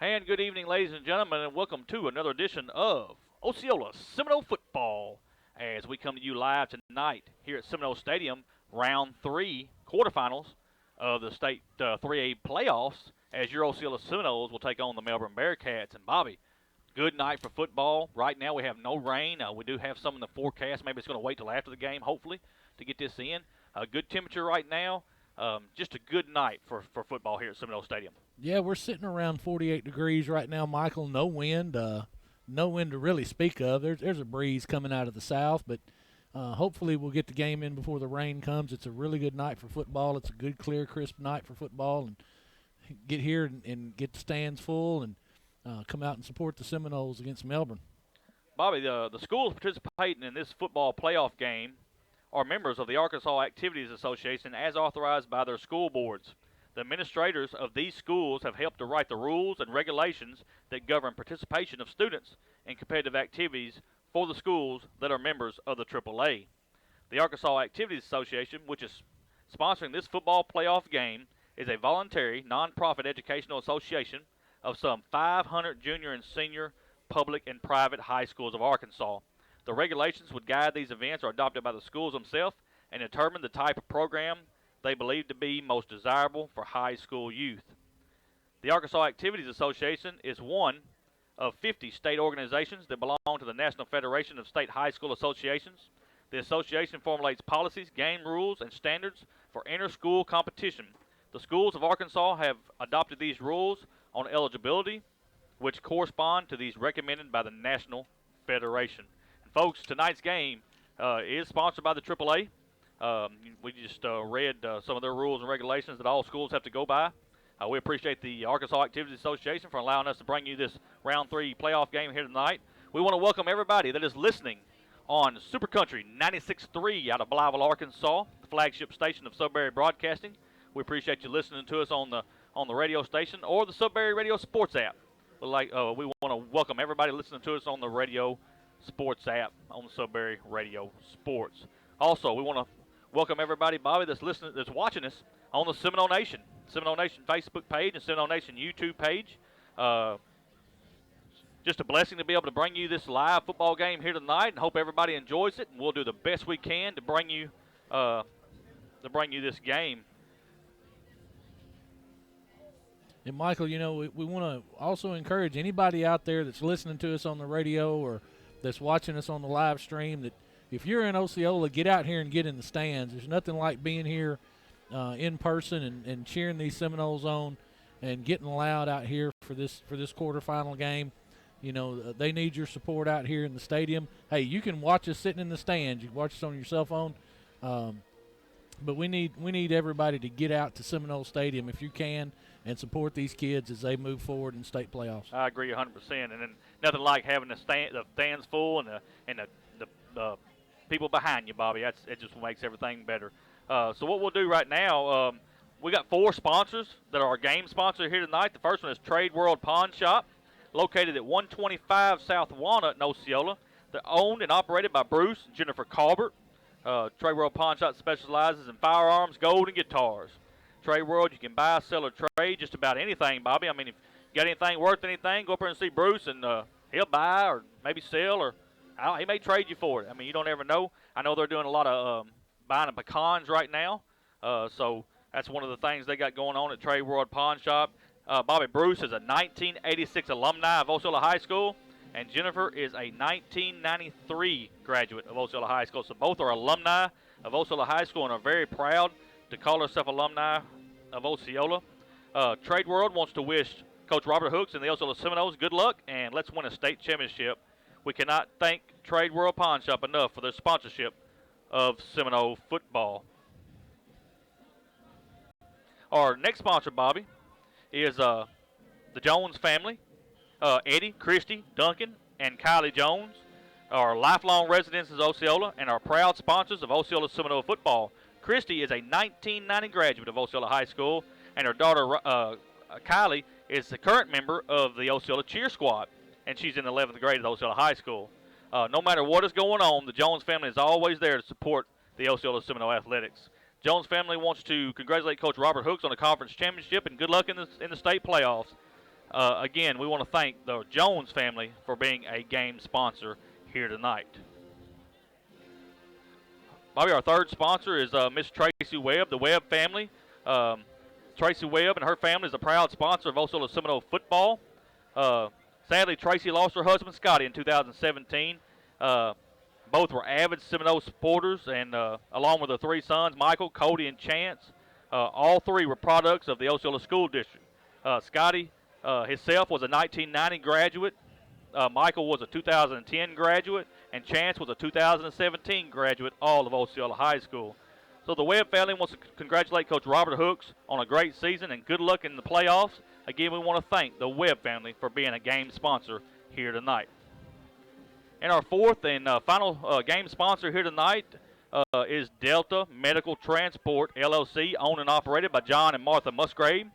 And good evening, ladies and gentlemen, and welcome to another edition of Osceola Seminole Football. As we come to you live tonight here at Seminole Stadium, round three quarterfinals of the state 3A playoffs, as your Osceola Seminoles will take on the Melbourne Bearkats. And Bobby, good night for football. Right now we have no rain. We do have some in the forecast. Maybe it's going to wait till after the game, hopefully, to get this in. Good temperature right now. Just a good night for football here at Seminole Stadium. Yeah, we're sitting around 48 degrees right now, Michael. No wind, no wind to really speak of. There's a breeze coming out of the south, but hopefully we'll get the game in before the rain comes. It's a really good night for football. It's a good, clear, crisp night for football, and get here and get the stands full and come out and support the Seminoles against Melbourne. Bobby, the schools participating in this football playoff game are members of the Arkansas Activities Association as authorized by their school boards. The administrators of these schools have helped to write the rules and regulations that govern participation of students in competitive activities for the schools that are members of the AAA. The Arkansas Activities Association, which is sponsoring this football playoff game, is a voluntary, nonprofit educational association of some 500 junior and senior public and private high schools of Arkansas. The regulations would guide these events are adopted by the schools themselves and determine the type of program they believe to be most desirable for high school youth. The Arkansas Activities Association is one of 50 state organizations that belong to the National Federation of State High School Associations. The association formulates policies, game rules, and standards for inter-school competition. The schools of Arkansas have adopted these rules on eligibility, which correspond to these recommended by the National Federation. And folks, tonight's game is sponsored by the AAA. We just read some of their rules and regulations that all schools have to go by. We appreciate the Arkansas Activities Association for allowing us to bring you this round three playoff game here tonight. We want to welcome everybody that is listening on Super Country 96.3 out of Blytheville, Arkansas, the flagship station of Sudbury Broadcasting. We appreciate you listening to us on the radio station or the Sudbury Radio Sports app. We want to welcome everybody listening to us on the Radio Sports app on the Sudbury Radio Sports. Also, we want to welcome everybody, Bobby, that's watching us on the Seminole Nation Facebook page and Seminole Nation YouTube page. Just a blessing to be able to bring you this live football game here tonight, and hope everybody enjoys it. And we'll do the best we can to bring you this game. And Michael, we want to also encourage anybody out there that's listening to us on the radio or that's watching us on the live stream that if you're in Osceola, get out here and get in the stands. There's nothing like being here in person and cheering these Seminoles on and getting loud out here for this quarterfinal game. They need your support out here in the stadium. Hey, you can watch us sitting in the stands. You can watch us on your cell phone. But we need everybody to get out to Seminole Stadium if you can and support these kids as they move forward in state playoffs. I agree 100%. And then nothing like having the stands full and the people behind you, Bobby. It just makes everything better. So what we'll do right now, we got 4 sponsors that are our game sponsor here tonight. The first one is Trade World Pawn Shop, located at 125 South Walnut in Osceola. They're owned and operated by Bruce and Jennifer Colbert. Trade World Pawn Shop specializes in firearms, gold, and guitars. Trade World, you can buy, sell, or trade just about anything, Bobby. I mean, if you got anything worth anything, go up there and see Bruce, and he'll buy or maybe sell, or he may trade you for it. I mean, you don't ever know. I know they're doing a lot of buying of pecans right now, so that's one of the things they got going on at Trade World Pawn Shop. Bobby, Bruce is a 1986 alumni of Osceola High School, and Jennifer is a 1993 graduate of Osceola High School. So both are alumni of Osceola High School and are very proud to call herself alumni of Osceola. Trade World wants to wish Coach Robert Hooks and the Osceola Seminoles good luck, and let's win a state championship. We cannot thank Trade World Pawn Shop enough for their sponsorship of Seminole football. Our next sponsor, Bobby, is the Jones family. Eddie, Christy, Duncan, and Kylie Jones are lifelong residents of Osceola and are proud sponsors of Osceola Seminole football. Christy is a 1990 graduate of Osceola High School, and her daughter, Kylie, is the current member of the Osceola cheer squad, and she's in the 11th grade at Osceola High School. No matter what is going on, the Jones family is always there to support the Osceola Seminole athletics. Jones family wants to congratulate Coach Robert Hooks on the conference championship and good luck in the state playoffs. Again, we want to thank the Jones family for being a game sponsor here tonight. Bobby, our third sponsor is Miss Tracy Webb, the Webb family. Um, Tracy Webb and her family is a proud sponsor of Osceola Seminole football. Sadly, Tracy lost her husband, Scotty, in 2017. Both were avid Seminole supporters, and along with their three sons, Michael, Cody, and Chance, all three were products of the Osceola School District. Scotty himself was a 1990 graduate. Michael was a 2010 graduate, and Chance was a 2017 graduate, all of Osceola High School. So the Webb family wants to congratulate Coach Robert Hooks on a great season and good luck in the playoffs. Again, we want to thank the Webb family for being a game sponsor here tonight. And our fourth and final game sponsor here tonight is Delta Medical Transport, LLC, owned and operated by John and Martha Musgrave.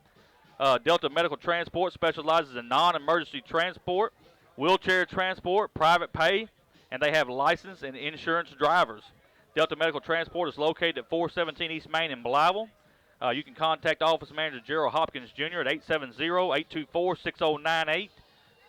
Delta Medical Transport specializes in non-emergency transport, wheelchair transport, private pay, and they have licensed and insurance drivers. Delta Medical Transport is located at 417 East Main in Blytheville. You can contact Office Manager Gerald Hopkins Jr. at 870-824-6098.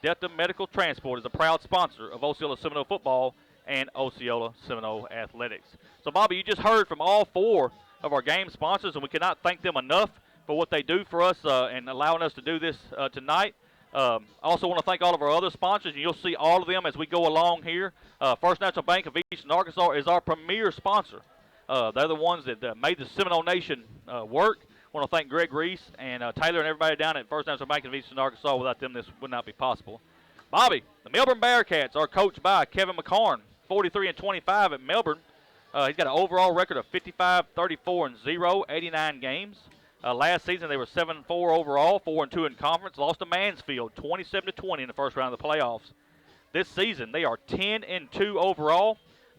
Delta Medical Transport is a proud sponsor of Osceola Seminole football and Osceola Seminole athletics. So, Bobby, you just heard from all four of our game sponsors, and we cannot thank them enough for what they do for us and allowing us to do this tonight. I also want to thank all of our other sponsors, and you'll see all of them as we go along here. First National Bank of Eastern Arkansas is our premier sponsor. They're the ones that made the Seminole Nation work. I want to thank Greg Reese and Taylor and everybody down at First National Bank of Eastern Arkansas. Without them, this would not be possible. Bobby, the Melbourne Bearkatz are coached by Kevin McCarn, 43-25 at Melbourne. He's got an overall record of 55-34-0, 89 games. Last season they were 7-4 overall, 4-2 in conference. Lost to Mansfield, 27-20 in the first round of the playoffs. This season they are 10-2 overall,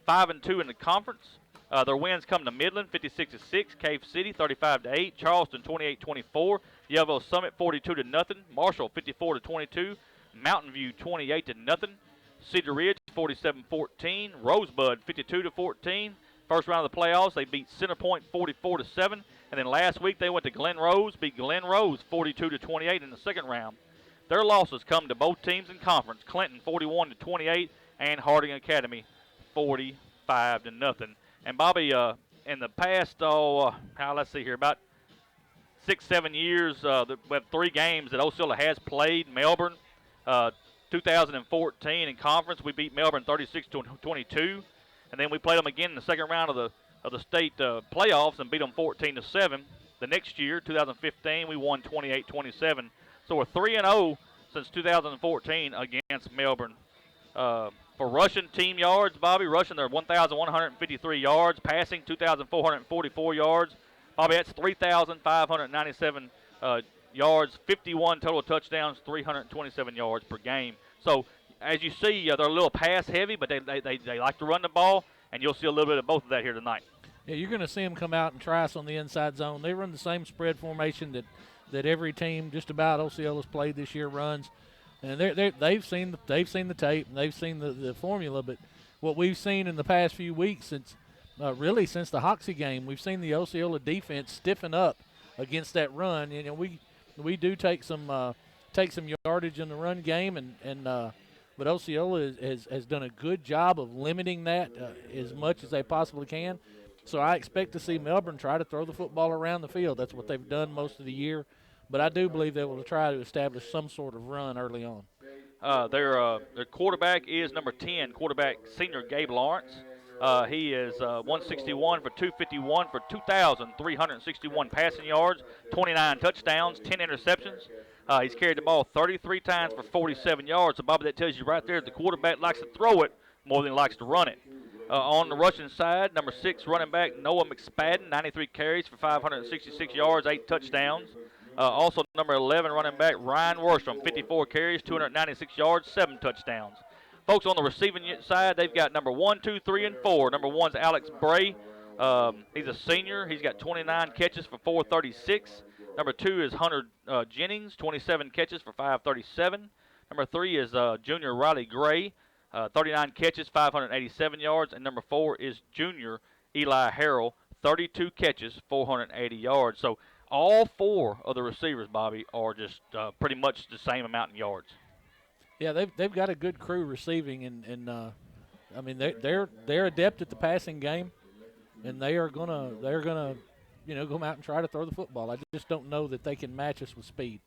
5-2 in the conference. Their wins come to Midland, 56-6, Cave City, 35-8, Charleston, 28-24, Yellowville Summit, 42-0, Marshall, 54-22, Mountain View, 28-0, Cedar Ridge, 47-14, Rosebud, 52-14. First round of the playoffs, they beat Center Point, 44-7, and then last week they went to Glen Rose, beat Glen Rose, 42-28 in the second round. Their losses come to both teams in conference, Clinton, 41-28, and Harding Academy, 45-0. And Bobby, in the past, let's see here, about 6-7 years, we have 3 games that Osceola has played. Melbourne, 2014 in conference, we beat Melbourne 36-22, and then we played them again in the second round of the state playoffs and beat them 14-7. The next year, 2015, we won 28-27. So we're 3-0 since 2014 against Melbourne. For rushing team yards, Bobby, rushing they're 1,153 yards, passing 2,444 yards. Bobby, that's 3,597 yards, 51 total touchdowns, 327 yards per game. So as you see, they're a little pass heavy, but they like to run the ball, and you'll see a little bit of both of that here tonight. Yeah, you're going to see them come out and try us on the inside zone. They run the same spread formation that every team just about Osceola's played this year runs. And they've seen the tape and they've seen the formula, but what we've seen in the past few weeks since the Hoxie game, we've seen the Osceola defense stiffen up against that run. You know, we do take some yardage in the run game, but Osceola has done a good job of limiting that as much as they possibly can. So I expect to see Melbourne try to throw the football around the field. That's what they've done most of the year. But I do believe they will try to establish some sort of run early on. Their quarterback is number 10, quarterback senior Gabe Lawrence. He is 161 for 251 for 2,361 passing yards, 29 touchdowns, 10 interceptions. He's carried the ball 33 times for 47 yards. So, Bobby, that tells you right there the quarterback likes to throw it more than he likes to run it. On the rushing side, number 6 running back Noah McSpadden, 93 carries for 566 yards, 8 touchdowns. Also, number 11 running back Ryan Worstrom, 54 carries, 296 yards, 7 touchdowns. Folks, on the receiving side, they've got number 1, 2, 3, and 4. Number 1's Alex Bray. He's a senior. He's got 29 catches for 436. Number 2 is Hunter Jennings, 27 catches for 537. Number 3 is junior Riley Gray, 39 catches, 587 yards. And number 4 is junior Eli Harrell, 32 catches, 480 yards. So all 4 of the receivers, Bobby, are just pretty much the same amount in yards. Yeah, they've got a good crew receiving, and I mean they're adept at the passing game, and they're gonna go out and try to throw the football. I just don't know that they can match us with speed.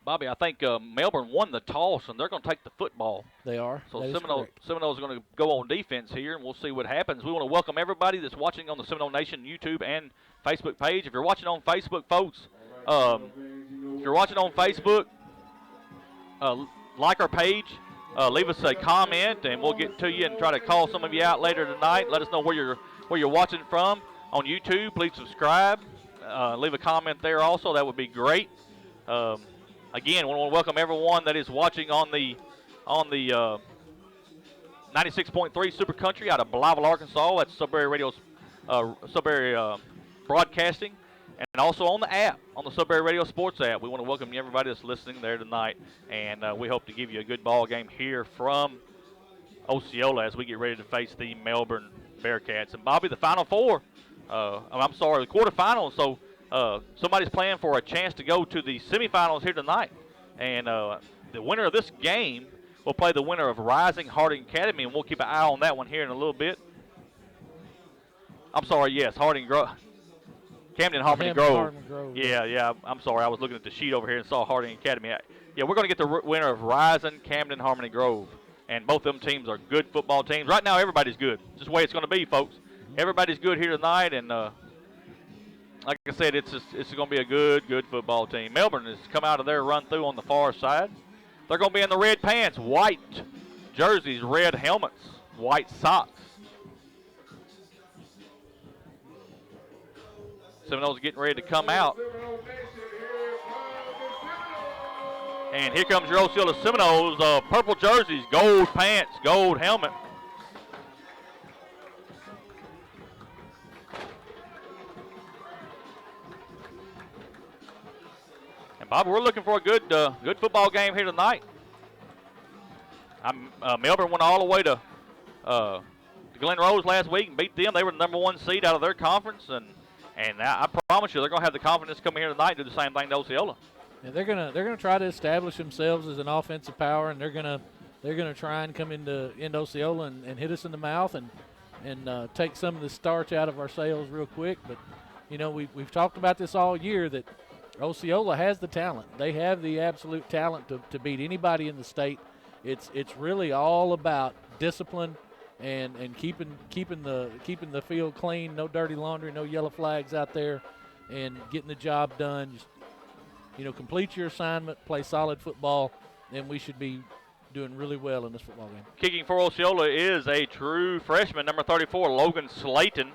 Bobby, I think Melbourne won the toss, and they're going to take the football. They are. So that Seminoles are going to go on defense here, and we'll see what happens. We want to welcome everybody that's watching on the Seminole Nation YouTube and Facebook page. If you're watching on Facebook, folks, like our page, leave us a comment, and we'll get to you and try to call some of you out later tonight. Let us know where you're watching from on YouTube. Please subscribe. Leave a comment there also. That would be great. Again, we want to welcome everyone that is watching on the 96.3 Super Country out of Blytheville, Arkansas. That's Sudbury Radio's Sudbury Broadcasting, and also on the app, on the Sudbury Radio Sports app. We want to welcome everybody that's listening there tonight, and we hope to give you a good ball game here from Osceola as we get ready to face the Melbourne Bearkatz. And Bobby, the Final Four, the quarterfinals. So. Somebody's playing for a chance to go to the semifinals here tonight. And the winner of this game will play the winner of Rising Harding Academy, and we'll keep an eye on that one here in a little bit. I'm sorry, yes, Camden Harmony Grove. Yeah, I'm sorry. I was looking at the sheet over here and saw Harding Academy. Yeah, we're going to get the winner of Rising Camden Harmony Grove. And both them teams are good football teams. Right now, everybody's good. Just the way it's going to be, folks. Everybody's good here tonight, and like I said, it's going to be a good football team. Melbourne has come out of their run-through on the far side. They're going to be in the red pants, white jerseys, red helmets, white socks. Seminoles getting ready to come out. And here comes your Osceola Seminoles, purple jerseys, gold pants, gold helmet. Bob, we're looking for a good football game here tonight. Melbourne went all the way to Glen Rose last week and beat them. They were the #1 seed out of their conference, and I promise you they're going to have the confidence coming here tonight to do the same thing to Osceola. Yeah, they're gonna try to establish themselves as an offensive power, and they're gonna try and come into Osceola and hit us in the mouth and take some of the starch out of our sails real quick. But we've talked about this all year that Osceola has the talent. They have the absolute talent to beat anybody in the state. It's really all about discipline and keeping the field clean, no dirty laundry, no yellow flags out there, and getting the job done. Just complete your assignment, play solid football, and we should be doing really well in this football game. Kicking for Osceola is a true freshman, number 34, Logan Slayton.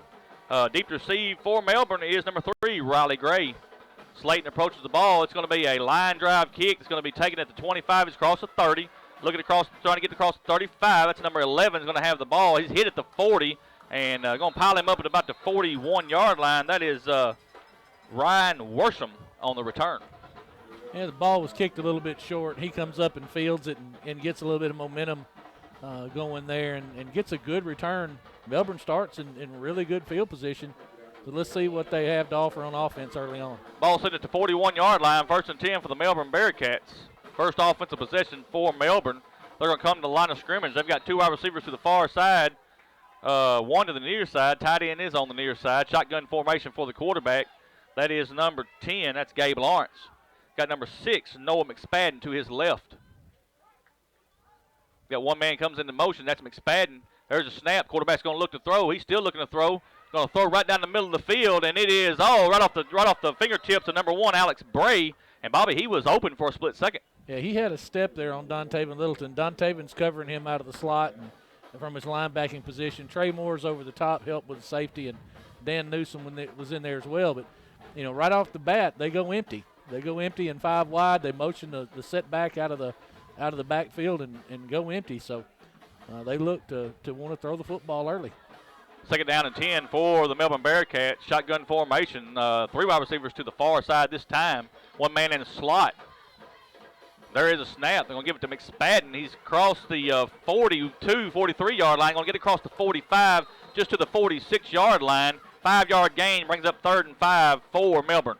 Deep to receive for Melbourne is number 3, Riley Gray. Slayton approaches the ball. It's going to be a line drive kick. It's going to be taken at the 25. He's across the 30. Looking across, trying to get across the 35. That's number 11. Is going to have the ball. He's hit at the 40 and going to pile him up at about the 41-yard line. That is Ryan Worsham on the return. Yeah, the ball was kicked a little bit short. He comes up and fields it and gets a little bit of momentum going there and gets a good return. Melbourne starts in really good field position. So let's see what they have to offer on offense early on. Ball sitting at the 41-yard line, 1st and 10 for the Melbourne Bearkatz. First offensive possession for Melbourne. They're going to come to the line of scrimmage. They've got 2 wide receivers to the far side, 1 to the near side. Tight end is on the near side. Shotgun formation for the quarterback. That is number 10. That's Gabe Lawrence. Got number 6, Noah McSpadden, to his left. Got one man comes into motion. That's McSpadden. There's a snap. Quarterback's going to look to throw. He's still looking to throw. Going to throw right down the middle of the field, and it is right off the fingertips of number 1, Alex Bray. And Bobby, he was open for a split second. Yeah, he had a step there on Don Taven Littleton. Don Taven's covering him out of the slot and from his linebacking position. Trey Moore's over the top, helped with the safety, and Dan Newsom was in there as well. But right off the bat, they go empty. They go empty and 5 wide. They motion the setback out of the backfield and go empty. So they look to want to throw the football early. 2nd down and 10 for the Melbourne Bearkats. Shotgun formation. 3 wide receivers to the far side this time. 1 man in the slot. There is a snap. They're going to give it to McSpadden. He's crossed the 42, 43-yard line. Going to get across the 45, just to the 46-yard line. 5-yard gain brings up 3rd and 5 for Melbourne.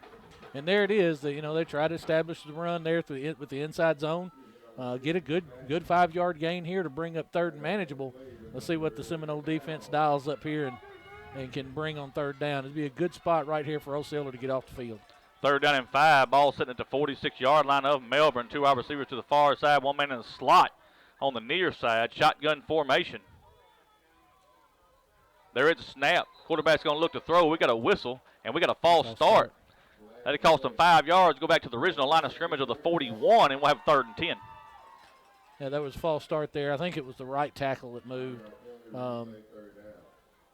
And there it is. They try to establish the run there with the inside zone. Get a good 5-yard gain here to bring up third and manageable. Let's see what the Seminole defense dials up here and can bring on third down. It'd be a good spot right here for Osceola to get off the field. 3rd down and 5. Ball sitting at the 46-yard line of Melbourne. 2 wide receivers to the far side. 1 man in the slot on the near side. Shotgun formation. There is a snap. Quarterback's going to look to throw. We got a whistle, and we got a false start. That'll cost them 5 yards. Go back to the original line of scrimmage of the 41, and we'll have 3rd and 10. Yeah, that was a false start there. I think it was the right tackle that moved.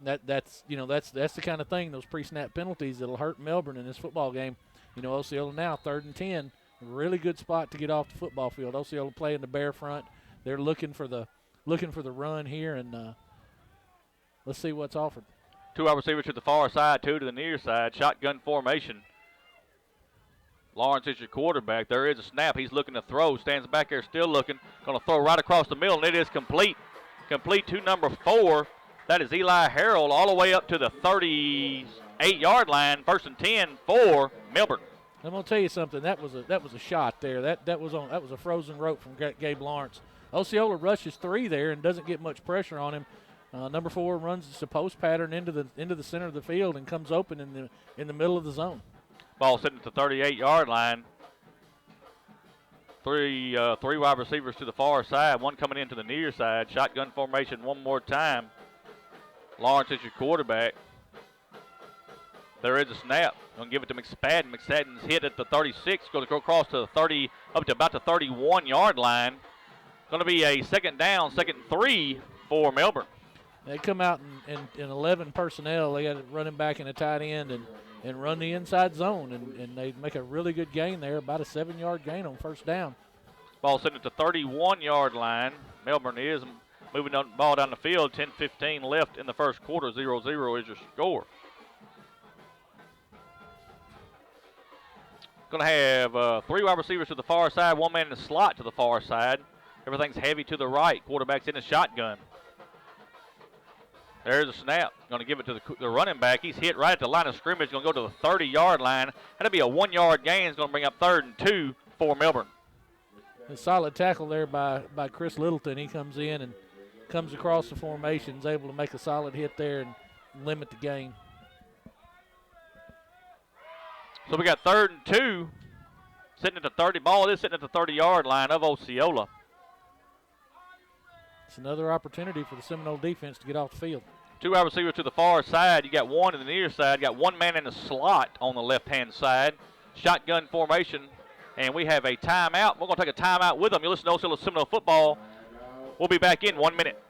That's the kind of thing, those pre-snap penalties that'll hurt Melbourne in this football game. Osceola now 3rd and 10, really good spot to get off the football field. Osceola playing the bear front. They're looking for the run here, and let's see what's offered. 2 wide receivers to the far side, 2 to the near side. Shotgun formation. Lawrence is your quarterback. There is a snap. He's looking to throw. Stands back there still looking. Going to throw right across the middle, and it is complete. Complete to number 4. That is Eli Harrell all the way up to the 38-yard line. 1st and 10 for Melbourne. I'm going to tell you something. That was a shot there. That was a frozen rope from Gabe Lawrence. Osceola rushes 3 there and doesn't get much pressure on him. Number 4 runs the post pattern into the center of the field and comes open in the middle of the zone. Ball sitting at the 38-yard line. Three wide receivers to the far side, 1 coming into the near side. Shotgun formation one more time. Lawrence is your quarterback. There is a snap. Going to give it to McSpadden. McSpadden's hit at the 36. Going to go across to the 30, up to about the 31-yard line. Going to be a 2nd down, 2nd and 3 for Melbourne. They come out in 11 personnel. They got a running back and a tight end and run the inside zone, and they make a really good gain there, about a 7-yard gain on 1st down. Ball sitting at the 31-yard line. Melbourne is moving the ball down the field. 10-15 left in the first quarter. 0-0 is your score. Going to have 3 wide receivers to the far side, 1 man in the slot to the far side. Everything's heavy to the right. Quarterback's in the shotgun. There's a snap. Going to give it to the running back. He's hit right at the line of scrimmage. Going to go to the 30-yard line. That'll be a 1-yard gain. It's going to bring up 3rd and 2 for Melbourne. A solid tackle there by Chris Littleton. He comes in and comes across the formation, is able to make a solid hit there and limit the gain. So we got 3rd and 2 sitting at the 30. Ball is sitting at the 30-yard line of Osceola. It's another opportunity for the Seminole defense to get off the field. 2 wide receivers to the far side. You got 1 in the near side. You got 1 man in the slot on the left-hand side. Shotgun formation, and we have a timeout. We're going to take a timeout with them. You listen to Osceola Seminole football. We'll be back in 1 minute.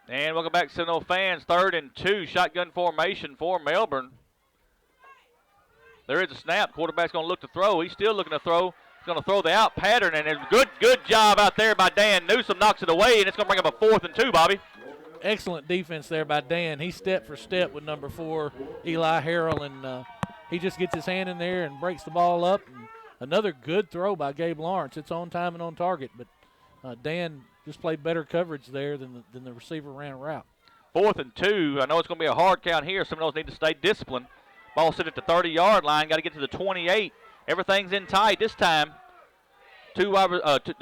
And welcome back, Seminole fans. 3rd and 2, shotgun formation for Melbourne. There is a snap. Quarterback's going to look to throw. He's still looking to throw. He's going to throw the out pattern, and it's good job out there by Dan Newsom. Knocks it away, and it's going to bring up a 4th and 2, Bobby. Excellent defense there by Dan. He's step for step with number 4, Eli Harrell, and he just gets his hand in there and breaks the ball up. And another good throw by Gabe Lawrence. It's on time and on target, but Dan just played better coverage there than the receiver ran a route. 4th and 2. I know it's going to be a hard count here. Seminoles need to stay disciplined. Ball sit at the 30-yard line. Got to get to the 28. Everything's in tight this time. The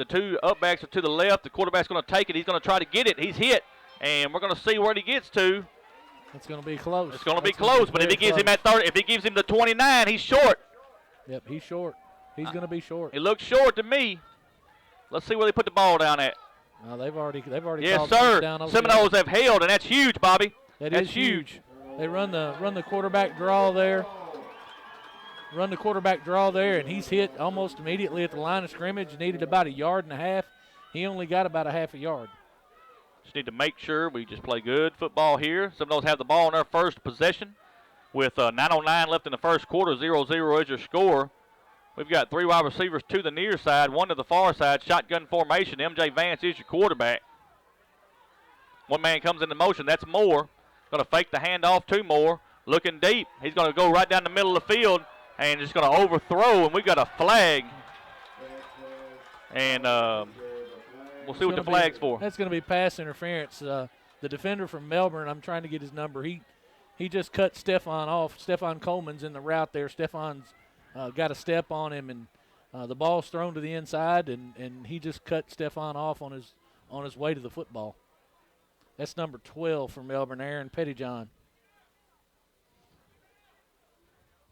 2 upbacks are to the left. The quarterback's going to take it. He's going to try to get it. He's hit, and we're going to see where he gets to. It's going to be close. It's going to be close, but if he gives him at 30, if he gives him the 29, he's short. Yep, he's short. He's going to be short. It looks short to me. Let's see where they put the ball down at. They've already Yes, called sir. down over Seminoles have held, and that's huge, Bobby. That's huge. They run the quarterback draw there. And he's hit almost immediately at the line of scrimmage. Needed about 1.5 yards. He only got about a half a yard. Just need to make sure we just play good football here. Seminoles have the ball in their first possession with 9:09 left in the first quarter. 0-0 is your score. We've got 3 wide receivers to the near side, 1 to the far side. Shotgun formation. M.J. Vance is your quarterback. One man comes into motion. That's Moore. Going to fake the handoff to Moore. Looking deep. He's going to go right down the middle of the field and just going to overthrow. And we've got a flag. And we'll see what the flag's for. That's going to be pass interference. The defender from Melbourne, I'm trying to get his number. He just cut Stefan off. Stefan Coleman's in the route there. Stefan's got a step on him, and the ball's thrown to the inside, and he just cut Stefan off on his way to the football. That's number 12 for Melbourne, Aaron Pettyjohn.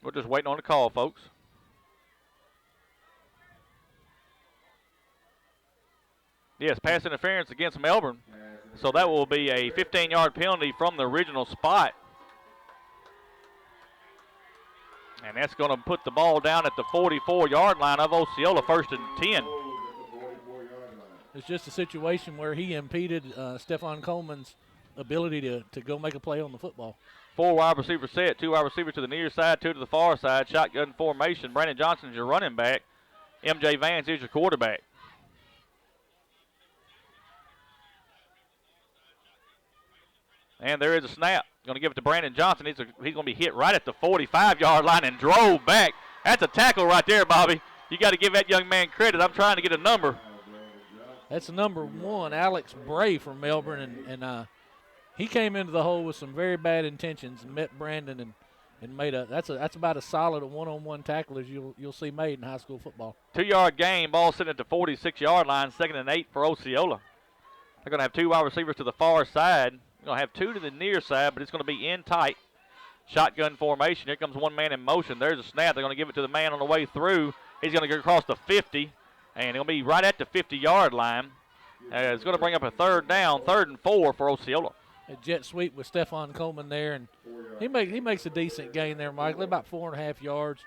We're just waiting on the call, folks. Yes, pass interference against Melbourne. So that will be a 15-yard penalty from the original spot. And that's going to put the ball down at the 44-yard line of Osceola, 1st and 10. It's just a situation where he impeded Stefan Coleman's ability to go make a play on the football. 4 wide receivers set, 2 wide receivers to the near side, 2 to the far side. Shotgun formation. Brandon Johnson's your running back. M.J. Vance is your quarterback. And there is a snap. Going to give it to Brandon Johnson. He's going to be hit right at the 45-yard line and drove back. That's a tackle right there, Bobby. You got to give that young man credit. I'm trying to get a number. That's number 1, Alex Bray from Melbourne, and he came into the hole with some very bad intentions and met Brandon and made that's about as solid a one-on-one tackle as you'll see made in high school football. 2-yard gain, ball sitting at the 46-yard line, 2nd and 8 for Osceola. They're going to have 2 wide receivers to the far side. They're going to have 2 to the near side, but it's going to be in tight. Shotgun formation. Here comes one man in motion. There's a snap. They're going to give it to the man on the way through. He's going to go across the 50, and he'll be right at the 50-yard line. It's going to bring up a 3rd down, 3rd and 4 for Osceola. A jet sweep with Stefan Coleman there, and he makes a decent gain there, Michael. About 4.5 yards.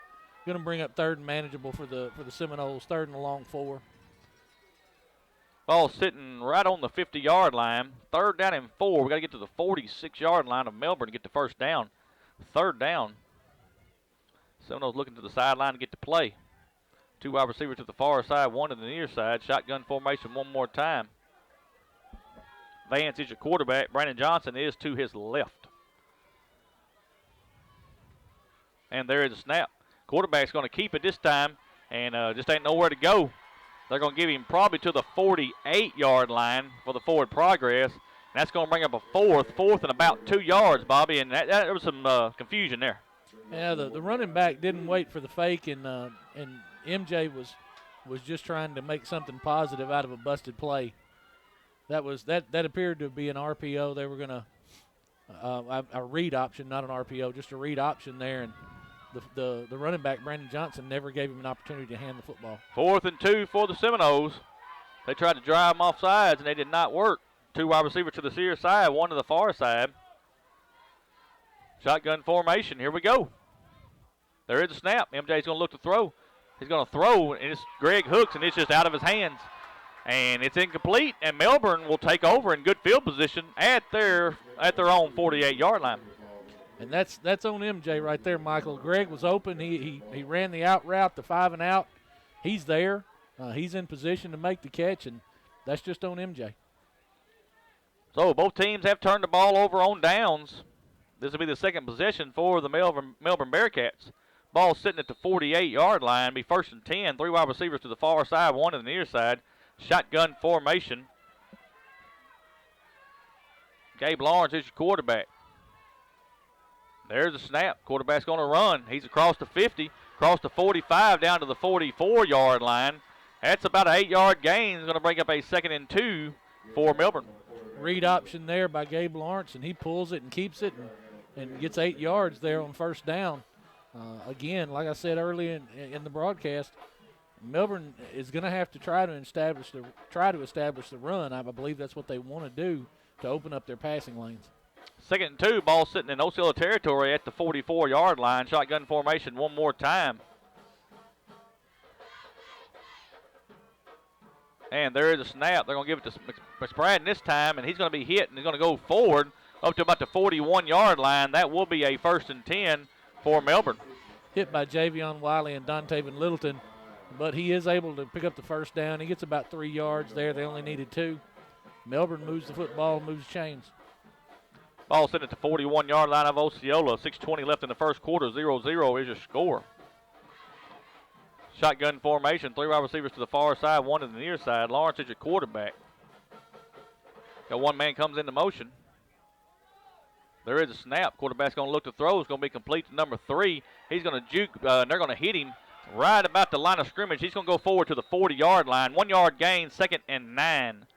Going to bring up 3rd and manageable for the Seminoles. 3rd and a long 4. Ball sitting right on the 50-yard line. 3rd down and 4. We got to get to the 46-yard line of Melbourne to get the 1st down. 3rd down. Seminoles looking to the sideline to get to play. 2 wide receivers to the far side, 1 to the near side. Shotgun formation one more time. Vance is your quarterback. Brandon Johnson is to his left. And there is a snap. Quarterback's going to keep it this time, and just ain't nowhere to go. They're going to give him probably to the 48-yard line for the forward progress. And that's going to bring up a 4th and about 2 yards, Bobby, and there was some confusion there. Yeah, the running back didn't wait for the fake, and MJ was just trying to make something positive out of a busted play. That appeared to be an RPO. They were going to a read option, not an RPO, just a read option there, and the running back, Brandon Johnson, never gave him an opportunity to hand the football. 4th and 2 for the Seminoles. They tried to drive them off sides, and they did not work. 2 wide receivers to the near side, 1 to the far side. Shotgun formation. Here we go. There is a snap. MJ's going to look to throw. He's going to throw, and it's Greg Hooks, and it's just out of his hands. And it's incomplete, and Melbourne will take over in good field position at their own 48-yard line. And that's on MJ right there, Michael. Greg was open. He ran the out route, the 5 and out. He's there. He's in position to make the catch, and that's just on MJ. So both teams have turned the ball over on downs. This will be the 2nd possession for the Melbourne Bearkatz. Ball sitting at the 48-yard line. Be 1st and 10. 3 wide receivers to the far side, 1 to the near side. Shotgun formation. Gabe Lawrence is your quarterback. There's a snap. Quarterback's going to run. He's across the 50, across the 45, down to the 44-yard line. That's about an 8-yard gain. It's going to bring up a 2nd and 2 for Melbourne. Read option there by Gabe Lawrence, and he pulls it and keeps it and gets 8 yards there on 1st down. Again, like I said earlier in the broadcast, Melbourne is going to have to try to establish the run. I believe that's what they want to do to open up their passing lanes. 2nd and 2, ball sitting in Osceola territory at the 44-yard line. Shotgun formation one more time. And there is a snap. They're going to give it to McSpadden this time, and he's going to be hit, and he's going to go forward up to about the 41-yard line. That will be a 1st and 10 for Melbourne. Hit by Javion Wiley and Dontaven Littleton, but he is able to pick up the first down. He gets about 3 yards there. They only needed 2. Melbourne moves the football, moves chains. Ball sitting at the 41-yard line of Osceola. 6:20 left in the first quarter. 0-0 is your score. Shotgun formation. 3 wide receivers to the far side, 1 to the near side. Lawrence is your quarterback. Got 1 man comes into motion. There is a snap. Quarterback's going to look to throw. It's going to be complete to number 3. He's going to juke, and they're going to hit him right about the line of scrimmage. He's going to go forward to the 40-yard line. 1 yard gain, 2nd and 9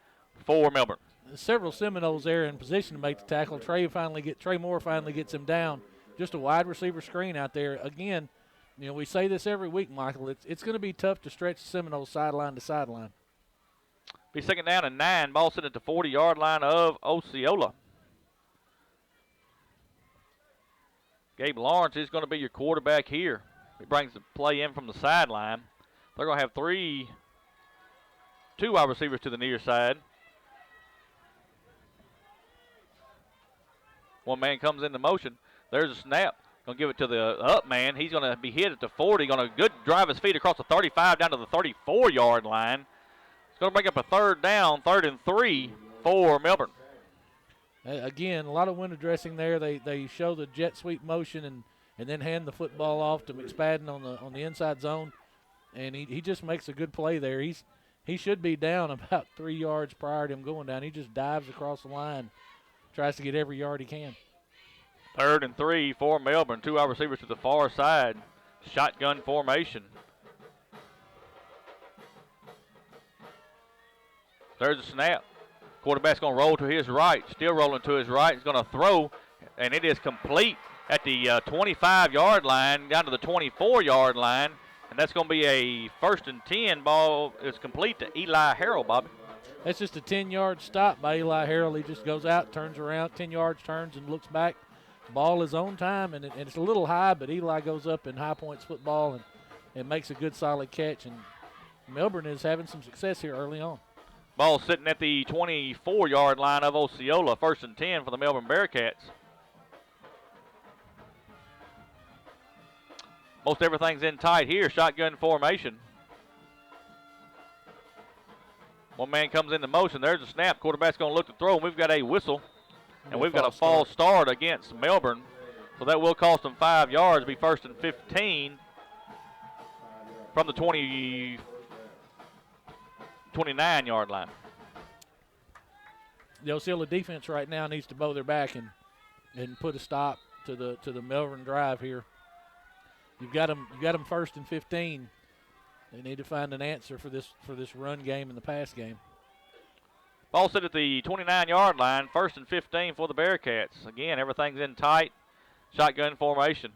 for Melbourne. Several Seminoles there in position to make the tackle. Trey Moore finally gets him down. Just a wide receiver screen out there. Again, you know, we say this every week, Michael. It's going to be tough to stretch the Seminoles sideline to sideline. Be 2nd down and 9. Ball sitting at the 40-yard line of Osceola. Gabe Lawrence is going to be your quarterback here. He brings the play in from the sideline. They're going to have 2 wide receivers to the near side. 1 man comes into motion. There's a snap. Going to give it to the up man. He's going to be hit at the 40. Going to drive his feet across the 35 down to the 34-yard line. It's going to bring up a 3rd down, 3rd and 3 for Melbourne. Again, a lot of window dressing there. They show the jet sweep motion and then hand the football off to McSpadden on the inside zone, and he just makes a good play there. He should be down about 3 yards prior to him going down. He just dives across the line, tries to get every yard he can. 3rd and 3 for Melbourne. 2 wide receivers to the far side. Shotgun formation. There's a snap. Quarterback's going to roll to his right. Still rolling to his right. He's going to throw, and it is complete at the 25-yard line down to the 24-yard line. And that's going to be a 1st and 10. Ball is complete to Eli Harrell, Bobby. That's just a 10-yard stop by Eli Harrell. He just goes out, turns around, 10 yards, turns, and looks back. Ball is on time, and it's a little high, but Eli goes up in high points football and makes a good, solid catch. And Melbourne is having some success here early on. Ball sitting at the 24-yard line of Osceola. 1st and 10 for the Melbourne Bearkats. Most everything's in tight here. Shotgun formation. 1 man comes into motion. There's a snap. Quarterback's going to look to throw, and we've got a whistle. And we've got a false start against Melbourne. So that will cost them 5 yards. Be 1st and 15 from the 29-yard line. The Osceola defense right now needs to bow their back and put a stop to the Melbourne drive here. You've got them 1st and 15. They need to find an answer for this run game and the pass game. Ball set at the 29-yard line. 1st and 15 for the Bearkats. Again, everything's in tight. Shotgun formation.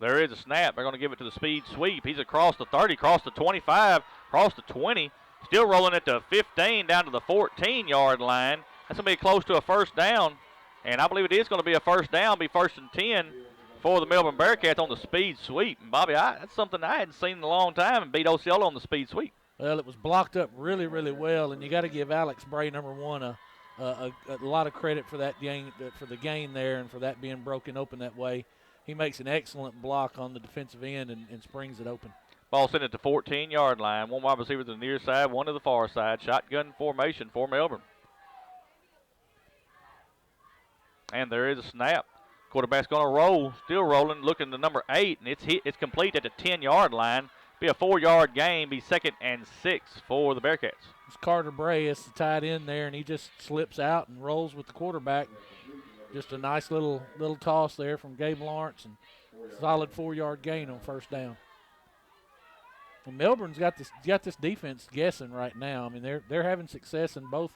There is a snap. They're going to give it to the speed sweep. He's across the 30, across the 25, across the 20. Still rolling it to 15 down to the 14-yard line. That's going to be close to a 1st down. And I believe it is going to be a 1st down. Be 1st and 10 for the Melbourne Bearkats on the speed sweep. And Bobby, that's something I hadn't seen in a long time, and beat Osceola on the speed sweep. Well, it was blocked up really, really well, and you got to give Alex Bray, number 1, a lot of credit for that gain, for the gain there, and for that being broken open that way. He makes an excellent block on the defensive end and springs it open. Ball sent at the 14-yard line. 1 wide receiver to the near side, 1 to the far side. Shotgun formation for Melbourne. And there is a snap. Quarterback's going to roll, still rolling, looking to number 8, and it's complete at the 10-yard line. Be a 4-yard gain, be 2nd and 6 for the Bearkats. It's Carter Bray. It's the tight end there, and he just slips out and rolls with the quarterback. Just a nice little toss there from Gabe Lawrence, and solid 4-yard gain on 1st down. Well, Melbourne's got this defense guessing right now. I mean, they're having success in both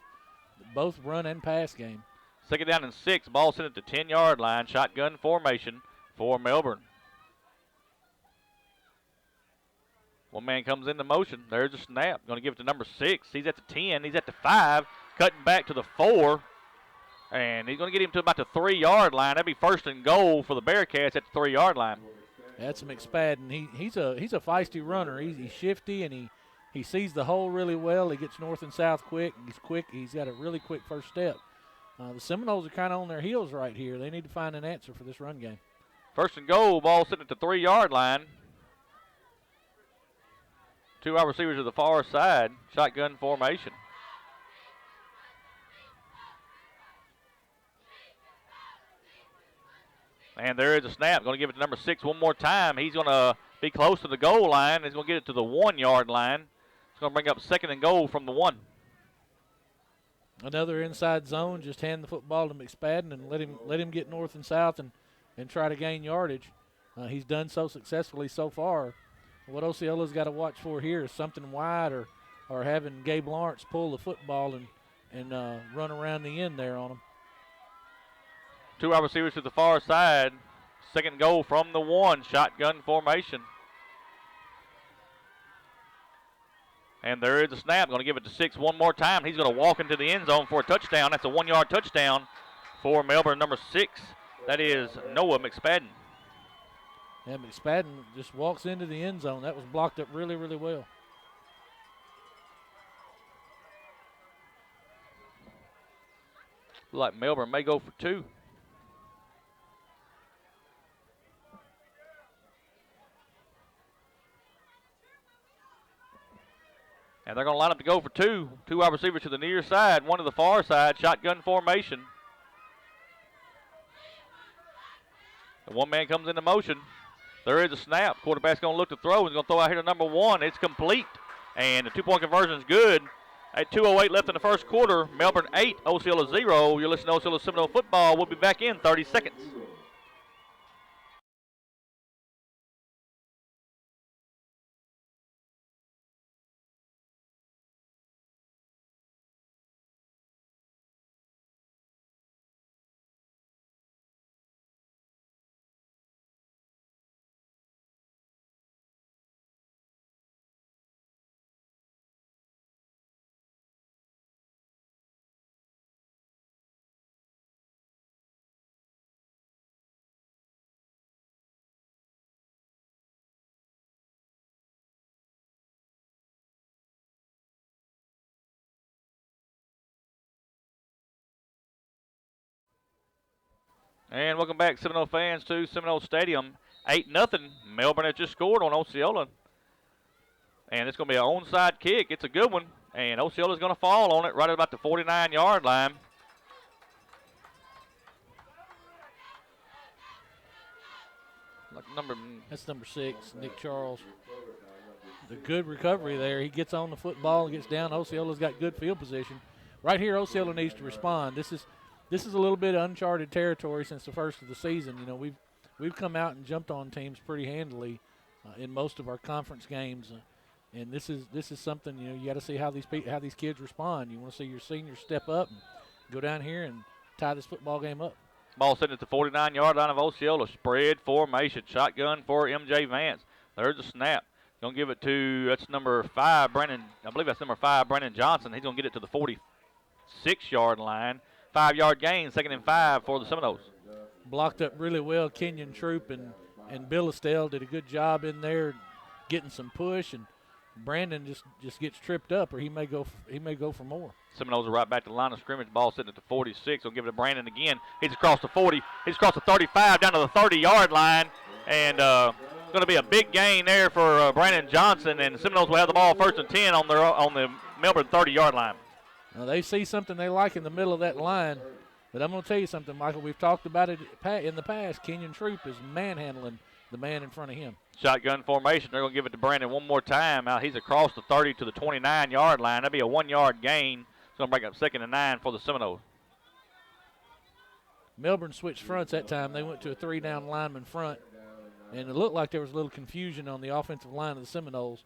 run and pass game. 2nd down and 6. Ball sent at the 10-yard line. Shotgun formation for Melbourne. One man comes into motion. There's a snap. Going to give it to number 6. He's at the 10. He's at the 5. Cutting back to the 4. And he's going to get him to about the 3-yard line. That'd be first and goal for the Bearkats at the 3-yard line. That's McSpadden. He's a feisty runner. He's shifty, and he sees the hole really well. He gets north and south quick. He's quick. He's got a really quick first step. The Seminoles are kind of on their heels right here. They need to find an answer for this run game. First and goal, ball sitting at the 3-yard line. 2 wide receivers to the far side, shotgun formation. And there is a snap. Going to give it to number 6 one more time. He's going to be close to the goal line. He's going to get it to the 1-yard line. It's going to bring up second and goal from the 1. Another inside zone. Just hand the football to McSpadden and let him get north and south and try to gain yardage. He's done so successfully so far. What Osceola's got to watch for here is something wide or having Gabe Lawrence pull the football and run around the end there on him. 2 wide receivers to the far side. Second goal from the 1. Shotgun formation. And there is a snap. Going to give it to 6 one more time. He's going to walk into the end zone for a touchdown. That's a 1-yard touchdown for Melbourne, number 6. That is Noah McSpadden. Yeah, McSpadden just walks into the end zone. That was blocked up really, really well. Like Melbourne may go for 2. And they're going to line up to go for 2. 2 wide receivers to the near side, 1 to the far side, shotgun formation. The 1 man comes into motion. There is a snap. Quarterback's going to look to throw. He's going to throw out here to number 1. It's complete. And the 2-point conversion is good. At 2:08 left in the first quarter. Melbourne 8, Osceola 0. You're listening to Osceola Seminole football. We'll be back in 30 seconds. And welcome back, Seminole fans, to Seminole Stadium. 8-0. Melbourne has just scored on Osceola. And it's going to be an onside kick. It's a good one. And Osceola's going to fall on it right at about the 49-yard line. That's number 6, Nick Charles. The good recovery there. He gets on the football and gets down. Osceola's got good field position. Right here, Osceola needs to respond. This is a little bit of uncharted territory since the first of the season. You know, we've come out and jumped on teams pretty handily in most of our conference games, and this is something, you know, you got to see how these kids respond. You want to see your seniors step up and go down here and tie this football game up. Ball sitting at the 49-yard line of Osceola. Spread formation. Shotgun for MJ Vance. There's a snap. Going to give it to, that's number 5, Brandon. I believe that's number 5, Brandon Johnson. He's going to get it to the 46-yard line. 5-yard gain, 2nd and 5 for the Seminoles. Blocked up really well. Kenyon Troop and Bill Estelle did a good job in there getting some push, and Brandon just gets tripped up, or he may go for more. Seminoles are right back to the line of scrimmage. Ball sitting at the 46. We'll give it to Brandon again. He's across the 40. He's across the 35 down to the 30-yard line. And it's going to be a big gain there for Brandon Johnson. And the Seminoles will have the ball 1st and 10 on the Melbourne 30-yard line. Now they see something they like in the middle of that line. But I'm going to tell you something, Michael. We've talked about it in the past. Kenyon Troop is manhandling the man in front of him. Shotgun formation. They're going to give it to Brandon one more time. Now he's across the 30 to the 29-yard line. That'll be a 1-yard gain. It's going to bring up 2nd and 9 for the Seminoles. Melbourne switched fronts that time. They went to a 3-down lineman front, and it looked like there was a little confusion on the offensive line of the Seminoles.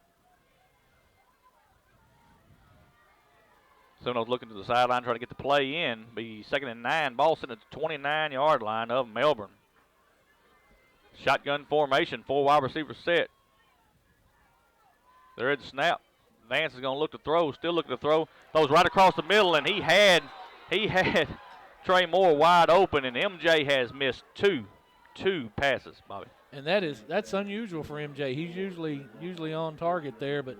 Seminoles looking to the sideline, trying to get the play in. Be 2nd and 9. Ball sitting at the 29-yard line of Melbourne. Shotgun formation. 4 wide receivers set. There is a snap. Vance is going to look to throw, still looking to throw. Throws right across the middle, and he had Trey Moore wide open, and MJ has missed two passes, Bobby. And that's unusual for MJ. He's usually on target there, but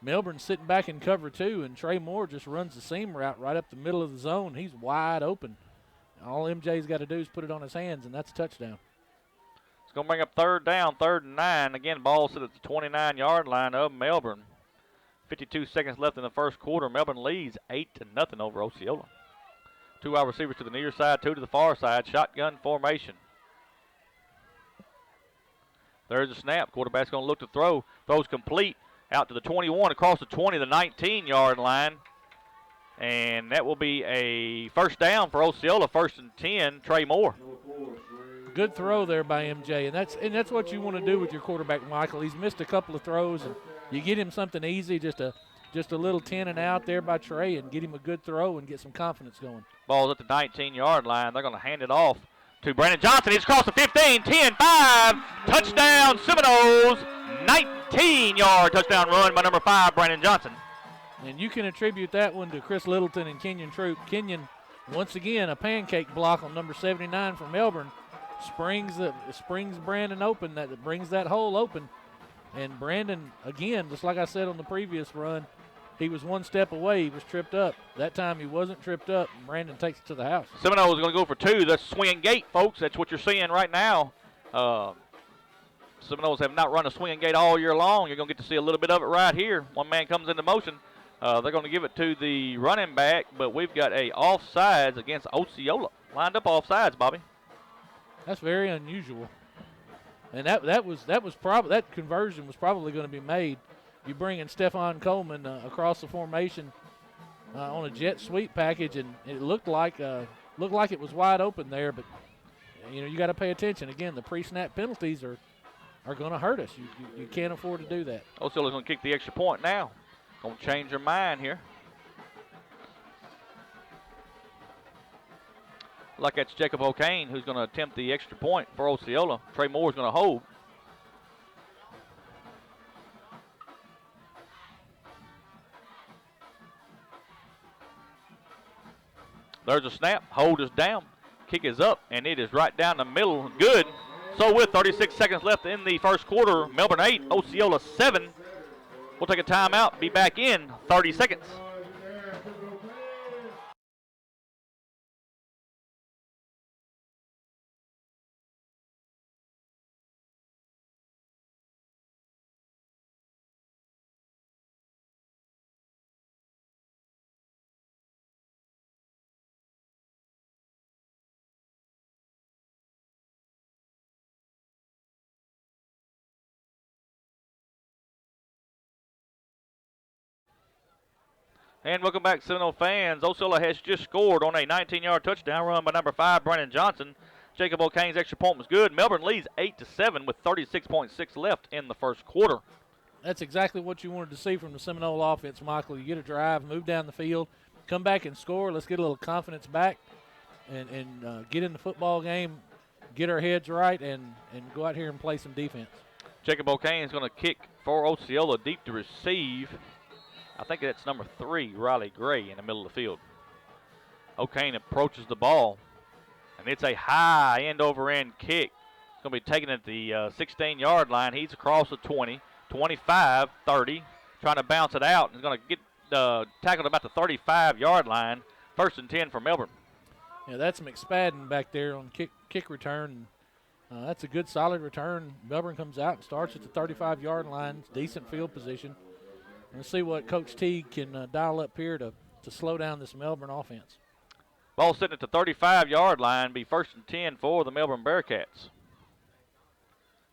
Melbourne's sitting back in cover 2, and Trey Moore just runs the seam route right up the middle of the zone. He's wide open. All MJ's got to do is put it on his hands, and that's a touchdown. It's going to bring up third down, 3rd and 9. Again, ball set at the 29-yard line of Melbourne. 52 seconds left in the first quarter. Melbourne leads 8-0 over Osceola. 2 wide receivers to the near side, 2 to the far side. Shotgun formation. There's a snap. Quarterback's going to look to throw. Throws complete out to the 21, across the 20, the 19-yard line. And that will be a first down for Osceola, 1st and 10, Trey Moore. Good throw there by MJ, and that's what you want to do with your quarterback, Michael. He's missed a couple of throws, and you get him something easy, just a little 10 and out there by Trey, and get him a good throw and get some confidence going. Ball's at the 19-yard line. They're going to hand it off to Brandon Johnson. He's across the 15, 10, 5. Touchdown, Seminoles. 19-yard touchdown run by number 5, Brandon Johnson. And you can attribute that one to Chris Littleton and Kenyon Troop. Kenyon, once again, a pancake block on number 79 for Melbourne. Springs Brandon open. That brings that hole open. And Brandon, again, just like I said on the previous run, he was one step away. He was tripped up. That time he wasn't tripped up, and Brandon takes it to the house. Seminoles is going to go for 2. That's swinging gate, folks. That's what you're seeing right now. Seminoles have not run a swinging gate all year long. You're going to get to see a little bit of it right here. One man comes into motion. They're going to give it to the running back, but we've got a offsides against Osceola. Lined up offsides, Bobby. That's very unusual. And that conversion was probably going to be made. You bring in Stephon Coleman across the formation on a jet sweep package, and it looked like it was wide open there. But you got to pay attention. Again, the pre-snap penalties are going to hurt us. You can't afford to do that. Osceola's going to kick the extra point now. Going to change their mind here. Like that's Jacob O'Kane who's going to attempt the extra point for Osceola. Trey Moore's going to hold. There's a snap. Hold is down. Kick is up, and it is right down the middle. Good. So with 36 seconds left in the first quarter, Melbourne 8, Osceola 7. We'll take a timeout. Be back in 30 seconds. And welcome back, Seminole fans. Osceola has just scored on a 19-yard touchdown run by number 5, Brandon Johnson. Jacob O'Kane's extra point was good. Melbourne leads 8-7 with 36.6 left in the first quarter. That's exactly what you wanted to see from the Seminole offense, Michael. You get a drive, move down the field, come back and score. Let's get a little confidence back and get in the football game, get our heads right, and go out here and play some defense. Jacob O'Kane is going to kick for Osceola deep to receive. I think that's number 3, Riley Gray, in the middle of the field. O'Kane approaches the ball, and it's a high end-over-end kick. It's going to be taken at the 16-yard line. He's across the 20, 25, 30, trying to bounce it out. He's going to get tackled about the 35-yard line. 1st and 10 for Melbourne. Yeah, that's McSpadden back there on kick return. That's a good, solid return. Melbourne comes out and starts at the 35-yard line. It's decent field position. Let's see what Coach Teague can dial up here to slow down this Melbourne offense. Ball sitting at the 35-yard line, be 1st and 10 for the Melbourne Bearkatz.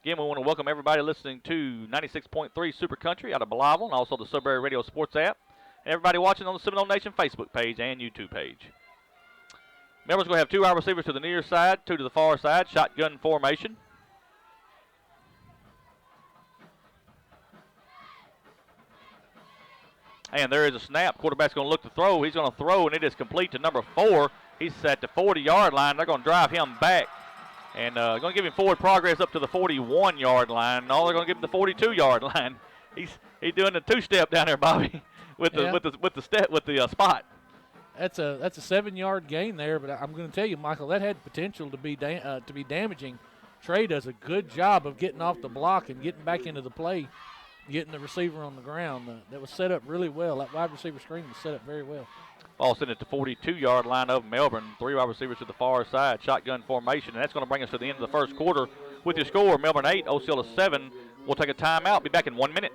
Again, we want to welcome everybody listening to 96.3 Super Country out of Believille and also the Sudbury Radio Sports app. And everybody watching on the Seminole Nation Facebook page and YouTube page. Melbourne's going to have 2 wide receivers to the near side, 2 to the far side, shotgun formation. And there is a snap. Quarterback's going to look to throw. He's going to throw, and it is complete to number 4. He's at the 40-yard line. They're going to drive him back And going to give him forward progress up to the 41-yard line. No, they're going to give him the 42-yard line. He's doing a two-step down there, Bobby, with the spot. That's a 7-yard gain there, but I'm going to tell you, Michael, that had potential to be damaging. Trey does a good job of getting off the block and getting back into the play, getting the receiver on the ground. That was set up really well. That wide receiver screen was set up very well. Ball sent at the 42-yard line of Melbourne. 3 wide receivers to the far side, shotgun formation, and that's going to bring us to the end of the first quarter with your score, Melbourne 8, Osceola 7. We'll take a timeout. Be back in 1 minute.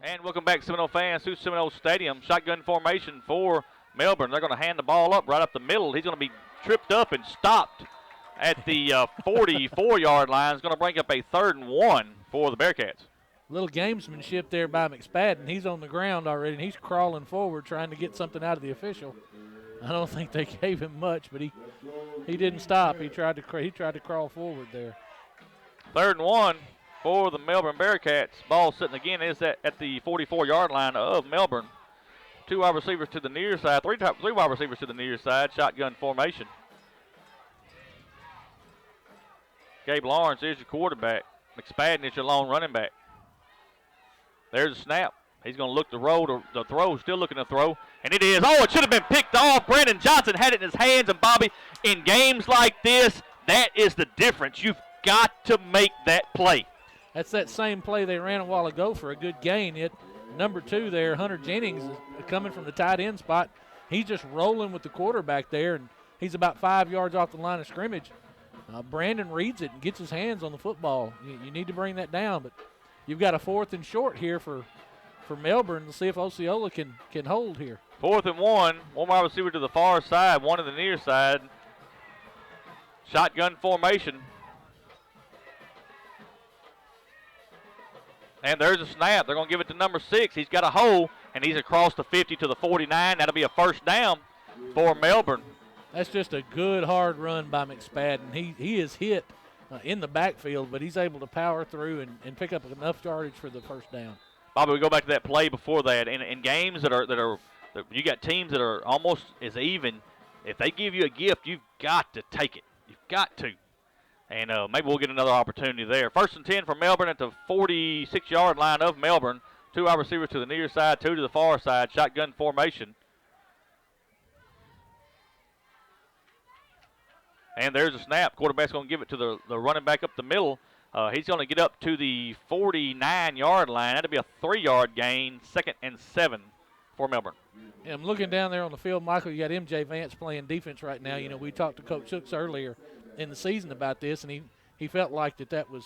And welcome back, Seminole fans, to Seminoles Stadium. Shotgun formation for Melbourne. They're going to hand the ball up right up the middle. He's going to be tripped up and stopped at the 44-yard line. It's going to bring up a 3rd and 1 for the Bearkatz. Little gamesmanship there by McSpadden. He's on the ground already, and he's crawling forward trying to get something out of the official. I don't think they gave him much, but he didn't stop. He tried to crawl forward there. 3rd and 1 for the Melbourne Bearkatz. Ball sitting again is at the 44-yard line of Melbourne. 2 wide receivers to the near side, 3 wide receivers to the near side, shotgun formation. Gabe Lawrence is your quarterback. McSpadden is your lone running back. There's a snap. He's going to look the throw, still looking to throw, and it is. Oh, it should have been picked off. Brandon Johnson had it in his hands, and Bobby, in games like this, that is the difference. You've got to make that play. That's that same play they ran a while ago for a good gain. Number 2 there, Hunter Jennings, is coming from the tight end spot. He's just rolling with the quarterback there, and he's about 5 yards off the line of scrimmage. Brandon reads it and gets his hands on the football. You need to bring that down, but you've got a 4th and short here for Melbourne to see if Osceola can hold here. 4th and 1 wide receiver to the far side, 1 to the near side. Shotgun formation. And there's a snap. They're going to give it to number 6. He's got a hole, and he's across the 50 to the 49. That'll be a 1st down for Melbourne. That's just a good, hard run by McSpadden. He is hit in the backfield, but he's able to power through and pick up enough yardage for the 1st down. Bobby, we go back to that play before that. In games that you got teams that are almost as even. If they give you a gift, you've got to take it. You've got to. And maybe we'll get another opportunity there. 1st and 10 for Melbourne at the 46-yard line of Melbourne. 2 wide receivers to the near side, 2 to the far side. Shotgun formation. And there's a snap. Quarterback's going to give it to the running back up the middle. He's going to get up to the 49-yard line. That'll be a 3-yard gain, 2nd and 7 for Melbourne. Yeah, I'm looking down there on the field, Michael. You got M.J. Vance playing defense right now. You know, we talked to Coach Hooks earlier in the season about this, and he felt like that was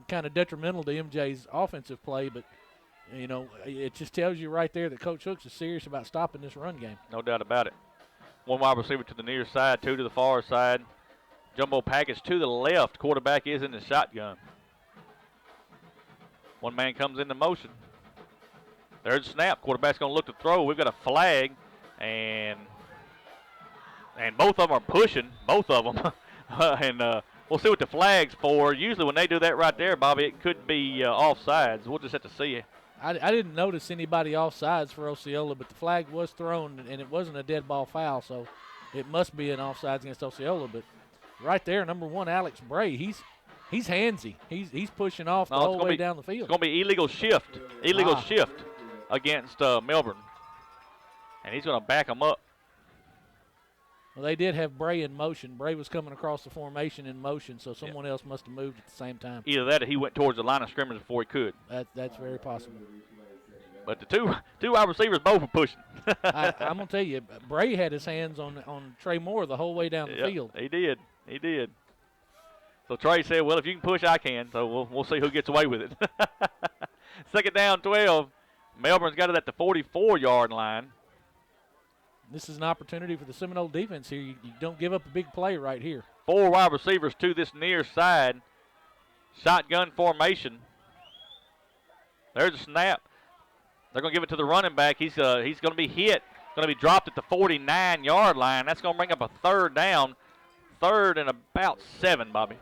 kind of detrimental to MJ's offensive play. But, you know, it just tells you right there that Coach Hooks is serious about stopping this run game. No doubt about it. 1 wide receiver to the near side, 2 to the far side. Jumbo package to the left. Quarterback is in the shotgun. 1 man comes into motion. There's a snap. Quarterback's going to look to throw. We've got a flag, and both of them are pushing, both of them. and we'll see what the flag's for. Usually when they do that right there, Bobby, it could be offsides. We'll just have to see it. I didn't notice anybody offsides for Osceola, but the flag was thrown, and it wasn't a dead ball foul, so it must be an offsides against Osceola. But right there, number 1, Alex Bray, he's He's handsy. He's pushing off the No, it's whole gonna way be- down the field. It's going to be illegal shift against Melbourne. And he's going to back him up. Well, they did have Bray in motion. Bray was coming across the formation in motion, so someone else must have moved at the same time. Either that or he went towards the line of scrimmage before he could. That's very possible. But the two wide receivers both were pushing. I'm going to tell you, Bray had his hands on Trey Moore the whole way down the field. He did. He did. So Trey said, well, if you can push, I can. So we'll see who gets away with it. Second down, 12. Melbourne's got it at the 44-yard line. This is an opportunity for the Seminole defense here. You don't give up a big play right here. 4 wide receivers to this near side. Shotgun formation. There's a snap. They're going to give it to the running back. He's going to be hit. Going to be dropped at the 49-yard line. That's going to bring up a third down. Third and about 7, Bobby.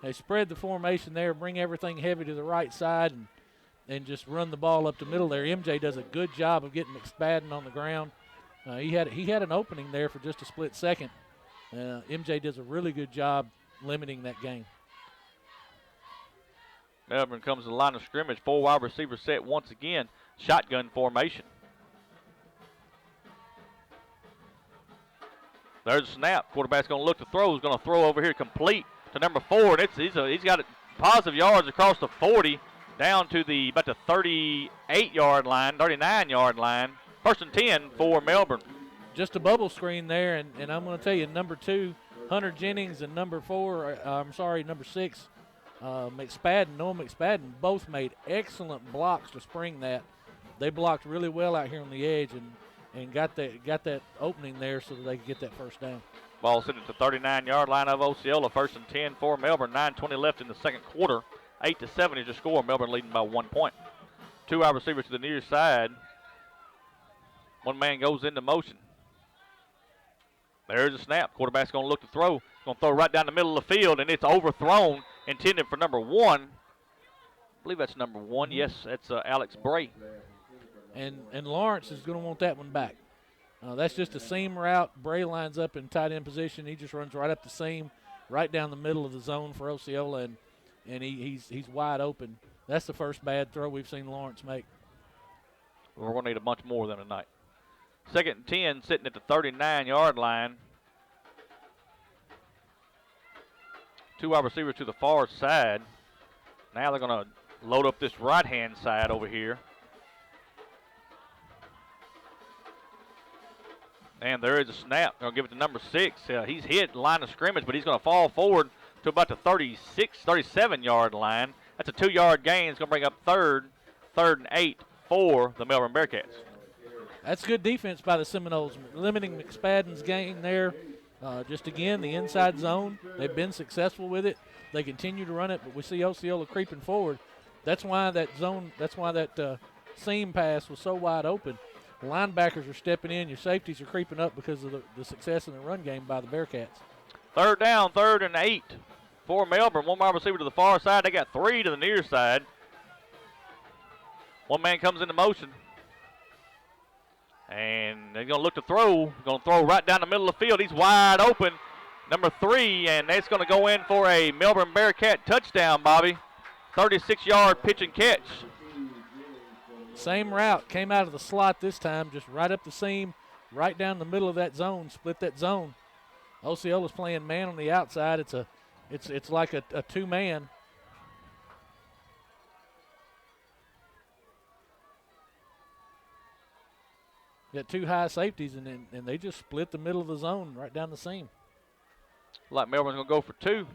They spread the formation there, bring everything heavy to the right side, and just run the ball up the middle there. MJ does a good job of getting McSpadden on the ground. He had an opening there for just a split second. MJ does a really good job limiting that game. Melbourne comes to the line of scrimmage. 4 wide receivers set once again. Shotgun formation. There's a snap. Quarterback's going to look to throw. He's going to throw over here complete to number 4. And he's got it positive yards across the 40 down to about the 38-yard line, 39-yard line. First and 10 for Melbourne. Just a bubble screen there, and I'm going to tell you, number 2, Hunter Jennings, and number 6, Noah McSpadden, both made excellent blocks to spring that. They blocked really well out here on the edge and got that opening there so that they could get that first down. Ball sitting at the 39-yard line of Osceola. First and 10 for Melbourne. 9:20 left in the second quarter. 8-7 is your score. Melbourne leading by 1 point. 2 wide receivers to the near side. One man goes into motion. There's a snap. Quarterback's going to look to throw. Going to throw right down the middle of the field, and it's overthrown, intended for number 1. I believe that's number 1. Yes, that's Alex Bray. And Lawrence is going to want that one back. That's just a seam route. Bray lines up in tight end position. He just runs right up the seam, right down the middle of the zone for Osceola, and he's wide open. That's the first bad throw we've seen Lawrence make. We're going to need a bunch more of them tonight. Second and 10, sitting at the 39-yard line. 2 wide receivers to the far side. Now they're going to load up this right-hand side over here. And there is a snap. They're going to give it to number 6. He's hit line of scrimmage, but he's going to fall forward to about the 37-yard line. That's a 2-yard gain. It's going to bring up third and 8 for the Melbourne Bearkatz. That's good defense by the Seminoles, limiting McSpadden's gain there. Just again, the inside zone. They've been successful with it. They continue to run it, but we see Osceola creeping forward. That's why that seam pass was so wide open. The linebackers are stepping in. Your safeties are creeping up because of the success in the run game by the Bearkatz. Third down, 3rd and 8 for Melbourne. 1 wide receiver to the far side. They got 3 to the near side. One man comes into motion. And they're going to look to throw. Going to throw right down the middle of the field. He's wide open. Number 3, and that's going to go in for a Melbourne Bearcat touchdown, Bobby. 36-yard pitch and catch. Same route. Came out of the slot this time, just right up the seam, right down the middle of that zone, split that zone. Osceola's playing man on the outside. It's like a 2-man. Got 2 high safeties, and they just split the middle of the zone right down the seam. Like Melbourne's going to go for 2.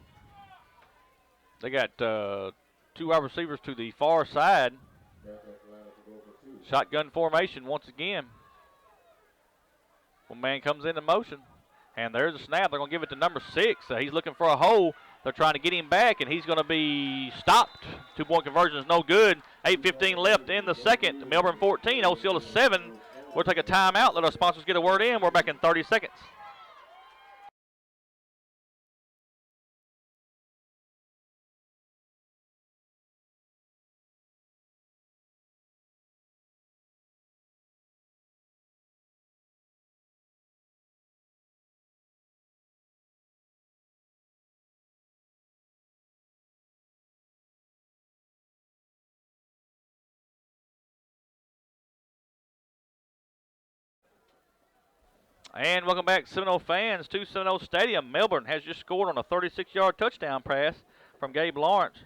They got 2 wide receivers to the far side. Shotgun formation once again. One man comes into motion, and there's a snap. They're going to give it to number 6. He's looking for a hole. They're trying to get him back, and he's going to be stopped. 2-point conversion is no good. 8:15 left in the second. Melbourne 14, Osceola 7. We'll take a timeout. Let our sponsors get a word in. We're back in 30 seconds. And welcome back, Seminole fans, to Seminoles Stadium. Melbourne has just scored on a 36-yard touchdown pass from Gabe Lawrence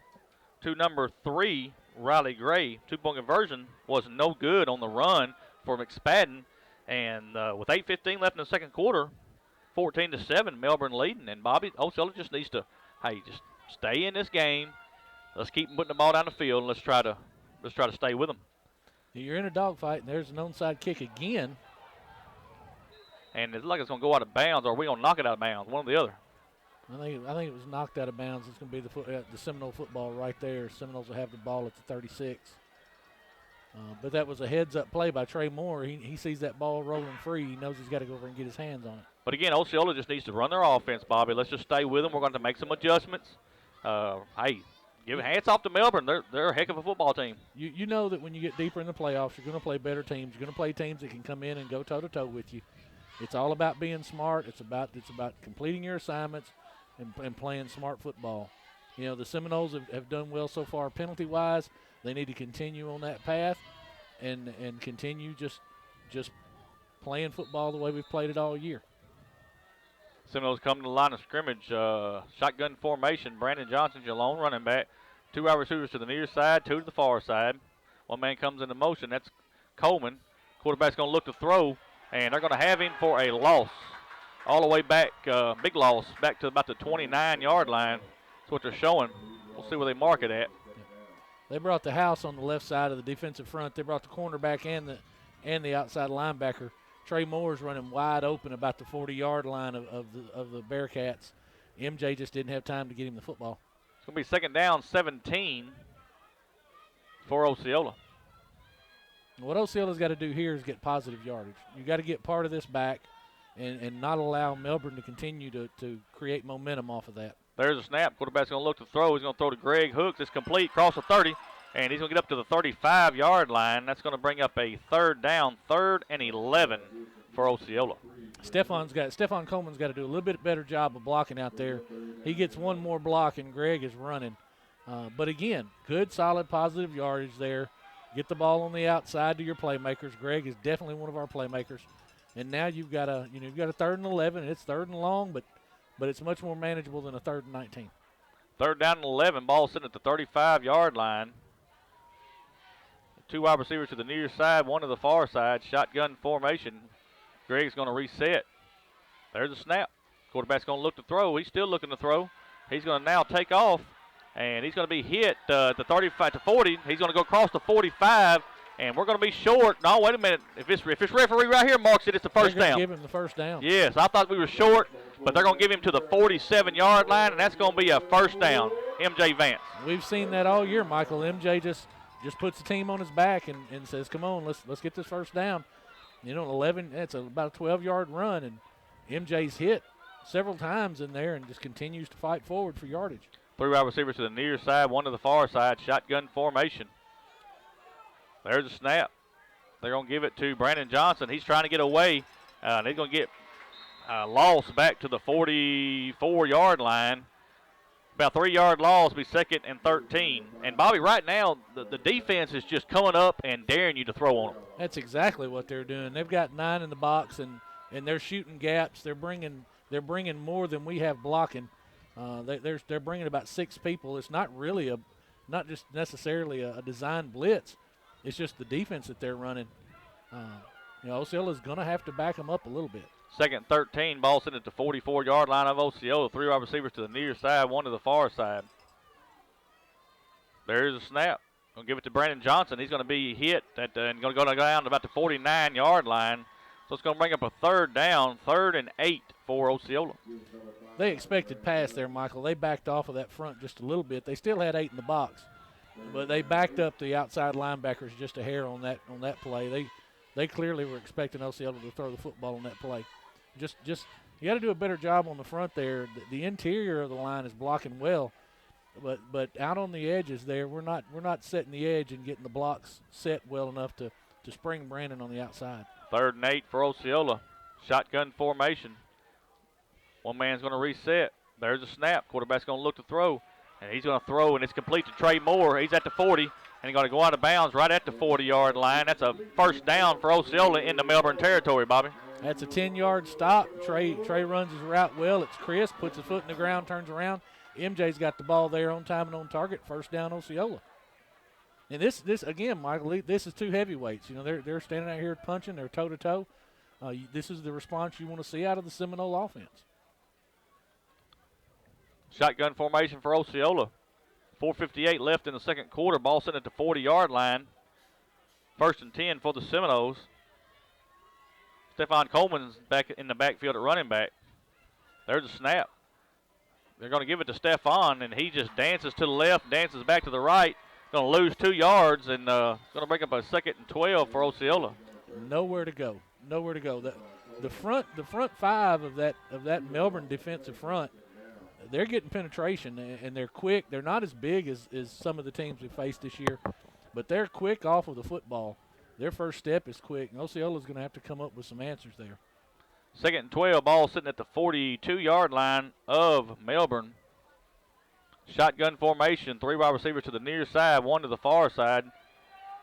to number 3, Riley Gray. Two-point conversion was no good on the run for McSpadden. And with 8:15 left in the second quarter, 14-7, Melbourne leading. And Bobby, Osceola just needs to, just stay in this game. Let's keep putting the ball down the field, and let's try to stay with them. You're in a dogfight, and there's an onside kick again. And it looks like it's going to go out of bounds, or are we going to knock it out of bounds? One or the other. I think it was knocked out of bounds. It's going to be the Seminole football right there. Seminoles will have the ball at the 36. But that was a heads-up play by Trey Moore. He sees that ball rolling free. He knows he's got to go over and get his hands on it. But again, Osceola just needs to run their offense, Bobby. Let's just stay with them. We're going to make some adjustments. Give hats off to Melbourne. They're a heck of a football team. You know that when you get deeper in the playoffs, you're going to play better teams. You're going to play teams that can come in and go toe-to-toe with you. It's all about being smart. It's about completing your assignments and playing smart football. You know, the Seminoles have done well so far penalty-wise. They need to continue on that path and continue just playing football the way we've played it all year. Seminoles come to the line of scrimmage. Shotgun formation. Brandon Johnson's your lone running back. 2 wide receivers to the near side, 2 to the far side. One man comes into motion. That's Coleman. Quarterback's going to look to throw, and they're going to have him for a loss. All the way back, big loss, back to about the 29-yard line. That's what they're showing. We'll see where they mark it at. They brought the house on the left side of the defensive front. They brought the cornerback and the outside linebacker. Trey Moore's running wide open about the 40-yard line of the Bearkatz. MJ just didn't have time to get him the football. It's going to be second down, 17 for Osceola. What Osceola's got to do here is get positive yardage. You got to get part of this back and not allow Melbourne to continue to create momentum off of that. There's a snap. Quarterback's going to look to throw. He's going to throw to Greg Hooks. It's complete, cross the 30, and he's going to get up to the 35-yard line. That's going to bring up a third down, 3rd and 11 for Osceola. Stephon Coleman's got to do a little bit better job of blocking out there. He gets one more block, and Greg is running. But again, good, solid, positive yardage there. Get the ball on the outside to your playmakers. Greg is definitely one of our playmakers. And now you've got a 3rd and 11, and it's 3rd and long, but it's much more manageable than a 3rd and 19. 3rd down and 11, ball sitting at the 35-yard line. 2 wide receivers to the near side, 1 to the far side. Shotgun formation. Greg's going to reset. There's a snap. Quarterback's going to look to throw. He's still looking to throw. He's going to now take off, and he's going to be hit at the 35 to 40. He's going to go across the 45, and we're going to be short. No, wait a minute. If this referee right here marks it, it's the first down. Give him the first down. Yes, I thought we were short, but they're going to give him to the 47-yard line, and that's going to be a first down. MJ Vance. We've seen that all year, Michael. MJ just puts the team on his back and says, come on, let's get this first down. 11, that's about a 12-yard run, and MJ's hit several times in there and just continues to fight forward for yardage. 3 wide receivers to the near side, 1 to the far side. Shotgun formation. There's a snap. They're going to give it to Brandon Johnson. He's trying to get away. They're going to get lost back to the 44-yard line. About 3-yard loss, be 2nd and 13. And, Bobby, right now, the defense is just coming up and daring you to throw on them. That's exactly what they're doing. They've got 9 in the box, and they're shooting gaps. They're bringing more than we have blocking. They're bringing about 6 people. It's not just necessarily a design blitz. It's just the defense that they're running. Osceola's going to have to back them up a little bit. 2nd and 13, ball sitting at the 44-yard line of Osceola. 3 wide receivers to the near side, 1 to the far side. There's a snap. Going to give it to Brandon Johnson. He's going to be hit and going to go down to about the 49-yard line. So it's going to bring up a 3rd down, 3rd and 8 for Osceola. They expected pass there, Michael. They backed off of that front just a little bit. They still had 8 in the box, but they backed up the outside linebackers just a hair on that play. They clearly were expecting Osceola to throw the football on that play. Just you got to do a better job on the front there. The interior of the line is blocking well, but out on the edges there, we're not setting the edge and getting the blocks set well enough to spring Brandon on the outside. 3rd and 8 for Osceola. Shotgun formation. One man's going to reset. There's a snap. Quarterback's going to look to throw, and he's going to throw, and it's complete to Trey Moore. He's at the 40, and he's going to go out of bounds right at the 40-yard line. That's a first down for Osceola in the Melbourne territory, Bobby. That's a 10-yard stop. Trey runs his route well. It's Chris, puts his foot in the ground, turns around. MJ's got the ball there on time and on target. First down, Osceola. And this again, Michael, this is two heavyweights. You know, they're standing out here punching. They're toe-to-toe. This is the response you want to see out of the Seminole offense. Shotgun formation for Osceola. 4:58 left in the second quarter. Ball sitting at the 40-yard line. First and 10 for the Seminoles. Stephon Coleman's back in the backfield at running back. There's a snap. They're going to give it to Stephon, and he just dances to the left, dances back to the right. Going to lose 2 yards, and going to break up a 2nd and 12 for Osceola. Nowhere to go. Nowhere to go. The front five of that Melbourne defensive front, they're getting penetration, and they're quick. They're not as big as some of the teams we faced this year, but they're quick off of the football. Their first step is quick, and Osceola's going to have to come up with some answers there. 2nd and 12, ball sitting at the 42-yard line of Melbourne. Shotgun formation, 3 wide receivers to the near side, 1 to the far side.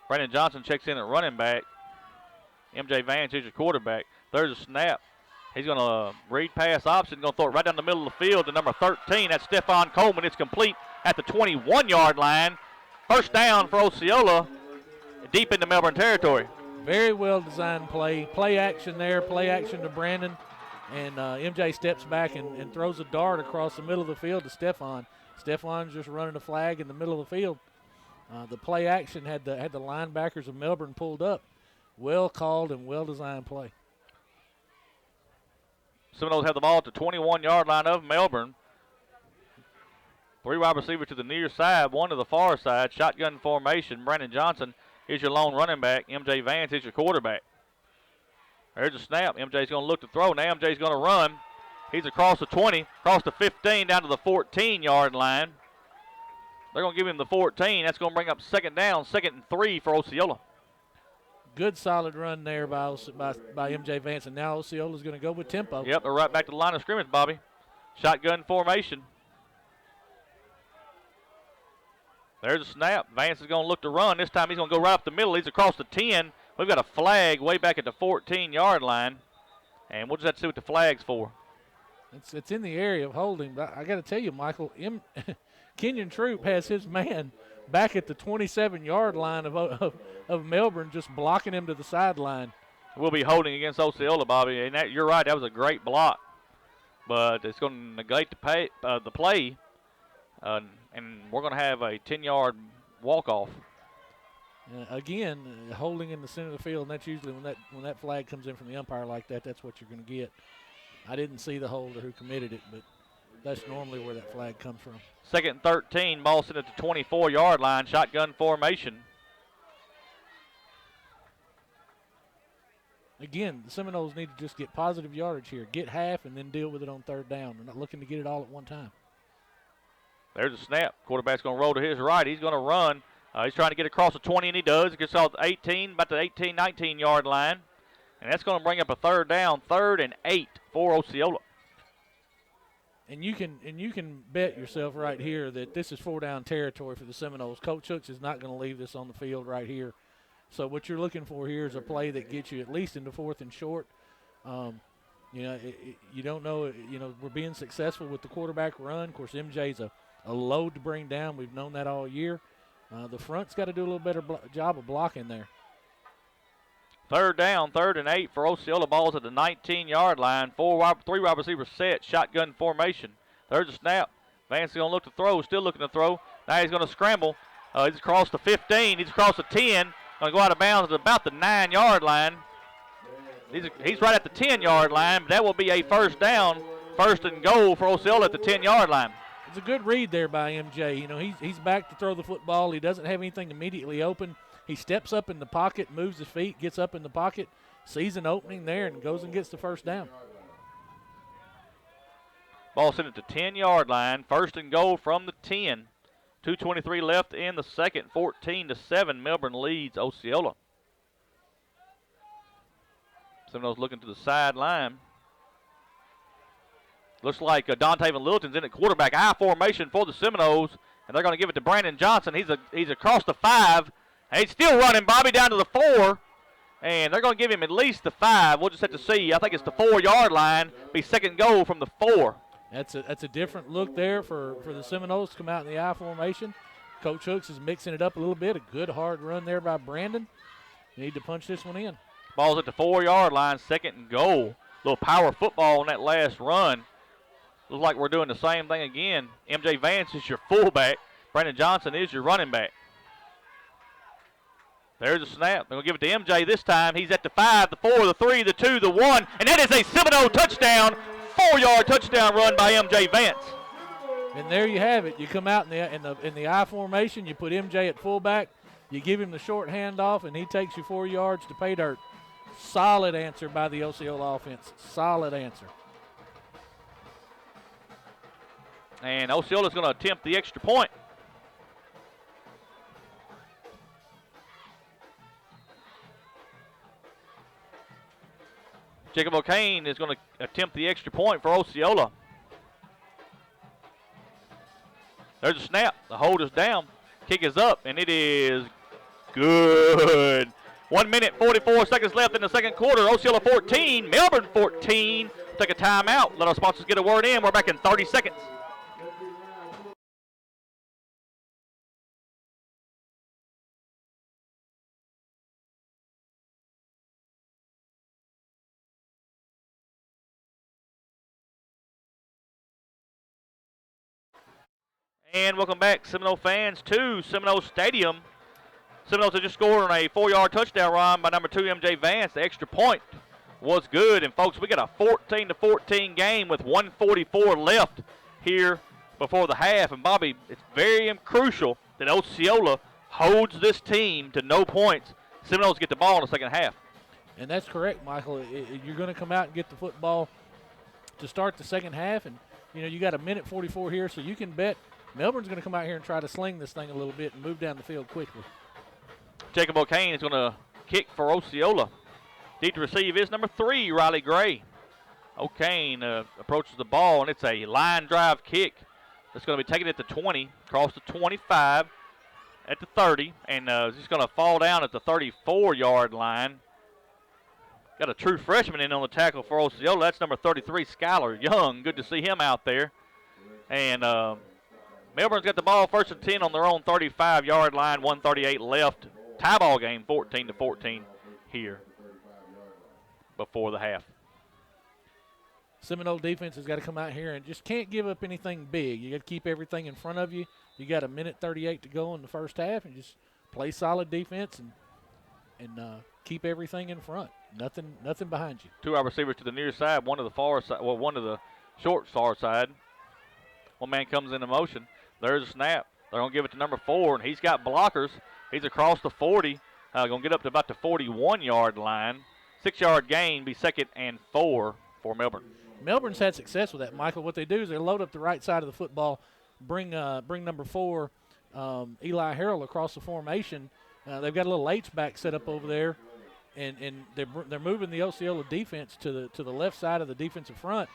Brandon Johnson checks in at running back. MJ Vance is your quarterback. There's a snap. He's going to read pass option, going to throw it right down the middle of the field to number 13. That's Stephon Coleman. It's complete at the 21-yard line. First down for Osceola, deep into Melbourne territory. Very well designed play. Play action there, play action to Brandon. And MJ steps back and throws a dart across the middle of the field to Stephon. Stephon's just running a flag in the middle of the field. The play action had the linebackers of Melbourne pulled up. Well called and well designed play. Seminoles have the ball at the 21-yard line of Melbourne. 3 wide receivers to the near side, 1 to the far side. Shotgun formation. Brandon Johnson is your lone running back. MJ Vance is your quarterback. There's a snap. MJ's going to look to throw. Now MJ's going to run. He's across the 20, across the 15, down to the 14-yard line. They're going to give him the 14. That's going to bring up 2nd down, 2nd and 3 for Osceola. Good solid run there by MJ Vance, and now Osceola's going to go with tempo. Yep, they're right back to the line of scrimmage, Bobby. Shotgun formation. There's a snap. Vance is going to look to run. This time he's going to go right up the middle. He's across the 10. We've got a flag way back at the 14-yard line, and we'll just have to see what the flag's for. It's in the area of holding, but I got to tell you, Michael, Kenyon Troop has his man back at the 27-yard line of Melbourne, just blocking him to the sideline. We'll be holding against Osceola, Bobby, and you're right. That was a great block, but it's going to negate the play, and we're going to have a 10-yard walk-off. Again, holding in the center of the field, and that's usually when that flag comes in from the umpire like that, that's what you're going to get. I didn't see the holder who committed it, but that's normally where that flag comes from. 2nd and 13, ball sitting at the 24-yard line, shotgun formation. Again, the Seminoles need to just get positive yardage here. Get half and then deal with it on 3rd down. They're not looking to get it all at one time. There's a snap. Quarterback's going to roll to his right. He's going to run. He's trying to get across the 20, and he does. He gets off the 18, about the 18, 19-yard line. And that's going to bring up a 3rd down, 3rd and 8 for Osceola. And you can bet yourself right here that this is 4-down territory for the Seminoles. Coach Hooks is not going to leave this on the field right here. So what you're looking for here is a play that gets you at least into 4th and short. You don't know. We're being successful with the quarterback run. Of course, MJ's a load to bring down. We've known that all year. The front's got to do a little better job of blocking there. 3rd down, 3rd and 8 for Osceola. Ball's at the 19-yard line. 3 wide receivers set, shotgun formation. There's a snap. Vance is going to look to throw, still looking to throw. Now he's going to scramble. He's across the 15. He's across the 10. Going to go out of bounds at about the 9-yard line. He's right at the 10-yard line, but that will be a 1st down, 1st and goal for Osceola at the 10-yard line. It's a good read there by MJ. He's back to throw the football. He doesn't have anything immediately open. He steps up in the pocket, moves his feet, gets up in the pocket, sees an opening there, and goes and gets the 1st down. Ball sent at the 10-yard line. 1st and goal from the 10. 2:23 left in the second. 14-7. Melbourne leads Osceola. Seminoles looking to the sideline. Looks like Dontaven Littleton's in at quarterback. I formation for the Seminoles, and they're going to give it to Brandon Johnson. He's across the 5. He's still running, Bobby, down to the 4. And they're going to give him at least the 5. We'll just have to see. I think it's the 4-yard line. Be second goal from the 4. That's a different look there for the Seminoles to come out in the I formation. Coach Hooks is mixing it up a little bit. A good hard run there by Brandon. Need to punch this one in. Ball's at the 4-yard line, second and goal. Little power football on that last run. Looks like we're doing the same thing again. MJ Vance is your fullback. Brandon Johnson is your running back. There's a snap. They're going to give it to MJ this time. He's at the 5, the 4, the 3, the 2, the 1. And that is a Seminole touchdown. 4-yard touchdown run by MJ Vance. And there you have it. You come out in the I formation. You put MJ at fullback. You give him the short handoff, and he takes you 4 yards to pay dirt. Solid answer by the Osceola offense. Solid answer. And Osceola's going to attempt the extra point. Jacob O'Kane is going to attempt the extra point for Osceola. There's a snap. The hold is down. Kick is up, and it is good. 1 minute, 44 seconds left in the second quarter. Osceola 14, Melbourne 14. Take a timeout. Let our sponsors get a word in. We're back in 30 seconds. And welcome back, Seminole fans, to Seminole Stadium. Seminoles have just scored on a 4-yard touchdown run by number 2, MJ Vance. The extra point was good. And, folks, we got a 14-14 game with 1:44 left here before the half. And, Bobby, it's very crucial that Osceola holds this team to no points. Seminoles get the ball in the second half. And that's correct, Michael. You're going to come out and get the football to start the second half. And, you got a minute 44 here, so you can bet Melbourne's going to come out here and try to sling this thing a little bit and move down the field quickly. Jacob O'Kane is going to kick for Osceola. Deep to receive is number 3, Riley Gray. O'Kane approaches the ball, and it's a line drive kick. It's going to be taken at the 20, across the 25, at the 30, and he's going to fall down at the 34-yard line. Got a true freshman in on the tackle for Osceola. That's number 33, Skylar Young. Good to see him out there. And Melbourne's got the ball first and 10 on their own 35-yard line, 1:38 left. Tie ball game, 14-14 here before the half. Seminole defense has got to come out here and just can't give up anything big. You got to keep everything in front of you. You got a minute 38 to go in the first half, and just play solid defense and keep everything in front. Nothing behind you. 2 wide receivers to the near side, one to the far side, well, one to the short far side. One man comes into motion. There's a snap. They're going to give it to number 4, and he's got blockers. He's across the 40. Going to get up to about the 41-yard line. 6-yard gain, be second and 4 for Melbourne. Melbourne's had success with that, Michael. What they do is they load up the right side of the football, bring number 4, Eli Harrell, across the formation. They've got a little H-back set up over there, and they're moving the Osceola defense to the left side of the defensive front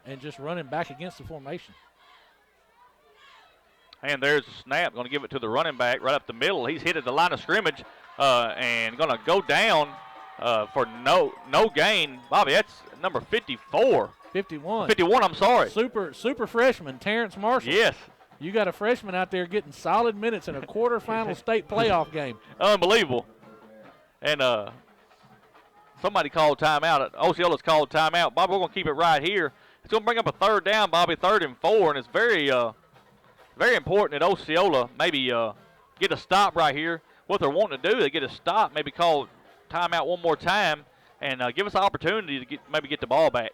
and just running back against the formation. And there's a snap. Going to give it to the running back right up the middle. He's hit at the line of scrimmage and going to go down for no gain. Bobby, that's number 54. 51. 51, I'm sorry. Super freshman, Terrence Marshall. Yes. You got a freshman out there getting solid minutes in a quarterfinal state playoff game. Unbelievable. And somebody called timeout. Osceola's called timeout. Bobby, we're going to keep it right here. It's going to bring up a third down, Bobby, 3rd and 4, and it's very important that Osceola maybe get a stop right here. What they're wanting to do, they get a stop, maybe call timeout one more time, and give us an opportunity to maybe get the ball back.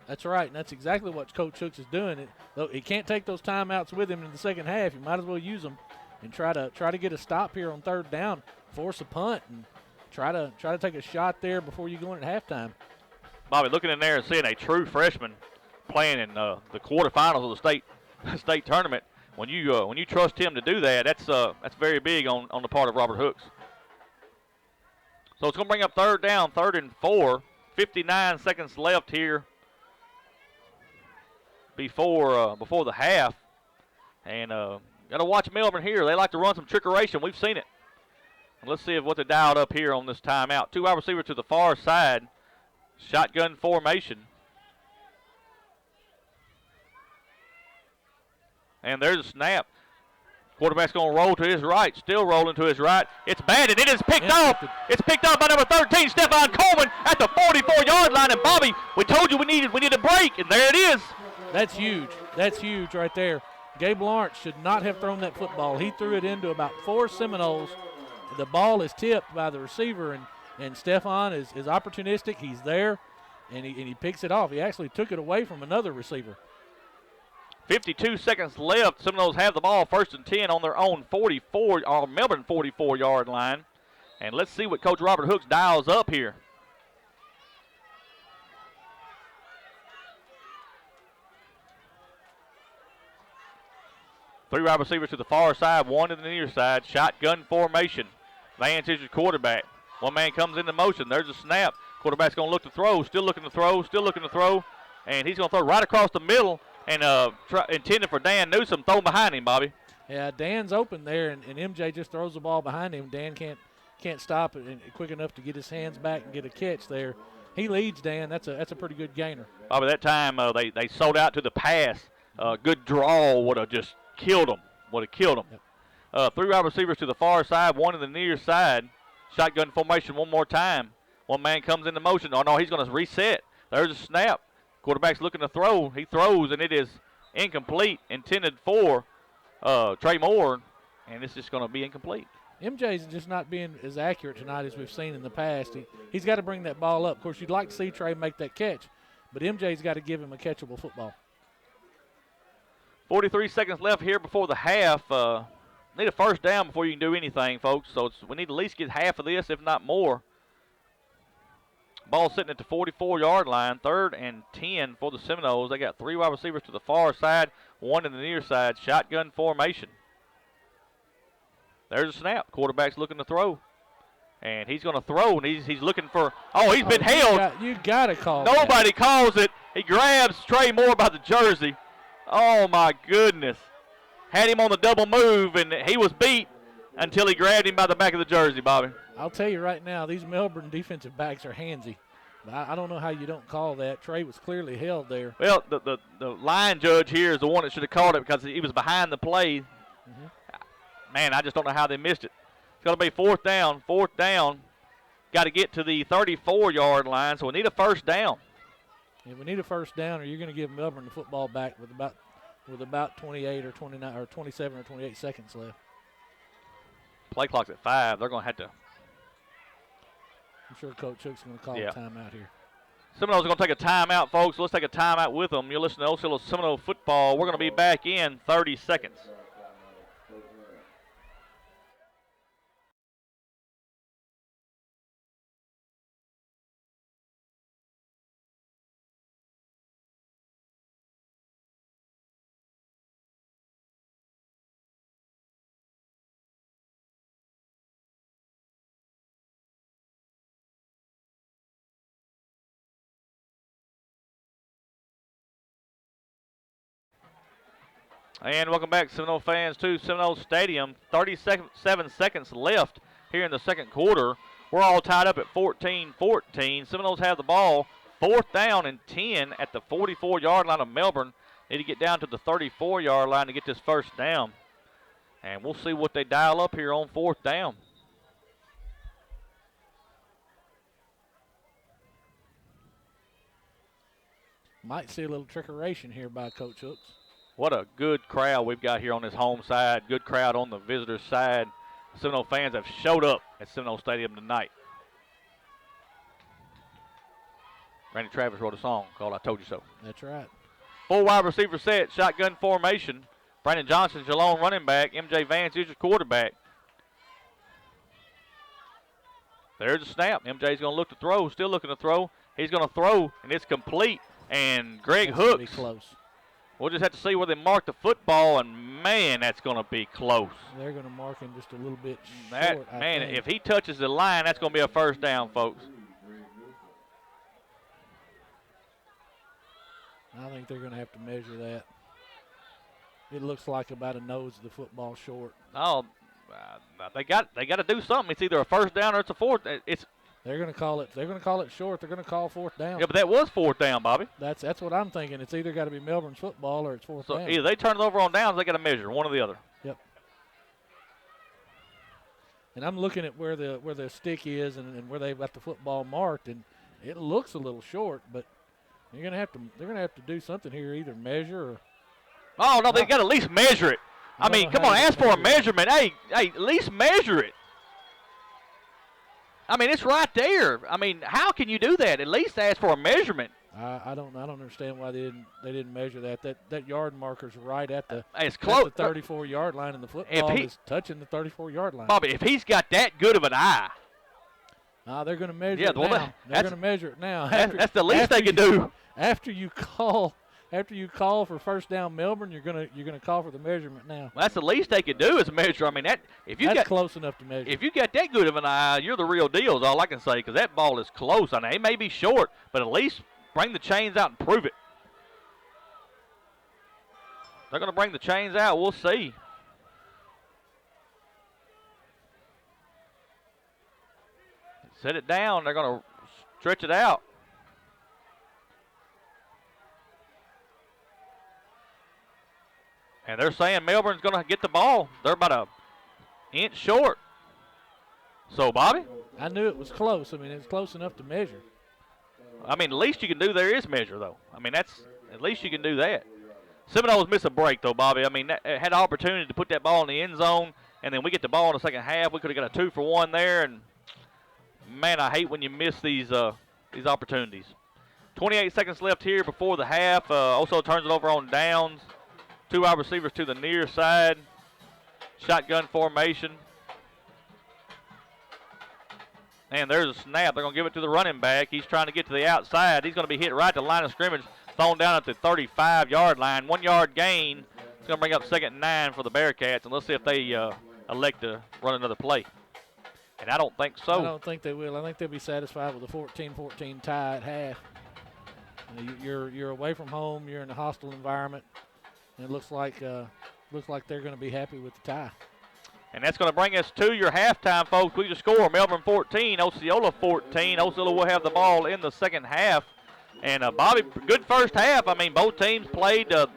That's right, and that's exactly what Coach Hooks is doing. He can't take those timeouts with him in the second half. You might as well use them and try to get a stop here on 3rd down, force a punt, and try to take a shot there before you go in at halftime. Bobby, looking in there and seeing a true freshman playing in the quarterfinals of the state tournament. When you trust him to do that, that's very big on the part of Robert Hooks. So it's going to bring up 3rd down, 3rd and 4. 59 seconds left here before the half. And got to watch Melbourne here. They like to run some trickeration. We've seen it. Let's see what they dialed up here on this timeout. 2 wide receiver to the far side. Shotgun formation. And there's a snap. Quarterback's going to roll to his right. Still rolling to his right. It's bad, and it is picked off. It's picked off by number 13, Stephon Coleman, at the 44-yard line. And, Bobby, we told you we needed a break, and there it is. That's huge. That's huge right there. Gabe Lawrence should not have thrown that football. He threw it into about 4 Seminoles. The ball is tipped by the receiver, and Stephon is opportunistic. He's there, and he picks it off. He actually took it away from another receiver. 52 seconds left. Seminoles have the ball, 1st and 10 on their own 44, or Melbourne 44-yard line. And let's see what Coach Robert Hooks dials up here. Three wide receivers to the far side, one to the near side. Shotgun formation. Vance is your quarterback. One man comes into motion. There's a snap. Quarterback's going to look to throw. Still looking to throw. And he's going to throw right across the middle and intended for Dan Newsom, thrown behind him, Bobby. Yeah, Dan's open there, and MJ just throws the ball behind him. Dan can't stop it quick enough to get his hands back and get a catch there. He leads Dan. That's a pretty good gainer. Bobby, that time they sold out to the pass. Good draw would have just killed him. Yep. Three wide receivers to the far side, one to the near side. Shotgun formation one more time. One man comes into motion. Oh, no, he's going to reset. There's a snap. Quarterback's looking to throw. He throws, and it is incomplete, intended for Trey Moore, and it's just going to be incomplete. MJ's just not being as accurate tonight as we've seen in the past. He's got to bring that ball up. Of course, you'd like to see Trey make that catch, but MJ's got to give him a catchable football. 43 seconds left here before the half. Need a first down before you can do anything, folks. So we need to at least get half of this, if not more. Ball sitting at the 44-yard line. 3rd and 10 for the Seminoles. They got three wide receivers to the far side, one to the near side. Shotgun formation. There's a snap. Quarterback's looking to throw. And he's going to throw, and he's looking for – he's been held. You got to call Nobody that. calls it. He grabs Trey Moore by the jersey. Oh, my goodness. Had him on the double move, and he was beat until he grabbed him by the back of the jersey, Bobby. I'll tell you right now, these Melbourne defensive backs are handsy. I don't know how you don't call that. Trey was clearly held there. Well, the line judge here is the one that should have called it because he was behind the play. Mm-hmm. Man, I just don't know how they missed it. It's going to be 4th down. 4th down. Got to get to the 34-yard line, so we need a first down. Yeah, we need a first down, or you're going to give Melbourne the football back with about 28 or 29 or 27 or 28 seconds left. Play clock's at 5. They're going to have to. I'm sure Coach Hook's going to call a timeout here. Seminoles are going to take a timeout, folks. Let's take a timeout with them. You're listening to Osceola Seminole football. We're going to be back in 30 seconds. And welcome back, Seminole fans, to Seminole Stadium. 37 seconds left here in the second quarter. We're all tied up at 14-14. Seminoles have the ball. 4th down and 10 at the 44-yard line of Melbourne. Need to get down to the 34-yard line to get this first down. And we'll see what they dial up here on 4th down. Might see a little trickeration here by Coach Hooks. What a good crowd we've got here on this home side. Good crowd on the visitor side. Seminole fans have showed up at Seminole Stadium tonight. Randy Travis wrote a song called I Told You So. That's right. 4 wide receiver set, shotgun formation. Brandon Johnson's your lone running back. MJ Vance is your quarterback. There's a snap. MJ's going to look to throw, still looking to throw. He's going to throw, and it's complete. And Greg Hooks. Be close. We'll just have to see where they mark the football, and, man, that's going to be close. They're going to mark him just a little bit short, man, if he touches the line, that's going to be a first down, folks. I think they're going to have to measure that. It looks like about a nose of the football short. Oh, They got to do something. It's either a first down or it's a fourth. They're going to call it. They're going to call it short. They're going to call fourth down. Yeah, but that was fourth down, Bobby. That's what I'm thinking. It's either got to be Melbourne's football or it's fourth down. So either they turn it over on downs, they got to measure one or the other. Yep. And I'm looking at where the stick is and where they've got the football marked, and it looks a little short, but they're gonna have to do something here, either measure or. Oh no, they got to at least measure it. I mean, come on, ask for a measurement. Hey, at least measure it. I mean, it's right there. I mean, how can you do that? At least ask for a measurement. I don't understand why they didn't measure that. That yard marker's right at the. It's close. The 34-yard line, and the football is touching the 34-yard line. Bobby, if he's got that good of an eye. They're going to measure it now. They're going to measure it now. That's the least they can do. After you call for first down Melbourne, you're gonna call for the measurement now. Well, that's the least they can do is measure. I mean, that's close enough to measure. If you got that good of an eye, you're the real deal. Is all I can say, because that ball is close. I mean, it may be short, but at least bring the chains out and prove it. They're gonna bring the chains out. We'll see. Set it down. They're gonna stretch it out. And they're saying Melbourne's going to get the ball. They're about an inch short. So, Bobby? I knew it was close. I mean, it's close enough to measure. I mean, the least you can do there is measure, though. I mean, that's at least you can do that. Seminoles missed a break, though, Bobby. I mean, had the opportunity to put that ball in the end zone, and then we get the ball in the second half. We could have got a 2-for-1 there, and, man, I hate when you miss these opportunities. 28 seconds left here before the half. Also turns it over on downs. 2 wide receivers to the near side. Shotgun formation. And there's a snap. They're going to give it to the running back. He's trying to get to the outside. He's going to be hit right at the line of scrimmage, thrown down at the 35-yard line. 1 yard gain. It's going to bring up 2nd and 9 for the Bearkatz, and let's see if they elect to run another play. And I don't think so. I don't think they will. I think they'll be satisfied with a 14-14 tie at half. You're away from home. You're in a hostile environment. And it looks like they're going to be happy with the tie. And that's going to bring us to your halftime, folks. We just score Melbourne 14, Osceola 14. Osceola will have the ball in the second half. And, Bobby, good first half. I mean, both teams played, the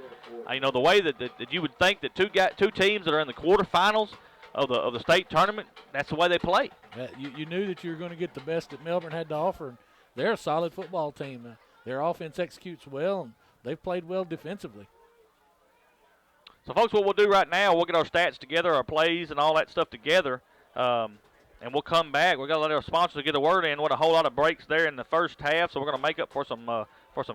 way that you would think that two teams that are in the quarterfinals of the state tournament, that's the way they play. You knew that you were going to get the best that Melbourne had to offer. And they're a solid football team. Their offense executes well, and they've played well defensively. So, folks, what we'll do right now, we'll get our stats together, our plays, and all that stuff together, and we'll come back. We've got to let our sponsors get a word in. What a whole lot of breaks there in the first half, so we're going to make up for some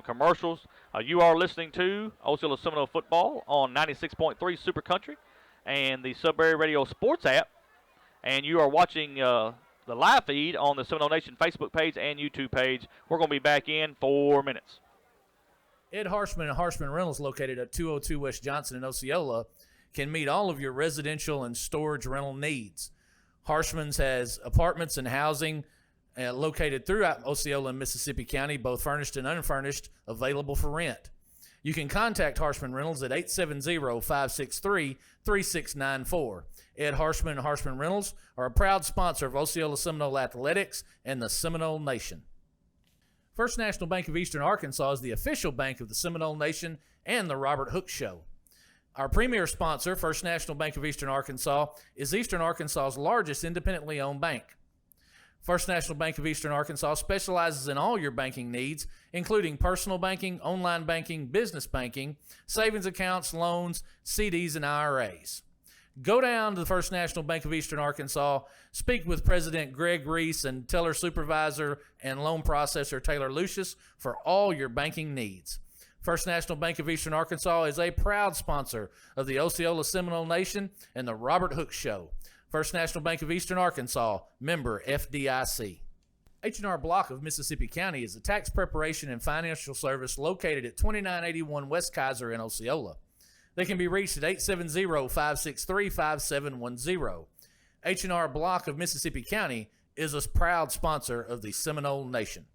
commercials. You are listening to Osceola Seminole Football on 96.3 Super Country and the Sudbury Radio Sports app, and you are watching the live feed on the Seminole Nation Facebook page and YouTube page. We're going to be back in 4 minutes. Ed Harshman and Harshman Rentals, located at 202 West Johnson in Osceola, can meet all of your residential and storage rental needs. Harshman's has apartments and housing located throughout Osceola and Mississippi County, both furnished and unfurnished, available for rent. You can contact Harshman Rentals at 870-563-3694. Ed Harshman and Harshman Rentals are a proud sponsor of Osceola Seminole Athletics and the Seminole Nation. First National Bank of Eastern Arkansas is the official bank of the Seminole Nation and the Robert Hooks Show. Our premier sponsor, First National Bank of Eastern Arkansas, is Eastern Arkansas's largest independently owned bank. First National Bank of Eastern Arkansas specializes in all your banking needs, including personal banking, online banking, business banking, savings accounts, loans, CDs, and IRAs. Go down to the First National Bank of Eastern Arkansas, speak with President Greg Reese and teller supervisor and loan processor Taylor Lucius for all your banking needs. First National Bank of Eastern Arkansas is a proud sponsor of the Osceola Seminole Nation and the Robert Hooks Show. First National Bank of Eastern Arkansas, member FDIC. H&R Block of Mississippi County is a tax preparation and financial service located at 2981 West Kaiser in Osceola. They can be reached at 870-563-5710. H&R Block of Mississippi County is a proud sponsor of the Seminole Nation.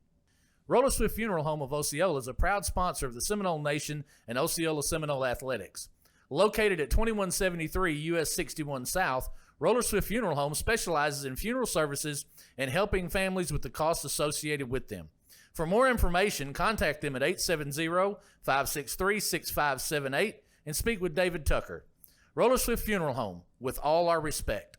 Roller Swift Funeral Home of Osceola is a proud sponsor of the Seminole Nation and Osceola Seminole Athletics. Located at 2173 US 61 South, Roller Swift Funeral Home specializes in funeral services and helping families with the costs associated with them. For more information, contact them at 870-563-6578 and speak with David Tucker. Roller Swift Funeral Home, with all our respect.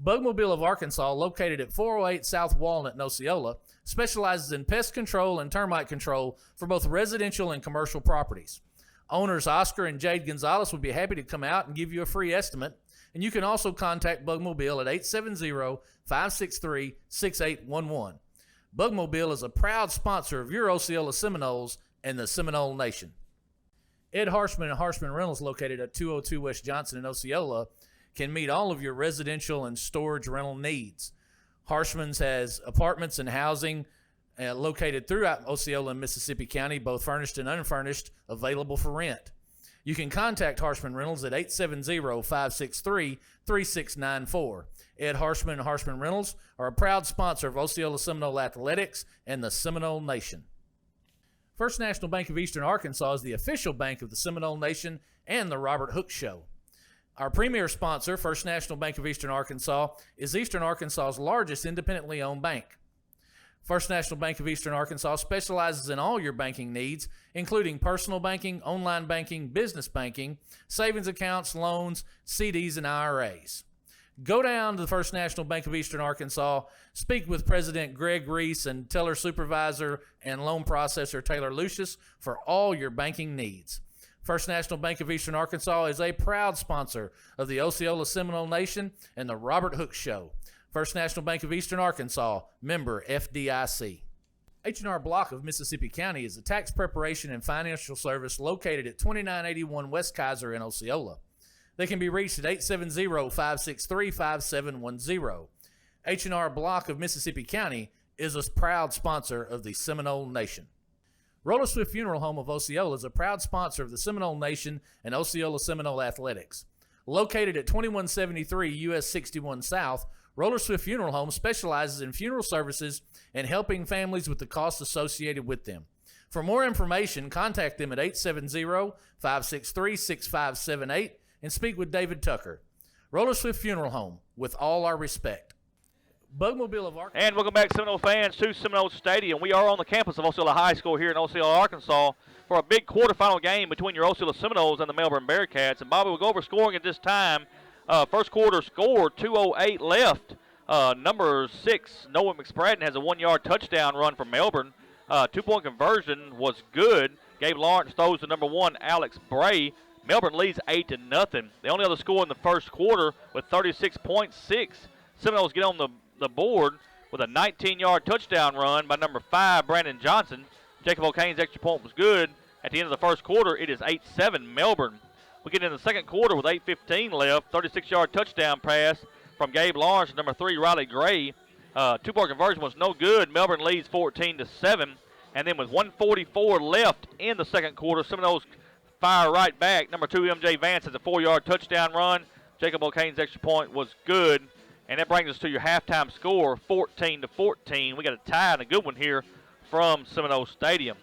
Bugmobile of Arkansas, located at 408 South Walnut in Osceola, specializes in pest control and termite control for both residential and commercial properties. Owners Oscar and Jade Gonzalez would be happy to come out and give you a free estimate, and you can also contact Bugmobile at 870-563-6811. Bugmobile is a proud sponsor of your Osceola Seminoles and the Seminole Nation. Ed Harshman and Harshman Rentals, located at 202 West Johnson in Osceola, can meet all of your residential and storage rental needs. Harshman's has apartments and housing located throughout Osceola and Mississippi County, both furnished and unfurnished, available for rent. You can contact Harshman Rentals at 870-563-3694. Ed Harshman and Harshman Rentals are a proud sponsor of Osceola Seminole Athletics and the Seminole Nation. First National Bank of Eastern Arkansas is the official bank of the Seminole Nation and the Robert Hook Show. Our premier sponsor, First National Bank of Eastern Arkansas, is Eastern Arkansas's largest independently owned bank. First National Bank of Eastern Arkansas specializes in all your banking needs, including personal banking, online banking, business banking, savings accounts, loans, CDs, and IRAs. Go down to the First National Bank of Eastern Arkansas, speak with President Greg Reese and teller supervisor and loan processor Taylor Lucius for all your banking needs. First National Bank of Eastern Arkansas is a proud sponsor of the Osceola Seminole Nation and the Robert Hook Show. First National Bank of Eastern Arkansas, member FDIC. H&R Block of Mississippi County is a tax preparation and financial service located at 2981 West Kaiser in Osceola. They can be reached at 870-563-5710. H&R Block of Mississippi County is a proud sponsor of the Seminole Nation. Roller Swift Funeral Home of Osceola is a proud sponsor of the Seminole Nation and Osceola Seminole Athletics. Located at 2173 US 61 South, Roller Swift Funeral Home specializes in funeral services and helping families with the costs associated with them. For more information, contact them at 870-563-6578 and speak with David Tucker. Roller Swift Funeral Home, with all our respect. Bugmobile of Arkansas. And welcome back, Seminole fans, to Seminoles Stadium. We are on the campus of Osceola High School here in Osceola, Arkansas, for a big quarterfinal game between your Osceola Seminoles and the Melbourne Bearkatz. And Bobby, we'll go over scoring at this time. First quarter score, 2:08 left. Number 6, Noah McSpradden, has a 1-yard touchdown run for Melbourne. 2-point conversion was good. Gabe Lawrence throws to number 1, Alex Bray. Melbourne leads 8-0. The only other score in the first quarter with 36.6. Seminoles get on the board with a 19-yard touchdown run by number 5, Brandon Johnson. Jacob O'Kane's extra point was good. At the end of the first quarter, it is 8-7 Melbourne. We get in the second quarter with 8:15 left. 36-yard touchdown pass from Gabe Lawrence, number 3, Riley Gray. 2-point conversion was no good. Melbourne leads 14-7. And then with 1:44 left in the second quarter, Seminoles fire right back. Number 2, MJ Vance, has a 4-yard touchdown run. Jacob O'Kane's extra point was good. And that brings us to your halftime score, 14-14. We got a tie and a good one here from Seminole Stadium.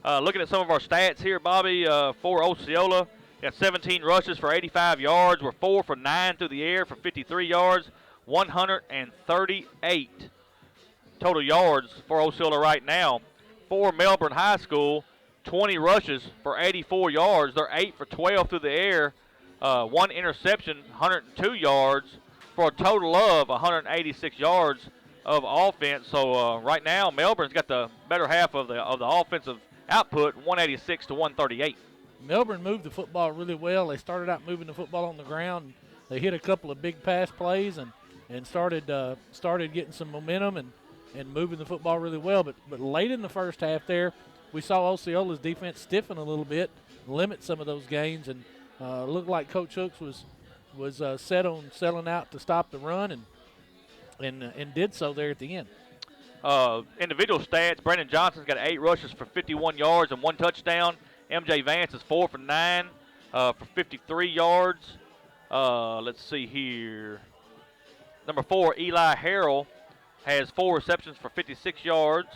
Looking at some of our stats here, Bobby, for Osceola, got 17 rushes for 85 yards. We're 4 for 9 through the air for 53 yards, 138 total yards for Osceola right now. For Melbourne High School, 20 rushes for 84 yards. They're 8 for 12 through the air, 1 interception, 102 yards, for a total of 186 yards of offense. So right now, Melbourne's got the better half of the offensive output, 186 to 138. Melbourne moved the football really well. They started out moving the football on the ground. They hit a couple of big pass plays and started getting some momentum and moving the football really well. But late in the first half there, we saw Osceola's defense stiffen a little bit, limit some of those gains, and looked like Coach Hooks was set on selling out to stop the run and did so there at the end. Individual stats, Brandon Johnson's got 8 rushes for 51 yards and 1 touchdown. MJ Vance is 4 for 9 for 53 yards. Let's see here. Number 4, Eli Harrell, has 4 receptions for 56 yards.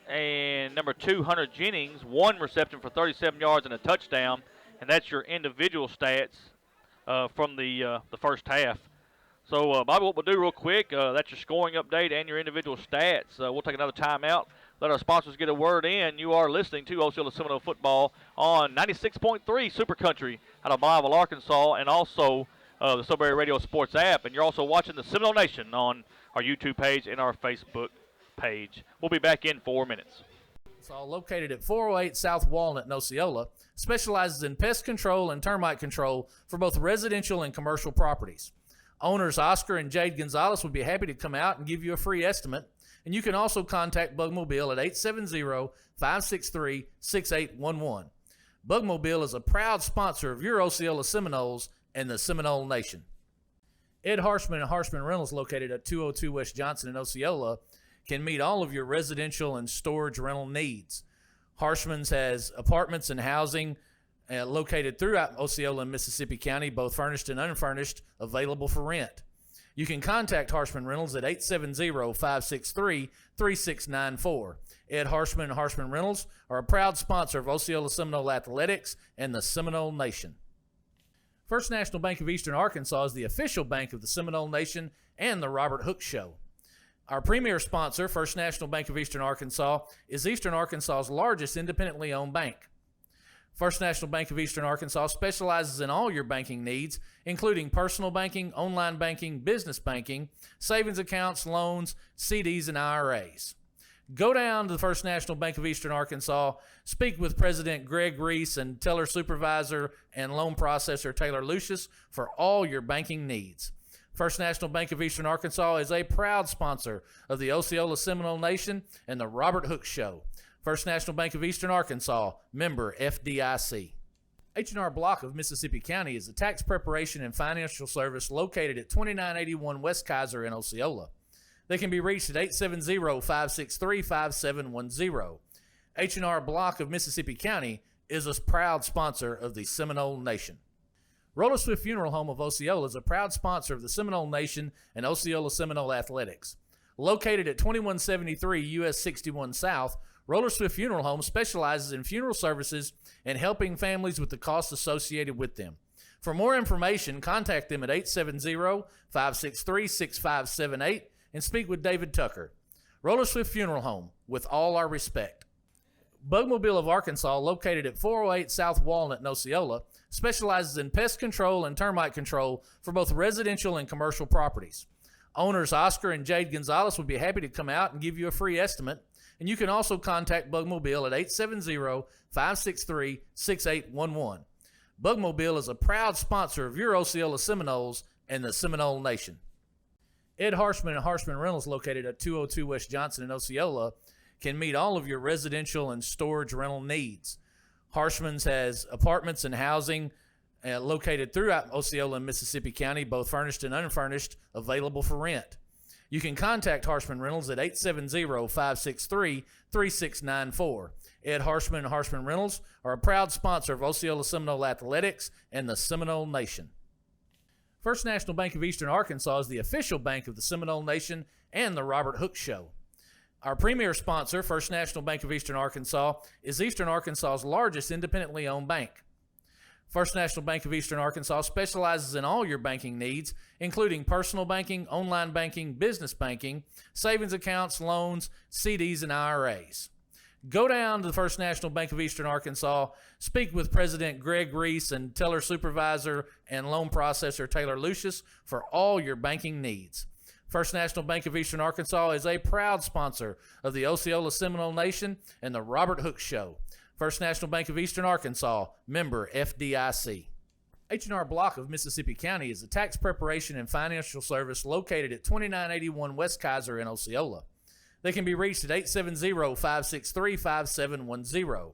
And number 2, Hunter Jennings, 1 reception for 37 yards and a touchdown. And that's your individual stats from the first half. So, Bobby, what we'll do real quick, that's your scoring update and your individual stats. We'll take another timeout. Let our sponsors get a word in. You are listening to Osceola Seminole Football on 96.3 Super Country out of Blytheville, Arkansas, and also the Silver Radio Sports app. And you're also watching the Seminole Nation on our YouTube page and our Facebook page. We'll be back in 4 minutes. It's all located at 408 South Walnut in Osceola. Specializes in pest control and termite control for both residential and commercial properties. Owners Oscar and Jade Gonzalez would be happy to come out and give you a free estimate. And you can also contact Bugmobile at 870-563-6811. Bugmobile is a proud sponsor of your Osceola Seminoles and the Seminole Nation. Ed Harshman and Harshman Rentals, located at 202 West Johnson in Osceola, can meet all of your residential and storage rental needs. Harshman's has apartments and housing located throughout Osceola and Mississippi County, both furnished and unfurnished, available for rent. You can contact Harshman Rentals at 870-563-3694. Ed Harshman and Harshman Rentals are a proud sponsor of Osceola Seminole Athletics and the Seminole Nation. First National Bank of Eastern Arkansas is the official bank of the Seminole Nation and the Robert Hooks Show. Our premier sponsor, First National Bank of Eastern Arkansas, is Eastern Arkansas's largest independently owned bank. First National Bank of Eastern Arkansas specializes in all your banking needs, including personal banking, online banking, business banking, savings accounts, loans, CDs, and IRAs. Go down to the First National Bank of Eastern Arkansas, speak with President Greg Reese and teller supervisor and loan processor Taylor Lucius for all your banking needs. First National Bank of Eastern Arkansas is a proud sponsor of the Osceola Seminole Nation and the Robert Hooks Show. First National Bank of Eastern Arkansas, member FDIC. H&R Block of Mississippi County is a tax preparation and financial service located at 2981 West Kaiser in Osceola. They can be reached at 870-563-5710. H&R Block of Mississippi County is a proud sponsor of the Seminole Nation. Roller Swift Funeral Home of Osceola is a proud sponsor of the Seminole Nation and Osceola Seminole Athletics. Located at 2173 US 61 South, Roller Swift Funeral Home specializes in funeral services and helping families with the costs associated with them. For more information, contact them at 870-563-6578 and speak with David Tucker. Roller Swift Funeral Home, with all our respect. Bugmobile of Arkansas, located at 408 South Walnut in Osceola, specializes in pest control and termite control for both residential and commercial properties. Owners Oscar and Jade Gonzalez would be happy to come out and give you a free estimate. And you can also contact Bugmobile at 870-563-6811. Bugmobile is a proud sponsor of your Osceola Seminoles and the Seminole Nation. Ed Harshman and Harshman Rentals, located at 202 West Johnson in Osceola, can meet all of your residential and storage rental needs. Harshman's has apartments and housing located throughout Osceola and Mississippi County, both furnished and unfurnished, available for rent. You can contact Harshman Rentals at 870-563-3694. Ed Harshman and Harshman Rentals are a proud sponsor of Osceola Seminole Athletics and the Seminole Nation. First National Bank of Eastern Arkansas is the official bank of the Seminole Nation and the Robert Hooks Show. Our premier sponsor, First National Bank of Eastern Arkansas, is Eastern Arkansas's largest independently owned bank. First National Bank of Eastern Arkansas specializes in all your banking needs, including personal banking, online banking, business banking, savings accounts, loans, CDs, and IRAs. Go down to the First National Bank of Eastern Arkansas, speak with President Greg Reese and teller supervisor and loan processor Taylor Lucius for all your banking needs. First National Bank of Eastern Arkansas is a proud sponsor of the Osceola Seminole Nation and the Robert Hooks Show. First National Bank of Eastern Arkansas, member FDIC. H&R Block of Mississippi County is a tax preparation and financial service located at 2981 West Kaiser in Osceola. They can be reached at 870-563-5710.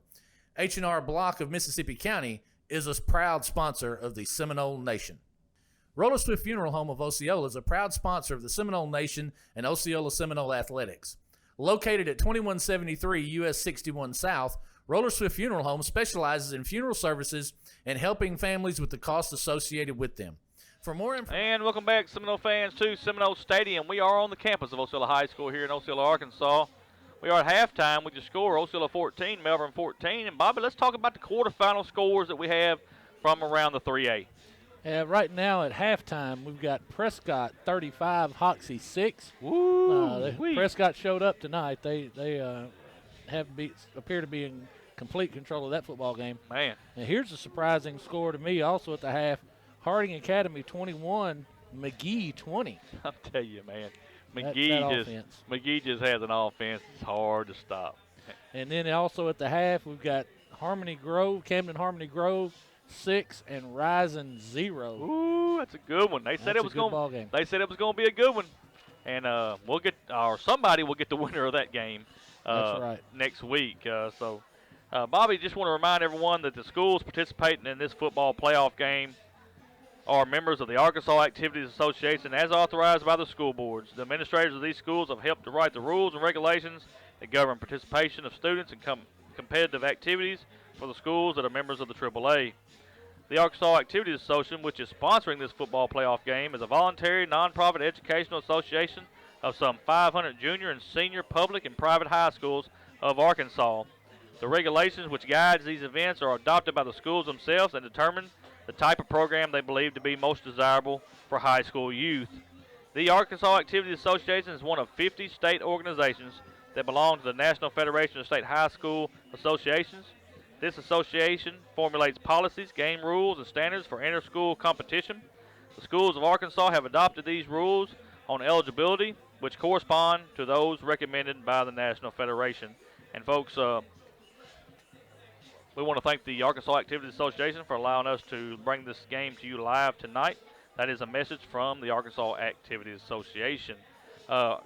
H&R Block of Mississippi County is a proud sponsor of the Seminole Nation. Roller Swift Funeral Home of Osceola is a proud sponsor of the Seminole Nation and Osceola Seminole Athletics. Located at 2173 US 61 South, Roller Swift Funeral Home specializes in funeral services and helping families with the costs associated with them. For more information... And welcome back, Seminole fans, to Seminole Stadium. We are on the campus of Osceola High School here in Osceola, Arkansas. We are at halftime with your score, Osceola 14, Melbourne 14. And, Bobby, let's talk about the quarterfinal scores that we have from around the 3A. Right now at halftime, we've got Prescott 35, Hoxie 6. Woo! Prescott showed up tonight. They appear to be in complete control of that football game. Man. And here's a surprising score to me also at the half. Harding Academy 21, McGee 20. I'll tell you, man. Offense. McGee just has an offense. It's hard to stop. And then also at the half, we've got Camden Harmony Grove 6 and Rising 0. Ooh, that's a good one. They said it was going to be a good one. And somebody will get the winner of that game That's right. next week. Bobby, just want to remind everyone that the schools participating in this football playoff game are members of the Arkansas Activities Association as authorized by the school boards. The administrators of these schools have helped to write the rules and regulations that govern participation of students in competitive activities for the schools that are members of the AAA. The Arkansas Activities Association, which is sponsoring this football playoff game, is a voluntary, nonprofit educational association of some 500 junior and senior public and private high schools of Arkansas. The regulations which guides these events are adopted by the schools themselves and determine the type of program they believe to be most desirable for high school youth. The Arkansas Activities Association is one of 50 state organizations that belong to the National Federation of State High School Associations. This association formulates policies, game rules, and standards for inter-school competition. The schools of Arkansas have adopted these rules on eligibility, which correspond to those recommended by the National Federation. And folks, we want to thank the Arkansas Activities Association for allowing us to bring this game to you live tonight. That is a message from the Arkansas Activities Association.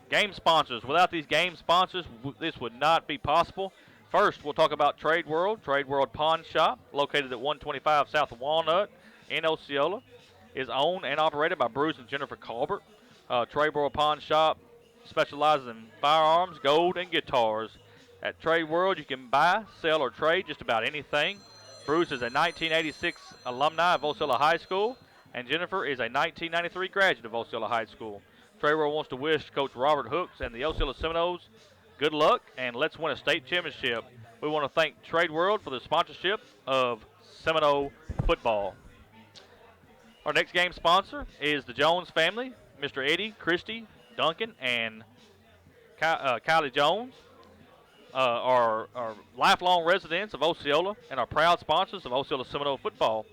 Game sponsors. Without these game sponsors, this would not be possible. First, we'll talk about Trade World. Trade World Pawn Shop, located at 125 South Walnut in Osceola, is owned and operated by Bruce and Jennifer Colbert. Trade World Pawn Shop specializes in firearms, gold, and guitars. At Trade World, you can buy, sell, or trade just about anything. Bruce is a 1986 alumni of Osceola High School, and Jennifer is a 1993 graduate of Osceola High School. Trade World wants to wish Coach Robert Hooks and the Osceola Seminoles good luck, and let's win a state championship. We want to thank Trade World for the sponsorship of Seminole football. Our next game sponsor is the Jones family, Mr. Eddie, Christy, Duncan, and Kylie Jones. Are lifelong residents of Osceola and are proud sponsors of Osceola Seminole football.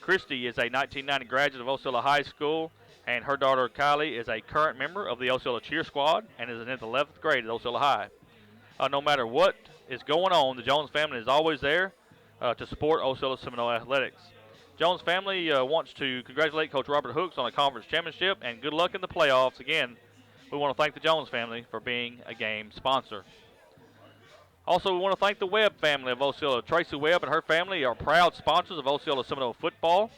Christy is a 1990 graduate of Osceola High School, and her daughter Kylie is a current member of the Osceola Cheer Squad and is in the 11th grade at Osceola High. No matter what is going on, the Jones family is always there to support Osceola Seminole athletics. Jones family wants to congratulate Coach Robert Hooks on a conference championship and good luck in the playoffs. Again, we want to thank the Jones family for being a game sponsor. Also, we want to thank the Webb family of Osceola. Tracy Webb and her family are proud sponsors of Osceola Seminole football.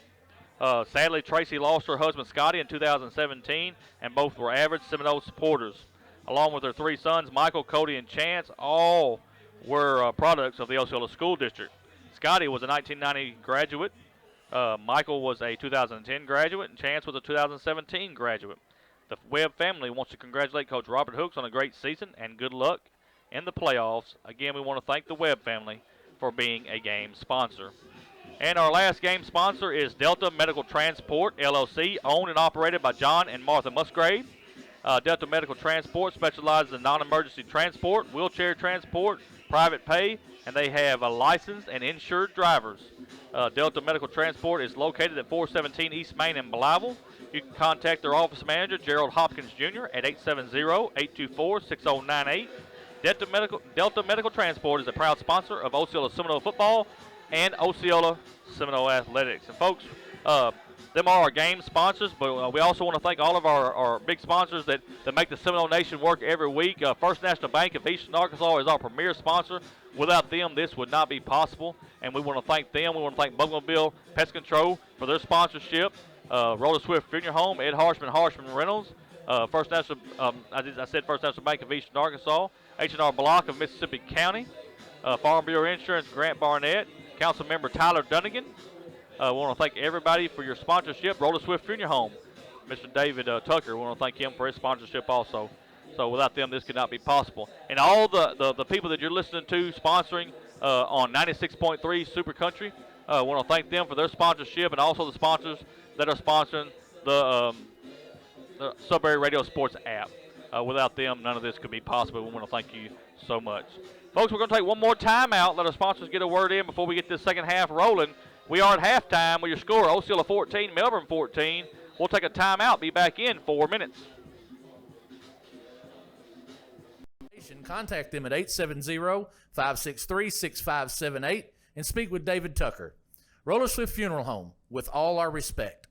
Sadly, Tracy lost her husband Scotty in 2017, and both were avid Seminole supporters. Along with their three sons, Michael, Cody, and Chance, all were products of the Osceola School District. Scotty was a 1990 graduate. Michael was a 2010 graduate, and Chance was a 2017 graduate. The Webb family wants to congratulate Coach Robert Hooks on a great season and good luck in the playoffs. Again, we want to thank the Webb family for being a game sponsor. And our last game sponsor is Delta Medical Transport, LLC, owned and operated by John and Martha Musgrave. Delta Medical Transport specializes in non-emergency transport, wheelchair transport, private pay, and they have licensed and insured drivers. Delta Medical Transport is located at 417 East Main in Blytheville. You can contact their office manager, Gerald Hopkins Jr., at 870-824-6098. Delta Medical Transport is a proud sponsor of Osceola Seminole football and Osceola Seminole athletics. And folks, them are our game sponsors, but we also want to thank all of our big sponsors that make the Seminole Nation work every week. First National Bank of Eastern Arkansas is our premier sponsor. Without them, this would not be possible, and we want to thank them. We want to thank Bougainville Pest Control for their sponsorship. Roller Swift Funeral Home, Ed Harshman Reynolds. First National, I said First National Bank of Eastern Arkansas. H&R Block of Mississippi County. Farm Bureau Insurance, Grant Barnett. Council Member Tyler Dunnigan. We want to thank everybody for your sponsorship. Roller Swift Funeral Home, Mr. David Tucker. We want to thank him for his sponsorship also. So without them, this could not be possible. And all the people that you're listening to sponsoring on 96.3 Super Country, I want to thank them for their sponsorship, and also the sponsors that are sponsoring the Sudbury Radio Sports app. Without them, none of this could be possible. We want to thank you so much. Folks, we're going to take one more timeout. Let our sponsors get a word in before we get this second half rolling. We are at halftime with your score, Osceola 14, Melbourne 14. We'll take a timeout, be back in 4 minutes. Contact them at 870-563-6578 and speak with David Tucker. Roller Swift Funeral Home, with all our respect.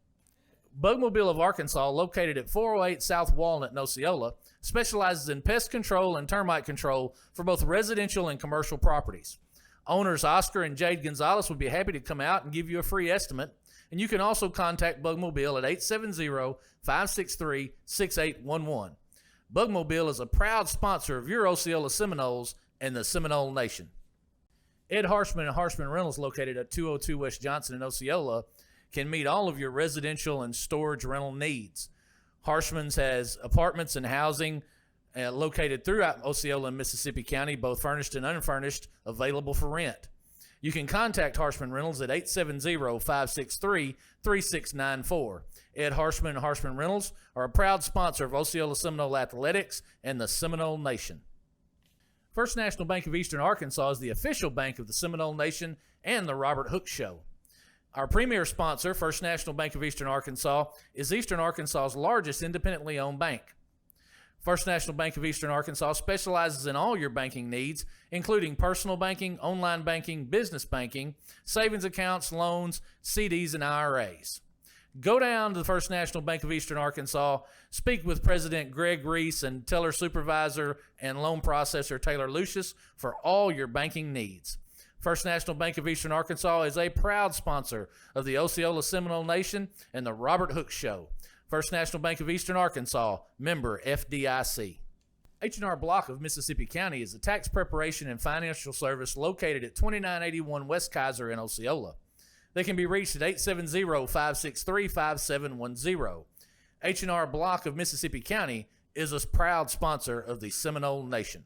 Bugmobile of Arkansas, located at 408 South Walnut in Osceola, specializes in pest control and termite control for both residential and commercial properties. Owners Oscar and Jade Gonzalez would be happy to come out and give you a free estimate, and you can also contact Bugmobile at 870-563-6811. Bugmobile is a proud sponsor of your Osceola Seminoles and the Seminole Nation. Ed Harshman and Harshman Rentals, located at 202 West Johnson in Osceola, can meet all of your residential and storage rental needs. Harshman's has apartments and housing located throughout Osceola and Mississippi County, both furnished and unfurnished, available for rent. You can contact Harshman Rentals at 870-563-3694. Ed Harshman and Harshman Rentals are a proud sponsor of Osceola Seminole Athletics and the Seminole Nation. First National Bank of Eastern Arkansas is the official bank of the Seminole Nation and the Robert Hook Show. Our premier sponsor, First National Bank of Eastern Arkansas, is Eastern Arkansas's largest independently owned bank. First National Bank of Eastern Arkansas specializes in all your banking needs, including personal banking, online banking, business banking, savings accounts, loans, CDs, and IRAs. Go down to the First National Bank of Eastern Arkansas, speak with President Greg Reese and teller supervisor and loan processor Taylor Lucius for all your banking needs. First National Bank of Eastern Arkansas is a proud sponsor of the Osceola Seminole Nation and the Robert Hook Show. First National Bank of Eastern Arkansas, member FDIC. H&R Block of Mississippi County is a tax preparation and financial service located at 2981 West Kaiser in Osceola. They can be reached at 870-563-5710. H&R Block of Mississippi County is a proud sponsor of the Seminole Nation.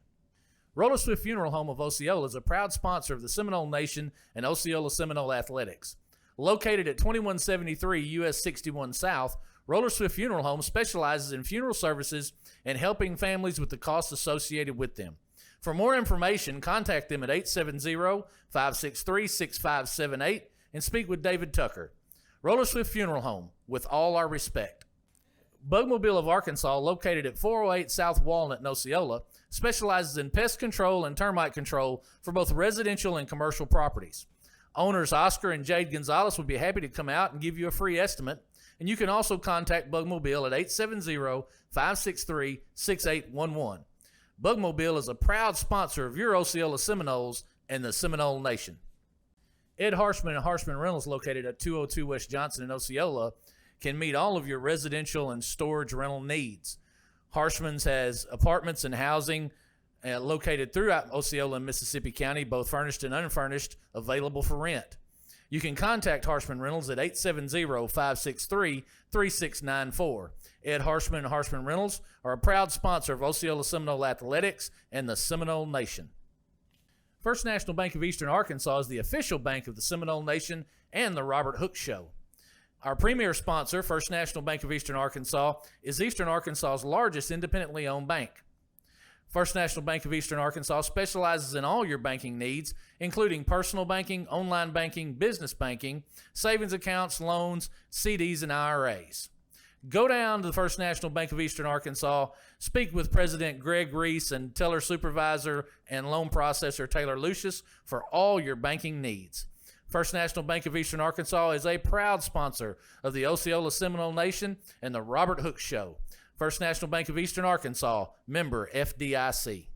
Roller Swift Funeral Home of Osceola is a proud sponsor of the Seminole Nation and Osceola Seminole Athletics. Located at 2173 US 61 South, Roller Swift Funeral Home specializes in funeral services and helping families with the costs associated with them. For more information, contact them at 870-563-6578 and speak with David Tucker. Roller Swift Funeral Home, with all our respect. Bugmobile of Arkansas, located at 408 South Walnut in Osceola, specializes in pest control and termite control for both residential and commercial properties. Owners Oscar and Jade Gonzalez would be happy to come out and give you a free estimate, and you can also contact Bugmobile at 870-563-6811. Bugmobile is a proud sponsor of your Osceola Seminoles and the Seminole Nation. Ed Harshman and Harshman Rentals, located at 202 West Johnson in Osceola, can meet all of your residential and storage rental needs. Harshman's has apartments and housing located throughout Osceola and Mississippi County, both furnished and unfurnished, available for rent. You can contact Harshman Rentals at 870-563-3694. Ed Harshman and Harshman Rentals are a proud sponsor of Osceola Seminole Athletics and the Seminole Nation. First National Bank of Eastern Arkansas is the official bank of the Seminole Nation and the Robert Hook Show. Our premier sponsor, First National Bank of Eastern Arkansas, is Eastern Arkansas's largest independently owned bank. First National Bank of Eastern Arkansas specializes in all your banking needs, including personal banking, online banking, business banking, savings accounts, loans, CDs, and IRAs. Go down to the First National Bank of Eastern Arkansas, speak with President Greg Reese and teller supervisor and loan processor Taylor Lucius for all your banking needs. First National Bank of Eastern Arkansas is a proud sponsor of the Osceola Seminole Nation and the Robert Hook Show. First National Bank of Eastern Arkansas, member FDIC.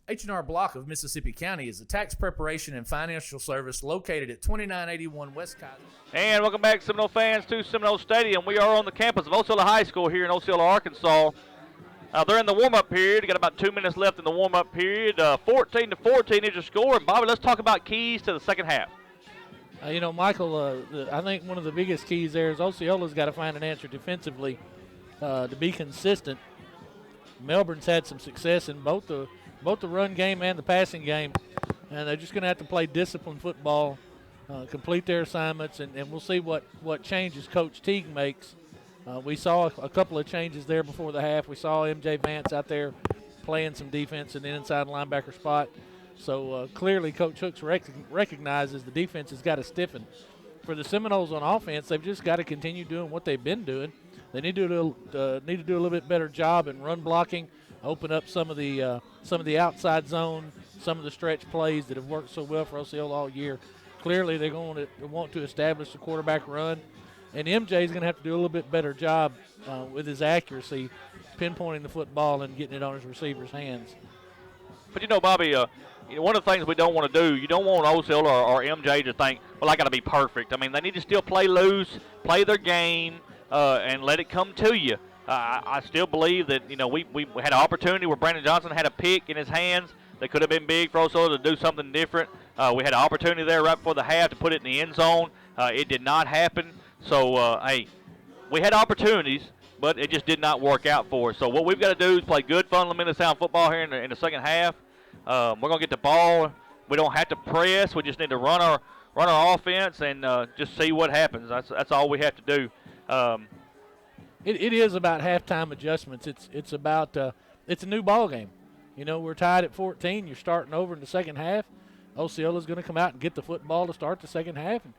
H&R Block of Mississippi County is a tax preparation and financial service located at 2981 West Kaiser. And welcome back, Seminole fans, to Seminole Stadium. We are on the campus of Osceola High School here in Osceola, Arkansas. They're in the warm-up period. Got about 2 minutes left in the warm-up period. 14-14 is your score. And, Bobby, let's talk about keys to the second half. Michael, I think one of the biggest keys there is Osceola's got to find an answer defensively to be consistent. Melbourne's had some success in both the run game and the passing game, and they're just going to have to play disciplined football complete their assignments, and we'll see what changes Coach Teague makes. We saw a couple of changes there before the half. We saw M.J. Vance out there playing some defense in the inside linebacker spot. So clearly Coach Hooks recognizes the defense has got to stiffen. For the Seminoles on offense, they've just got to continue doing what they've been doing. They need to do a little bit better job in run blocking, open up some of the outside zone, some of the stretch plays that have worked so well for Osceola all year. Clearly, they're going to want to establish the quarterback run, and MJ is going to have to do a little bit better job with his accuracy, pinpointing the football and getting it on his receiver's hands. But, Bobby, one of the things we don't want to do, you don't want Osceola or MJ to think, well, I got to be perfect. I mean, they need to still play loose, play their game, and let it come to you. I still believe that, we had an opportunity where Brandon Johnson had a pick in his hands that could have been big for Osceola to do something different. We had an opportunity there right before the half to put it in the end zone. It did not happen. So, hey, we had opportunities, but it just did not work out for us. So what we've got to do is play good, fundamental sound football here in the second half. We're going to get the ball. We don't have to press. We just need to run our offense and just see what happens. That's all we have to do. It is about halftime adjustments. It's about it's a new ball game. We're tied at 14. You're starting over in the second half. Osceola's going to come out and get the football to start the second half. And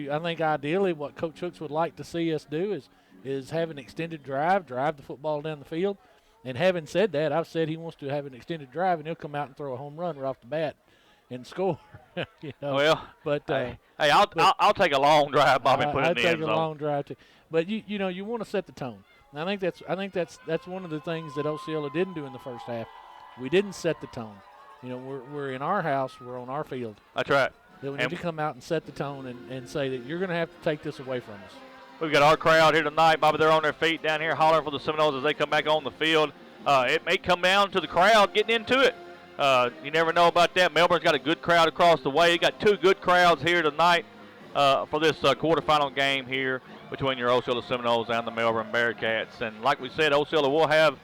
I think ideally what Coach Hooks would like to see us do is have an extended drive the football down the field. And having said that, I've said he wants to have an extended drive, and he'll come out and throw a home run right off the bat and score. Well, but I'll take a long drive, Bobby, and put it in the end zone. I'd take a long drive too. But you want to set the tone. And I think that's one of the things that Osceola didn't do in the first half. We didn't set the tone. We're in our house, we're on our field. That's right. That we need to come out and set the tone and say that you're going to have to take this away from us. We've got our crowd here tonight, Bobby. They're on their feet down here hollering for the Seminoles as they come back on the field. It may come down to the crowd getting into it. You never know about that. Melbourne's got a good crowd across the way. You got two good crowds here tonight for this quarterfinal game here between your Osceola Seminoles and the Melbourne Bearkatz. And like we said, Osceola will have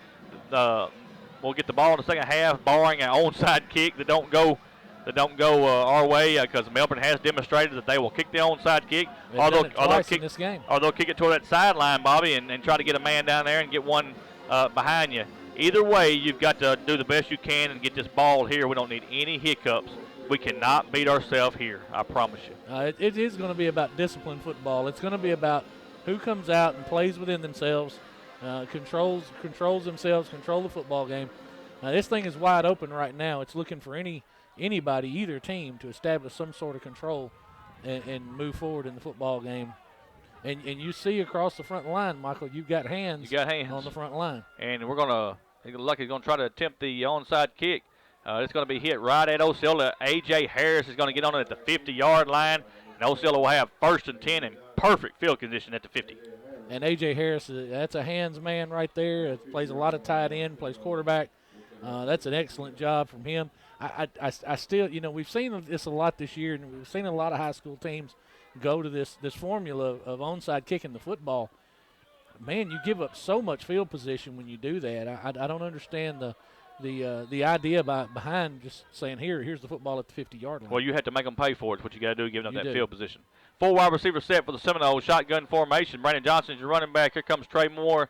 we'll get the ball in the second half, barring an onside kick that don't go our way, because Melbourne has demonstrated that they will kick the onside kick. Or they'll kick it toward that sideline, Bobby, and try to get a man down there and get one behind you. Either way, you've got to do the best you can and get this ball here. We don't need any hiccups. We cannot beat ourselves here, I promise you. It is going to be about disciplined football. It's going to be about who comes out and plays within themselves, controls themselves, control the football game. This thing is wide open right now. It's looking for anybody, either team, to establish some sort of control and move forward in the football game. And you see across the front line, Michael, you've got hands on the front line. And we're going to – Lucky's going to try to attempt the onside kick. It's going to be hit right at Osceola. A.J. Harris is going to get on it at the 50-yard line. And Osceola will have 1st and 10 in perfect field condition at the 50. And A.J. Harris, that's a hands man right there. Plays a lot of tight end, plays quarterback. That's an excellent job from him. I still, we've seen this a lot this year, and we've seen a lot of high school teams go to this formula of onside kicking the football. Man, you give up so much field position when you do that. I don't understand the idea behind just saying here's the football at the 50-yard line. Well, you have to make them pay for it. It's what you got to do, giving up that field position. 4 wide receiver set for the Seminoles, shotgun formation. Brandon Johnson's your running back. Here comes Trey Moore.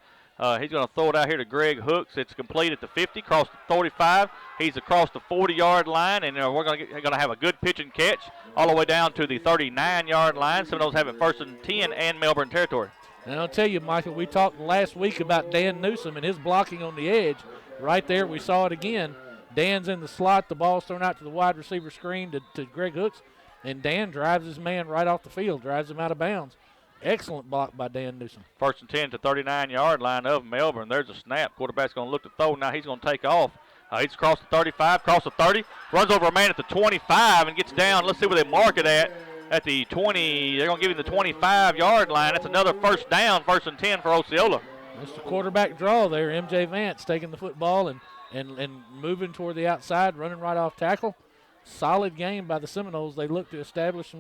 He's going to throw it out here to Greg Hooks. It's complete at the 50, across the 35. He's across the 40-yard line, and we're going to have a good pitch and catch all the way down to the 39-yard line. Seminoles have it 1st and 10 and Melbourne territory. And I'll tell you, Michael, we talked last week about Dan Newsom and his blocking on the edge. Right there, we saw it again. Dan's in the slot. The ball's thrown out to the wide receiver screen to Greg Hooks, and Dan drives his man right off the field, drives him out of bounds. Excellent block by Dan Newsom. 1st and 10 to 39-yard line of Melbourne. There's a snap. Quarterback's going to look to throw. Now he's going to take off. He's across the 35, across the 30, runs over a man at the 25 and gets down. Let's see where they mark it at the 20. They're going to give him the 25-yard line. That's another 1st down, 1st and 10 for Osceola. That's the quarterback draw there. M.J. Vance taking the football and moving toward the outside, running right off tackle. Solid game by the Seminoles. They look to establish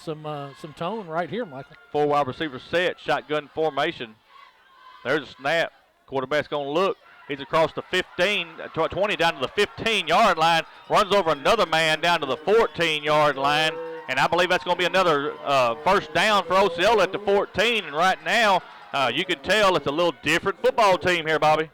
some tone right here, Michael. 4 wide receivers set, shotgun formation. There's a snap. Quarterback's going to look. He's across the 20 down to the 15-yard line. Runs over another man down to the 14-yard line. And I believe that's going to be another first down for Osceola at the 14. And right now, you can tell it's a little different football team here, Bobby.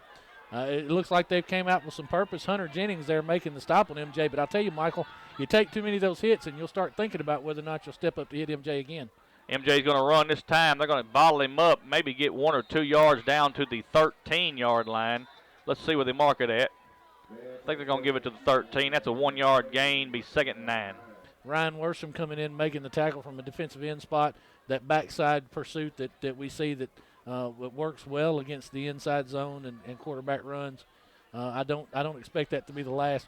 It looks like they've came out with some purpose. Hunter Jennings there making the stop on MJ. But I'll tell you, Michael, you take too many of those hits and you'll start thinking about whether or not you'll step up to hit MJ again. MJ's going to run this time. They're going to bottle him up, maybe get 1 or 2 yards down to the 13-yard line. Let's see where they mark it at. I think they're going to give it to the 13. That's a 1-yard gain, be 2nd and 9. Ryan Worsham coming in, making the tackle from a defensive end spot. That backside pursuit that we see that works well against the inside zone and quarterback runs. I don't expect that to be the last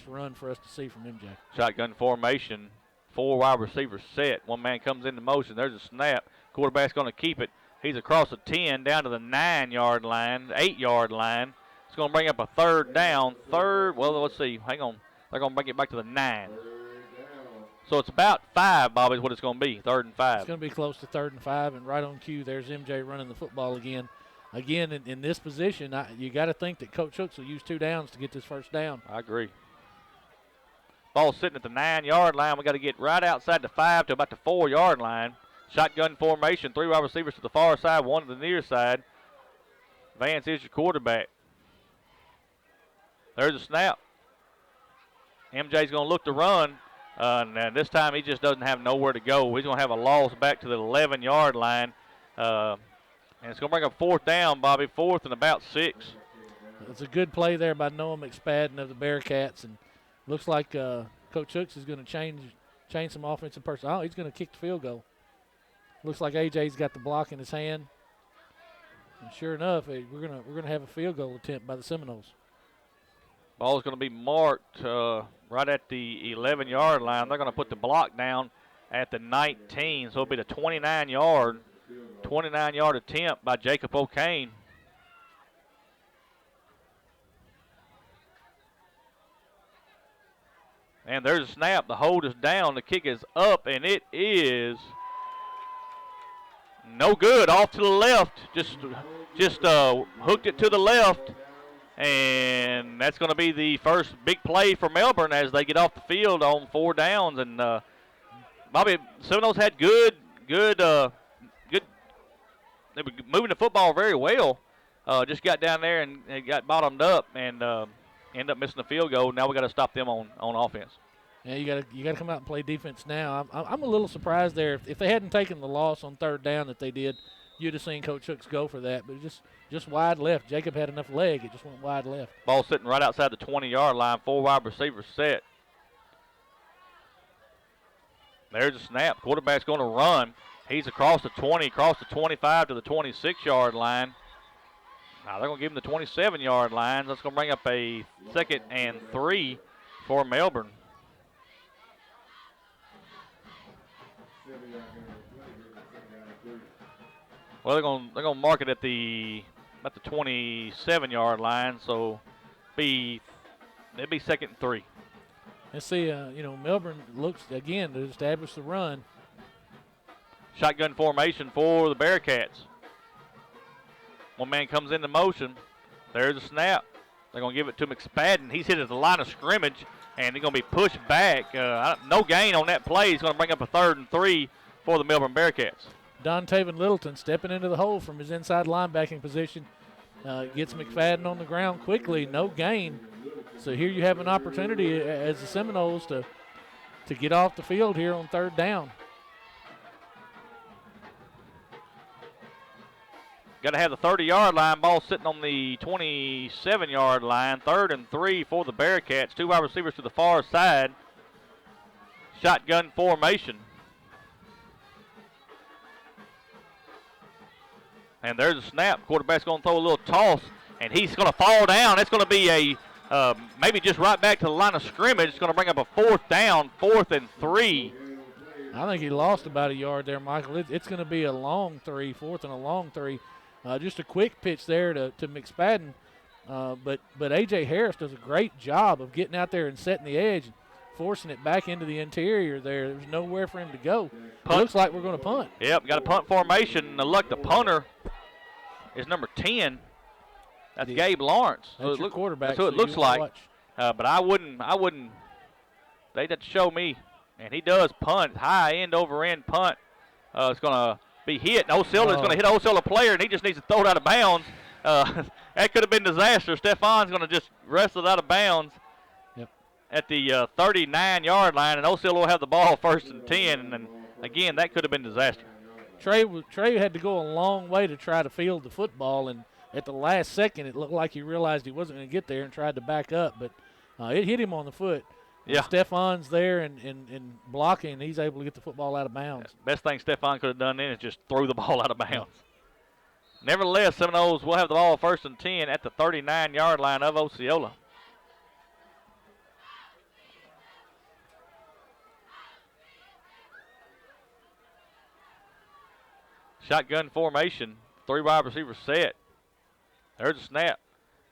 run for us to see from MJ. Shotgun formation. 4 wide receivers set. One man comes into motion. There's a snap. Quarterback's going to keep it. He's across the 10 down to the 9-yard line, 8-yard line. It's going to bring up a 3rd down. Well, let's see. Hang on. They're going to bring it back to the 9. So it's about 5, Bobby, is what it's going to be, 3rd and 5. It's going to be close to 3rd and 5, and right on cue, there's MJ running the football again. Again, in this position, you got to think that Coach Hooks will use 2 downs to get this first down. I agree. Ball sitting at the 9-yard line. We got to get right outside the 5 to about the 4-yard line. Shotgun formation, 3 wide receivers to the far side, 1 to the near side. Vance is your quarterback. There's a snap. MJ's going to look to run. And this time he just doesn't have nowhere to go. He's going to have a loss back to the 11-yard line. And it's going to bring up 4th down, Bobby, 4th and about 6. It's a good play there by Noah McSpadden of the Bearkatz. And looks like Coach Hooks is going to change some offensive personnel. Oh, he's going to kick the field goal. Looks like AJ's got the block in his hand. And sure enough, we're gonna have a field goal attempt by the Seminoles. Ball's going to be marked right at the 11-yard line. They're going to put the block down at the 19, so it'll be the 29-yard attempt by Jacob O'Kane. And there's a snap. The hold is down. The kick is up, and it is no good. Off to the left. Just hooked it to the left. And that's going to be the first big play for Melbourne as they get off the field on 4 downs. And Bobby, Seminoles had good. They were moving the football very well. Just got down there and got bottomed up and ended up missing the field goal. Now we got to stop them on offense. Yeah, you got to come out and play defense now. I'm a little surprised there. If they hadn't taken the loss on 3rd down that they did, you'd have seen Coach Hooks go for that. But just wide left. Jacob had enough leg. It just went wide left. Ball sitting right outside the 20-yard line. 4 wide receivers set. There's a snap. Quarterback's going to run. He's across the 20, across the 25 to the 26-yard line. Now they're going to give him the 27-yard line. That's going to bring up a 2nd and 3 for Melbourne. Well, they're going to mark it at the 27-yard line, so it'll be 2nd and 3. Let's see. Melbourne looks again to establish the run. Shotgun formation for the Bearkatz. One man comes into motion. There's a snap. They're going to give it to McSpadden. He's hit at the line of scrimmage, and he's going to be pushed back. No gain on that play. He's going to bring up a 3rd and 3 for the Melbourne Bearkatz. Don Taven Littleton stepping into the hole from his inside linebacking position. Gets McFadden on the ground quickly. No gain. So here you have an opportunity as the Seminoles to get off the field here on 3rd down. Got to have the 30-yard line. Ball sitting on the 27-yard line. 3rd and 3 for the Bearkatz. 2 wide receivers to the far side. Shotgun formation. And there's a snap. Quarterback's going to throw a little toss, and he's going to fall down. It's going to be maybe just right back to the line of scrimmage. It's going to bring up a 4th down, 4th and 3. I think he lost about a yard there, Michael. It's going to be a long 3, 4th and a long 3. Just a quick pitch there to McSpadden. But A.J. Harris does a great job of getting out there and setting the edge, forcing it back into the interior there. There's nowhere for him to go. It looks like we're going to punt. Yep, got a punt formation. Look, the punter is number 10. That's Gabe Lawrence. That's your quarterback. That's who it looks like. But I wouldn't. They'd have to show me And he does punt, high end over end punt. It's going to be hit. And Osceola is going to hit Osceola player, and he just needs to throw it out of bounds. That could have been disaster. Stefan's going to just wrestle it out of bounds at the 39-yard line, and Osceola will have the ball 1st and 10. And then, again, that could have been disaster. Trey had to go a long way to try to field the football, and at the last second it looked like he realized he wasn't going to get there and tried to back up, but it hit him on the foot. Yeah. Stefan's there and blocking, he's able to get the football out of bounds. Best thing Stefan could have done then is just throw the ball out of bounds. Nevertheless, Seminoles will have the ball 1st and 10 at the 39-yard line of Osceola. Shotgun formation, 3 wide receivers set. There's a snap.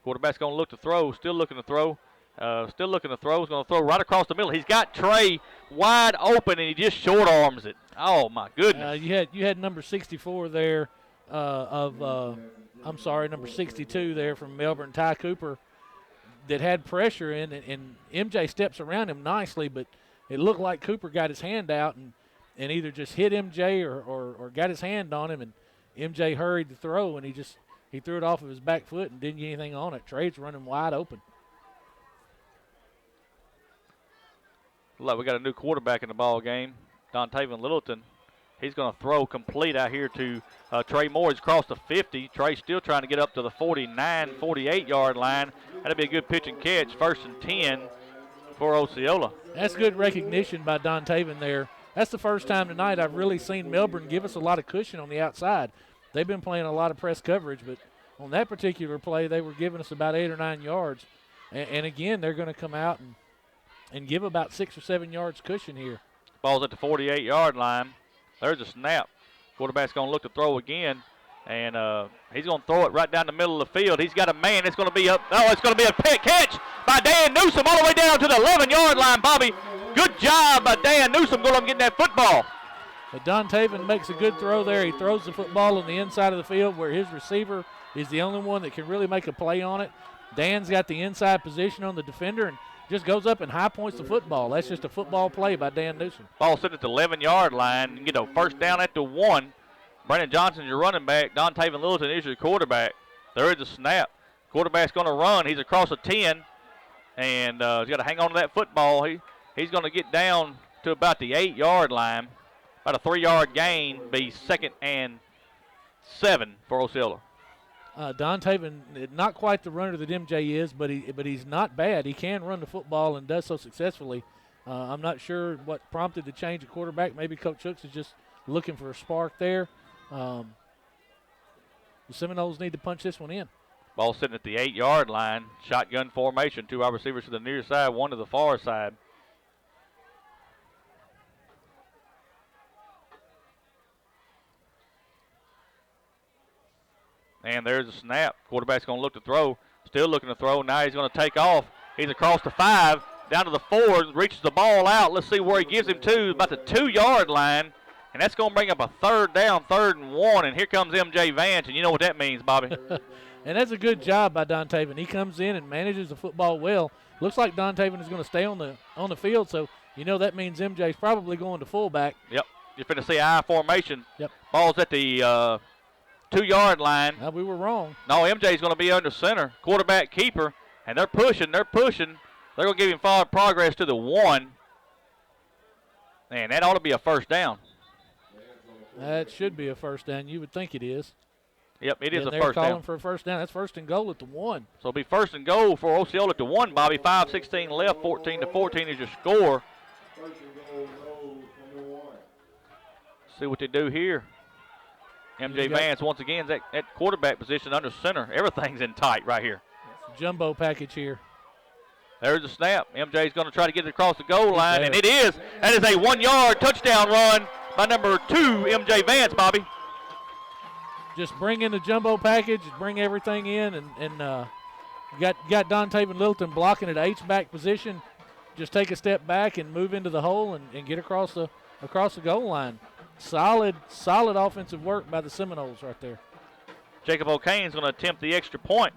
Quarterback's going to look to throw, still looking to throw. He's going to throw right across the middle. He's got Trey wide open, and he just short arms it. Oh, my goodness. You had number 64 there number 62 there from Melbourne, Ty Cooper, that had pressure in, and MJ steps around him nicely, but it looked like Cooper got his hand out and either just hit MJ or got his hand on him, and MJ hurried to throw, and he threw it off of his back foot and didn't get anything on it. Trey's running wide open. Look, we got a new quarterback in the ball game, Dontavian Littleton. He's going to throw complete out here to Trey Moore. He's across the 50. Trey's still trying to get up to the 49, 48-yard line. That'll be a good pitch and catch, 1st and 10 for Osceola. That's good recognition by Dontavian there. That's the first time tonight I've really seen Melbourne give us a lot of cushion on the outside. They've been playing a lot of press coverage, but on that particular play, they were giving us about 8 or 9 yards. And again, they're going to come out and give about 6 or 7 yards cushion here. Ball's at the 48-yard line. There's a snap. Quarterback's going to look to throw again, and he's going to throw it right down the middle of the field. He's got a man. It's going to be it's going to be a catch by Dan Newsom all the way down to the 11-yard line, Bobby. Good job by Dan Newsom going up and getting that football. But Dontavian makes a good throw there. He throws the football on the inside of the field where his receiver is the only one that can really make a play on it. Dan's got the inside position on the defender and just goes up and high points the football. That's just a football play by Dan Newsom. Ball sitting at the 11-yard line. You get a 1st down at the 1. Brandon Johnson's your running back. Dontavian Littleton is your quarterback. There is a snap. Quarterback's going to run. He's across the 10, and he's got to hang on to that football. He's going to get down to about the 8-yard line. About a 3-yard gain, be 2nd and 7 for Osceola. Dontavian, not quite the runner that MJ is, but he's not bad. He can run the football and does so successfully. I'm not sure what prompted the change of quarterback. Maybe Coach Hooks is just looking for a spark there. The Seminoles need to punch this one in. Ball sitting at the 8-yard line. Shotgun formation. 2 wide receivers to the near side, 1 to the far side. And there's a snap. Quarterback's going to look to throw. Still looking to throw. Now he's going to take off. He's across the 5, down to the 4, reaches the ball out. Let's see where he gives him to. About the 2-yard line. And that's going to bring up a 3rd down, 3rd and 1. And here comes MJ Vance. And you know what that means, Bobby. And that's a good job by Dontavian. He comes in and manages the football well. Looks like Dontavian is going to stay on the field. So, you know, that means MJ's probably going to fullback. Yep. You're going to see I formation. Yep. Ball's at the 2-yard line. We were wrong. No, MJ's going to be under center. Quarterback keeper. And they're pushing. They're going to give him forward progress to the 1. And that ought to be a 1st down. That should be a 1st down. You would think it is. Yep, it is a 1st down. They're calling for a 1st down. That's 1st and goal at the 1. So it'll be 1st and goal for Osceola at the 1, Bobby. 5:16 left, 14-14 is your score. See what they do here. MJ Vance, once again, that quarterback position under center. Everything's in tight right here. Jumbo package here. There's a snap. MJ's going to try to get it across the goal line, and it is. That is a 1-yard touchdown run by number 2, MJ Vance, Bobby. Just bring in the jumbo package, bring everything in, and got Dontavian Littleton blocking at H-back position. Just take a step back and move into the hole and get across the goal line. Solid offensive work by the Seminoles right there. Jacob O'Kane's going to attempt the extra point.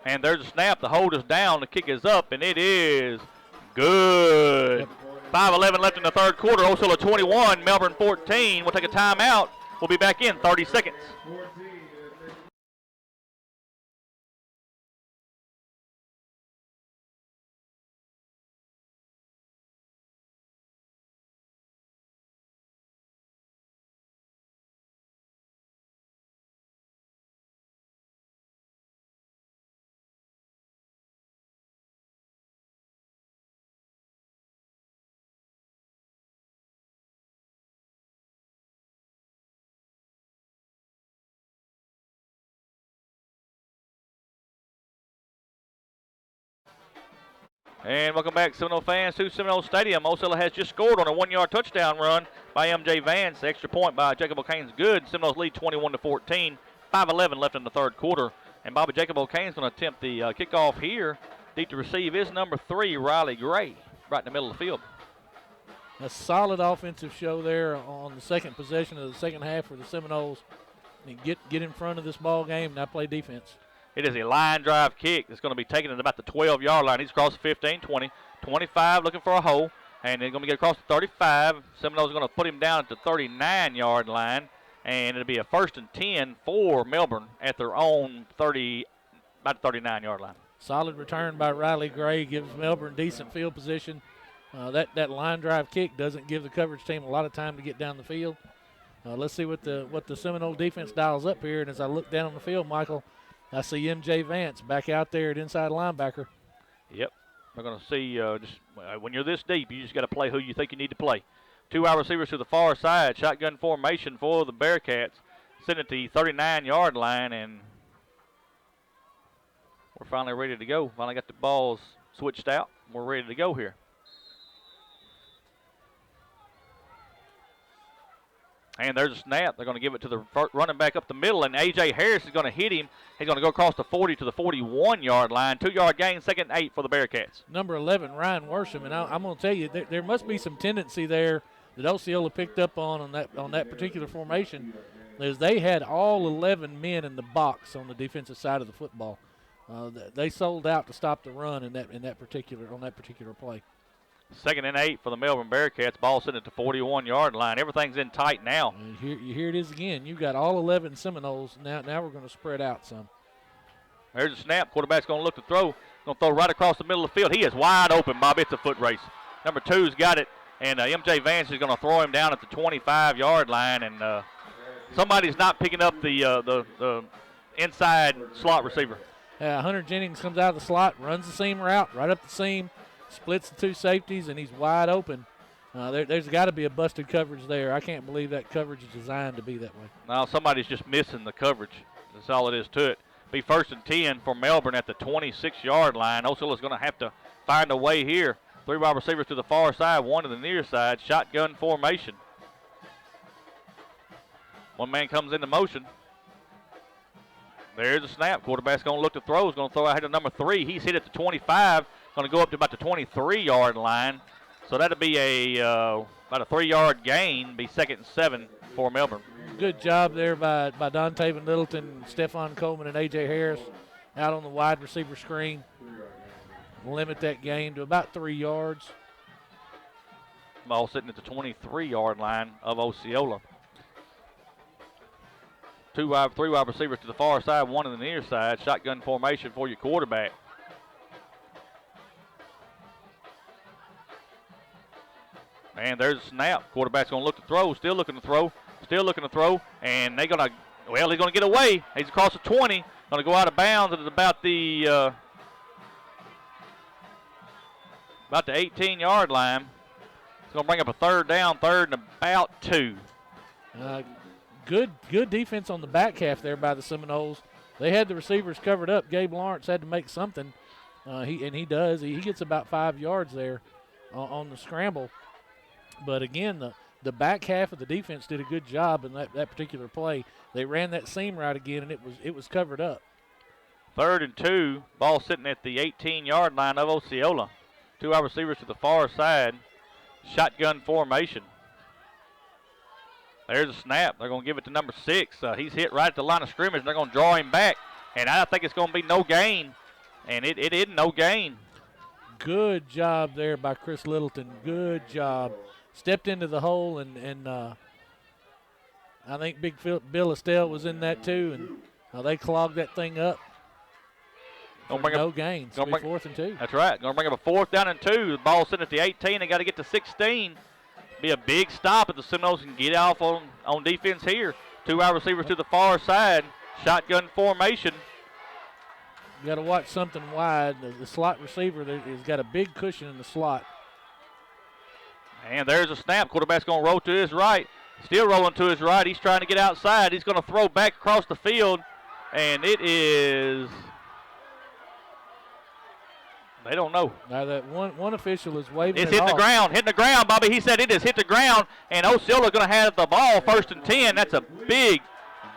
And there's a snap. The hold is down. The kick is up, and it is good. 5:11 left in the third quarter. Osceola 21, Melbourne 14. We'll take a timeout. We'll be back in 30 seconds. And welcome back, Seminole fans, to Seminole Stadium. Osceola has just scored on a 1-yard touchdown run by M.J. Vance. Extra point by Jacob O'Kane's good. Seminoles lead 21-14. 5:11 left in the third quarter. And Bobby Jacob O'Kane's going to attempt the kickoff here. Deep to receive is number 3, Riley Gray, right in the middle of the field. A solid offensive show there on the second possession of the second half for the Seminoles. And get in front of this ball game, now play defense. It is a line drive kick that's going to be taken at about the 12-yard line. He's across the 15, 20, 25, looking for a hole. And they're going to get across the 35. Seminoles are going to put him down at the 39-yard line. And it'll be a 1st and 10 for Melbourne at their own 30, about the 39-yard line. Solid return by Riley Gray, gives Melbourne decent field position. That line drive kick doesn't give the coverage team a lot of time to get down the field. Let's see what the Seminole defense dials up here. And as I look down on the field, Michael, I see M.J. Vance back out there at inside linebacker. Yep. We're going to see when you're this deep, you just got to play who you think you need to play. 2 wide receivers to the far side. Shotgun formation for the Bearkatz. Sitting at the 39-yard line, and we're finally ready to go. Finally got the balls switched out. We're ready to go here. And there's a snap. They're going to give it to the running back up the middle, and A.J. Harris is going to hit him. He's going to go across the 40 to the 41-yard line. 2-yard gain, 2nd and 8 for the Bearkatz. Number 11, Ryan Worsham, and I'm going to tell you, there must be some tendency there that Osceola picked up on that particular formation, is they had all 11 men in the box on the defensive side of the football. They sold out to stop the run on that particular play. 2nd and 8 for the Melbourne Bearkatz. Ball sitting at the 41-yard line. Everything's in tight now. And here it is again. You've got all 11 Seminoles. Now we're going to spread out some. There's a snap. Quarterback's going to look to throw. Going to throw right across the middle of the field. He is wide open, Bob. It's a foot race. Number 2's got it. And M.J. Vance is going to throw him down at the 25-yard line. And somebody's not picking up the inside slot receiver. Hunter Jennings comes out of the slot, runs the seam route, right up the seam, splits the 2 safeties, and he's wide open. There's got to be a busted coverage there. I can't believe that coverage is designed to be that way. Now somebody's just missing the coverage. That's all it is to it. Be 1st and 10 for Melbourne at the 26-yard line. Osceola's going to have to find a way here. 3 wide receivers to the far side, 1 to the near side. Shotgun formation. 1 man comes into motion. There's a snap. Quarterback's going to look to throw. He's going to throw ahead of number 3. He's hit at the 25. Going to go up to about the 23-yard line. So that'll be about a 3-yard gain. Be 2nd and 7 for Melbourne. Good job there by Don Taven Littleton, Stephon Coleman, and A.J. Harris out on the wide receiver screen. Limit that gain to about 3 yards. Ball sitting at the 23-yard line of Osceola. 3 wide receivers to the far side, 1 to the near side. Shotgun formation for your quarterback. And there's a snap. Quarterback's going to look to throw. Still looking to throw. And they're going to, he's going to get away. He's across the 20. Going to go out of bounds at about the 18-yard line. It's going to bring up a 3rd down, 3rd and about 2. Good defense on the back half there by the Seminoles. They had the receivers covered up. Gabe Lawrence had to make something. He does. He gets about 5 yards there on the scramble. But again, the back half of the defense did a good job in that particular play. They ran that seam route again, and it was covered up. 3rd and 2. Ball sitting at the 18-yard line of Osceola. 2 wide receivers to the far side. Shotgun formation. There's a snap. They're going to give it to number 6. He's hit right at the line of scrimmage. They're going to draw him back. And I think it's going to be no gain And it isn't no gain. Good job there by Chris Littleton. Good job. Stepped into the hole, and I think Bill Estelle was in that too, and they clogged that thing up. No gains. It'll be 4th and 2. That's right. Going to bring up a 4th down and 2. The ball sitting at the 18. They got to get to 16. Be a big stop if the Seminoles can get off on defense here. 2 wide receivers to the far side. Shotgun formation. You got to watch something wide. The slot receiver has got a big cushion in the slot. And there's a snap. Quarterback's going to roll to his right. Still rolling to his right. He's trying to get outside. He's going to throw back across the field. And it is... They don't know. Now that one official is waving. It's hitting the ground, Bobby. He said it has hit the ground, and Osceola going to have the ball 1st and 10. That's a big,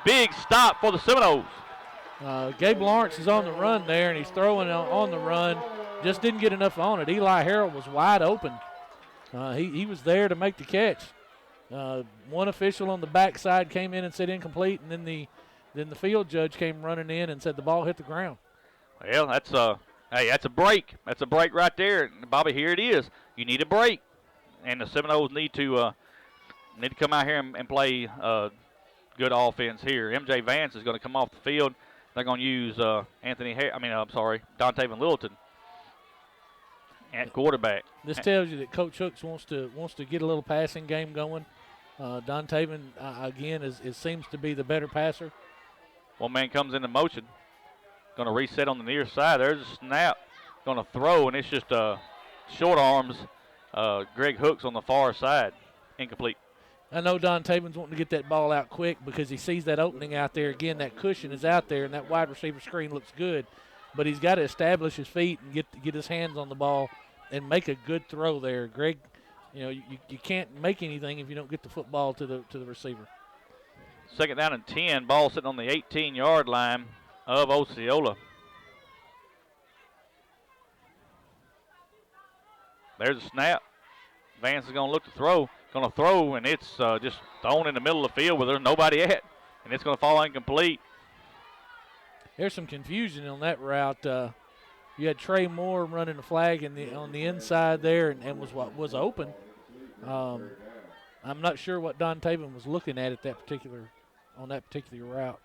big stop for the Seminoles. Gabe Lawrence is on the run there, and he's throwing on the run. Just didn't get enough on it. Eli Harrell was wide open. He was there to make the catch. One official on the backside came in and said incomplete, and then the field judge came running in and said the ball hit the ground. Well, that's a break. That's a break right there. Bobby, here it is. You need a break. And the Seminoles need to come out here and play good offense here. MJ Vance is going to come off the field. They're going to use Dontavian Littleton at quarterback. This tells you that Coach Hooks wants to get a little passing game going. Dontavian, again, seems to be the better passer. One man comes into motion. Going to reset on the near side. There's a snap. Going to throw, and it's just short arms. Greg Hooks on the far side. Incomplete. I know Don Taven's wanting to get that ball out quick because he sees that opening out there. Again, that cushion is out there, and that wide receiver screen looks good. But he's got to establish his feet and get his hands on the ball and make a good throw there. Greg, you can't make anything if you don't get the football to the receiver. 2nd down and 10. Ball sitting on the 18-yard line of Osceola. There's a snap. Vance is going to look to throw. Going to throw, and it's just thrown in the middle of the field where there's nobody at. And it's going to fall incomplete. There's some confusion on that route. You had Trey Moore running the flag on the inside there and was open. I'm not sure what Don Taven was looking at that particular route.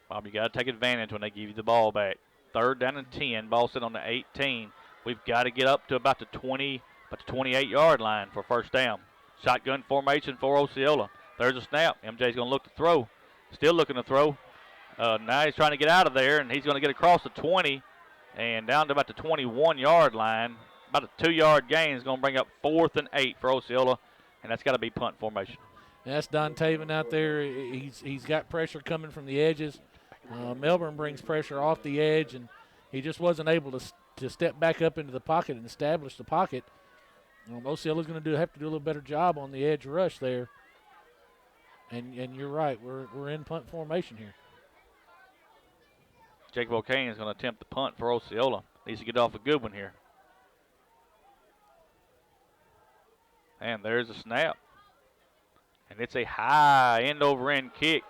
Bob, you got to take advantage when they give you the ball back. 3rd down and 10. Ball sitting on the 18. We've got to get up to about the 28-yard line for 1st down. Shotgun formation for Osceola. There's a snap. MJ's going to look to throw. Still looking to throw. Now he's trying to get out of there, and he's going to get across the 20 and down to about the 21-yard line. About a 2-yard gain is going to bring up 4th and 8 for Osceola, and that's got to be punt formation. That's Don Taven out there. He's got pressure coming from the edges. Melbourne brings pressure off the edge, and he just wasn't able to step back up into the pocket and establish the pocket. Osceola's going to have to do a little better job on the edge rush there. And you're right, we're in punt formation here. Jacob O'Kane is going to attempt the punt for Osceola. Needs to get off a good one here. And there's a snap. And it's a high end-over-end kick.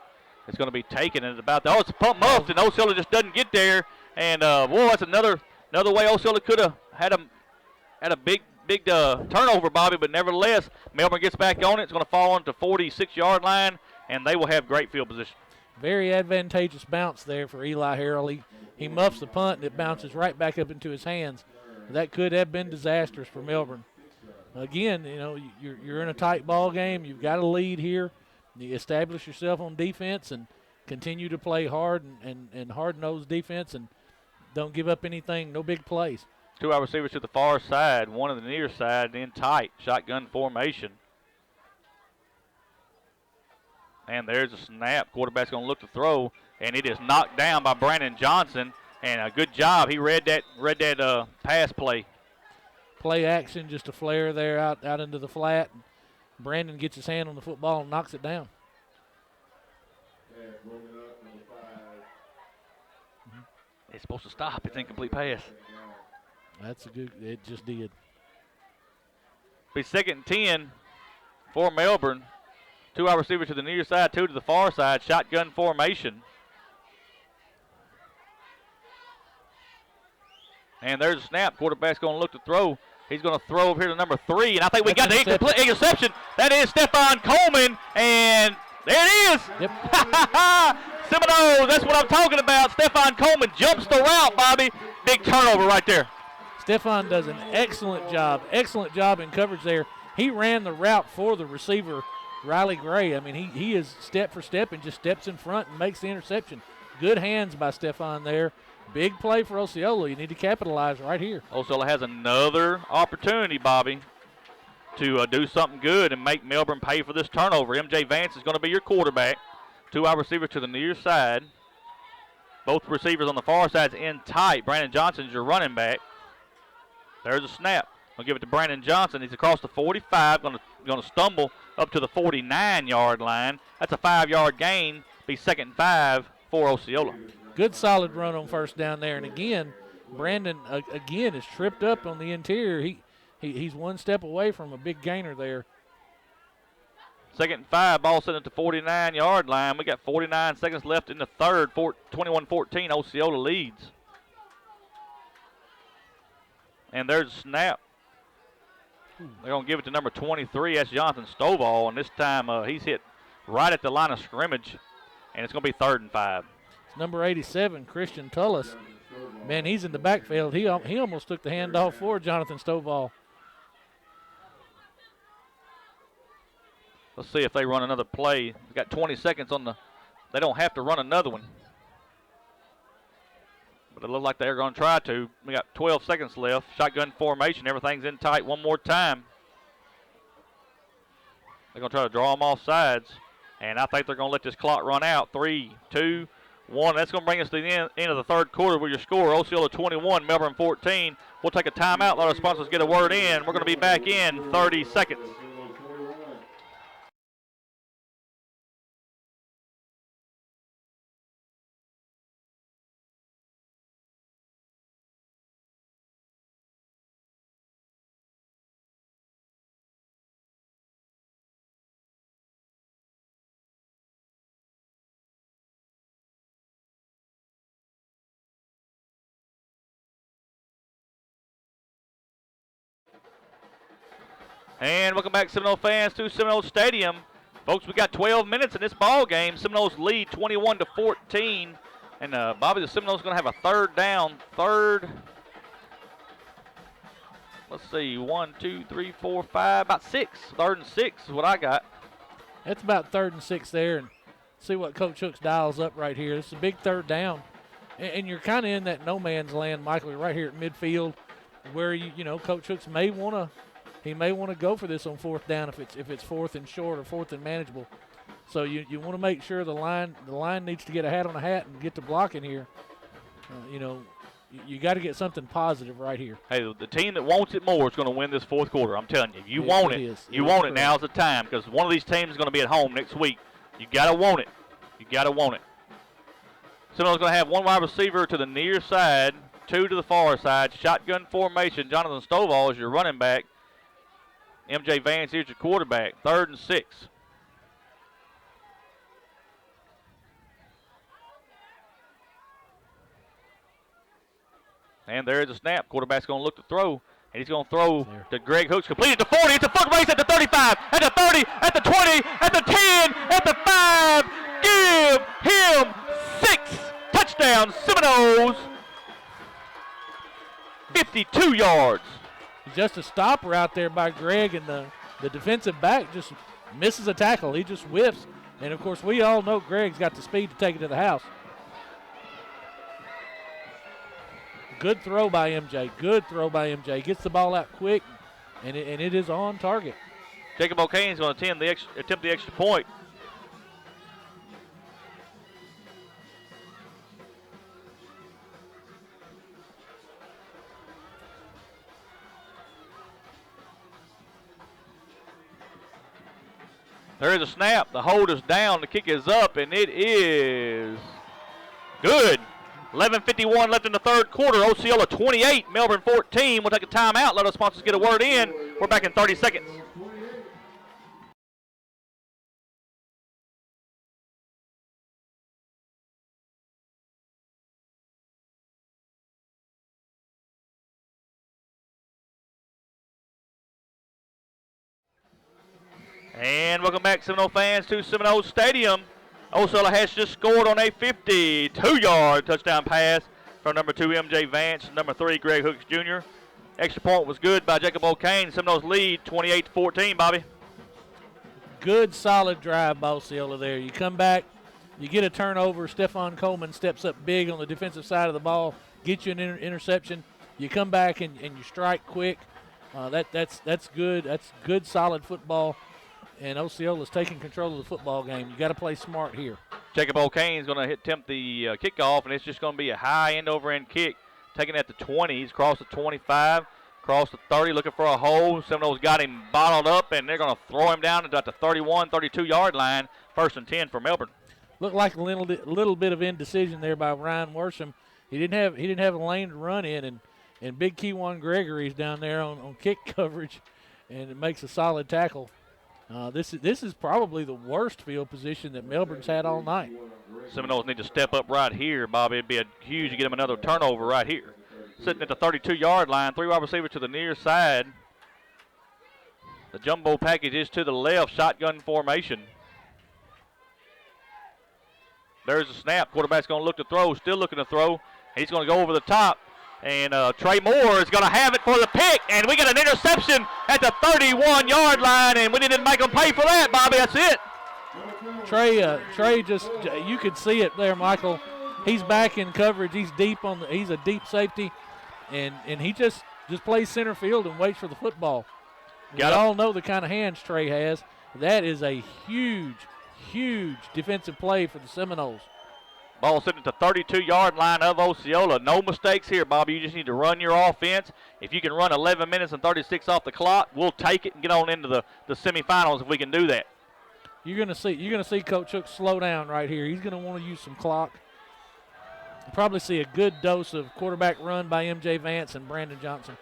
It's going to be taken at about it's a pump muffed, and Osceola just doesn't get there. And that's another way Osceola could have had a big turnover, Bobby. But nevertheless, Melbourne gets back on it. It's going to fall onto the 46-yard line, and they will have great field position. Very advantageous bounce there for Eli Harrell. He muffs the punt, and it bounces right back up into his hands. That could have been disastrous for Melbourne. Again, you're in a tight ball game. You've got a lead here. You establish yourself on defense and continue to play hard and hard-nosed defense and don't give up anything, no big plays. 2 wide receivers to the far side, one on the near side, in tight shotgun formation. And there's a snap. Quarterback's going to look to throw, and it is knocked down by Brandon Johnson. And a good job. He read that pass play. Play action, just a flare there out into the flat. Brandon gets his hand on the football and knocks it down. It's supposed to stop. It's incomplete pass. That's a good. It just did. Be 2nd and 10 for Melbourne. 2 wide receivers to the near side, 2 to the far side. Shotgun formation. And there's a snap. Quarterback's going to look to throw. He's going to throw over here to number 3, and I think we got the incomplete interception. That is Stephon Coleman, and there it is. Yep. Seminoles, that's what I'm talking about. Stephon Coleman jumps the route, Bobby. Big turnover right there. Stephon does an excellent job in coverage there. He ran the route for the receiver, Riley Gray. I mean, he is step for step and just steps in front and makes the interception. Good hands by Stephon there. Big play for Osceola. You need to capitalize right here. Osceola has another opportunity, Bobby, to do something good and make Melbourne pay for this turnover. MJ Vance is going to be your quarterback. 2 wide receivers to the near side. Both receivers on the far side's in tight. Brandon Johnson's your running back. There's a snap. I'll give it to Brandon Johnson. He's across the 45, going to stumble up to the 49-yard line. That's a 5-yard gain. Be 2nd and 5 for Osceola. Good solid run on first down there. And again, Brandon again is tripped up on the interior. He's one step away from a big gainer there. 2nd and 5, ball sent at the 49-yard line. We got 49 seconds left in the third. 21-14, Osceola leads. And there's a snap. They're going to give it to number 23. That's Jonathan Stovall. And this time he's hit right at the line of scrimmage. And it's going to be 3rd and 5. It's number 87, Christian Tullis. Man, he's in the backfield. He almost took the handoff for Jonathan Stovall. Let's see if they run another play. They've got 20 seconds on the – they don't have to run another one. But it looks like they're going to try to. We got 12 seconds left. Shotgun formation. Everything's in tight one more time. They're going to try to draw them off sides. And I think they're going to let this clock run out. 3, 2, 1. That's going to bring us to the end of the third quarter with your score. Osceola 21, Melbourne 14. We'll take a timeout. Let our sponsors get a word in. We're going to be back in 30 seconds. And welcome back, Seminole fans, to Seminoles Stadium. Folks, we got 12 minutes in this ball game. Seminoles lead 21-14. And Bobby, the Seminoles going to have a third down. Let's see, 1, 2, 3, 4, 5, about 6. 3rd and 6 is what I got. That's about 3rd and 6 there. And see what Coach Hooks dials up right here. This is a big third down. And you're kind of in that no man's land, Michael, right here at midfield, where you know Coach Hooks may want to. He may want to go for this on 4th down if it's 4th and short or 4th and manageable. So you want to make sure the line needs to get a hat on a hat and get to blocking here. You got to get something positive right here. Hey, the team that wants it more is going to win this fourth quarter. I'm telling you, you want it. You want it. Now's the time, because one of these teams is going to be at home next week. You got to want it. You got to want it. Seminoles going to have 1 wide receiver to the near side, 2 to the far side. Shotgun formation. Jonathan Stovall is your running back. MJ Vance, here's your quarterback. 3rd and 6. And there is a snap. Quarterback's going to look to throw. And he's going to throw to Greg Hooks. Completed to 40. It's a foot race at the 35, at the 30, at the 20, at the 10, at the 5. Give him 6. Touchdown, Seminoles. 52 yards. Just a stopper out there by Greg, and the defensive back just misses a tackle. He just whiffs. And, of course, we all know Greg's got the speed to take it to the house. Good throw by MJ. Good throw by MJ. Gets the ball out quick, and it is on target. Jacob O'Kane's going to attempt the extra point. There is a snap. The hold is down. The kick is up, and it is good. 11:51 left in the third quarter. Osceola 28, Melbourne 14. We'll take a timeout. Let our sponsors get a word in. We're back in 30 seconds. And welcome back, Seminole fans, to Seminoles Stadium. Osceola has just scored on a 52-yard touchdown pass from number 2, M.J. Vance, number 3, Greg Hooks Jr. Extra point was good by Jacob O'Kane. Seminoles lead 28-14, Bobby. Good, solid drive by Osceola there. You come back, you get a turnover. Stephon Coleman steps up big on the defensive side of the ball, gets you an interception. You come back and you strike quick. That's good. That's good, solid football. And Osceola's taking control of the football game. You got to play smart here. Jacob O'Kane is going to attempt the kickoff, and it's just going to be a high end-over-end kick, taking at the 20. He's crossed the 25, crossed the 30, looking for a hole. Seminoles got him bottled up, and they're going to throw him down at the 31, 32-yard line. 1st and 10 for Melbourne. Looked like a little bit of indecision there by Ryan Worsham. He didn't have a lane to run in, and Big Keywan Gregory's down there on kick coverage, and it makes a solid tackle. This is probably the worst field position that Melbourne's had all night. Seminoles need to step up right here, Bobby. It'd be huge to get them another turnover right here. Sitting at the 32-yard line, 3 wide receivers to the near side. The jumbo package is to the left, shotgun formation. There's a snap. Quarterback's going to look to throw, still looking to throw. He's going to go over the top. And Trey Moore is going to have it for the pick. And we got an interception at the 31-yard line, and we didn't make them pay for that, Bobby. That's it. Trey just, you could see it there, Michael. He's back in coverage. He's he's a deep safety. And he just plays center field and waits for the football. We all know the kind of hands Trey has. That is a huge defensive play for the Seminoles. Ball sitting at the 32-yard line of Osceola. No mistakes here, Bobby. You just need to run your offense. If you can run 11 minutes and 36 off the clock, we'll take it and get on into the semifinals if we can do that. You're gonna see Coach Hook slow down right here. He's gonna want to use some clock. You'll probably see a good dose of quarterback run by M.J. Vance and Brandon Johnson.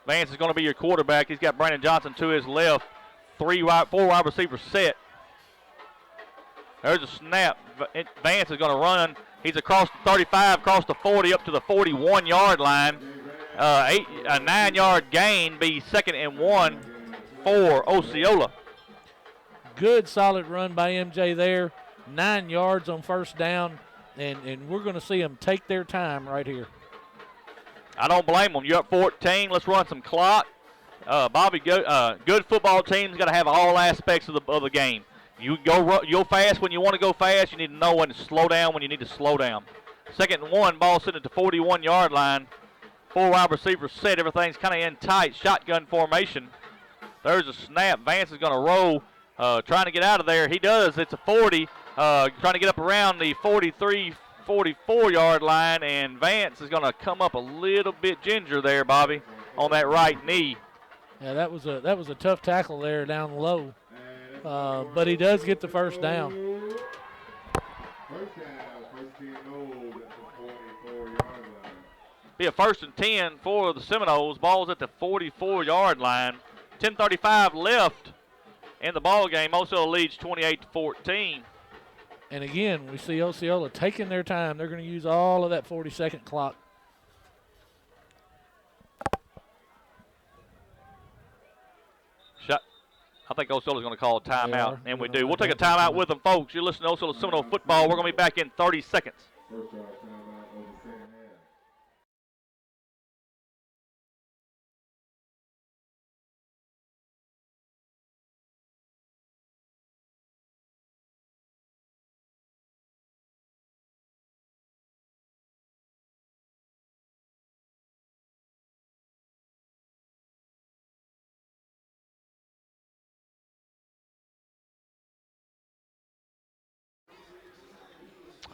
Vance is going to be your quarterback. He's got Brandon Johnson to his left. 4 wide receivers set. There's a snap. Vance is going to run. He's across the 35, across the 40, up to the 41-yard line. A 9-yard gain, be 2nd and 1 for Osceola. Good, solid run by MJ there. 9 yards on 1st down, and we're going to see them take their time right here. I don't blame them. You're up 14. Let's run some clock. Bobby, good football team's got to have all aspects of the game. You go fast when you want to go fast. You need to know when to slow down when you need to slow down. 2nd and 1, ball sitting at the 41-yard line. 4 wide receivers set. Everything's kind of in tight. Shotgun formation. There's a snap. Vance is going to roll, trying to get out of there. He does. It's a 40. Trying to get up around the 43, 44-yard line, and Vance is going to come up a little bit ginger there, Bobby, on that right knee. Yeah, that was a tough tackle there down low. But he does get the 1st down. Be a 1st and 10 for the Seminoles. Ball's at the 44-yard line. 10:35 left in the ball game. Osceola leads 28-14. And again, we see Osceola taking their time. They're going to use all of that 40-second clock. I think Osceola's going to call a timeout, and we do. We'll take a timeout with them, folks. You're listening to Osceola Seminole football. We're going to be back in 30 seconds.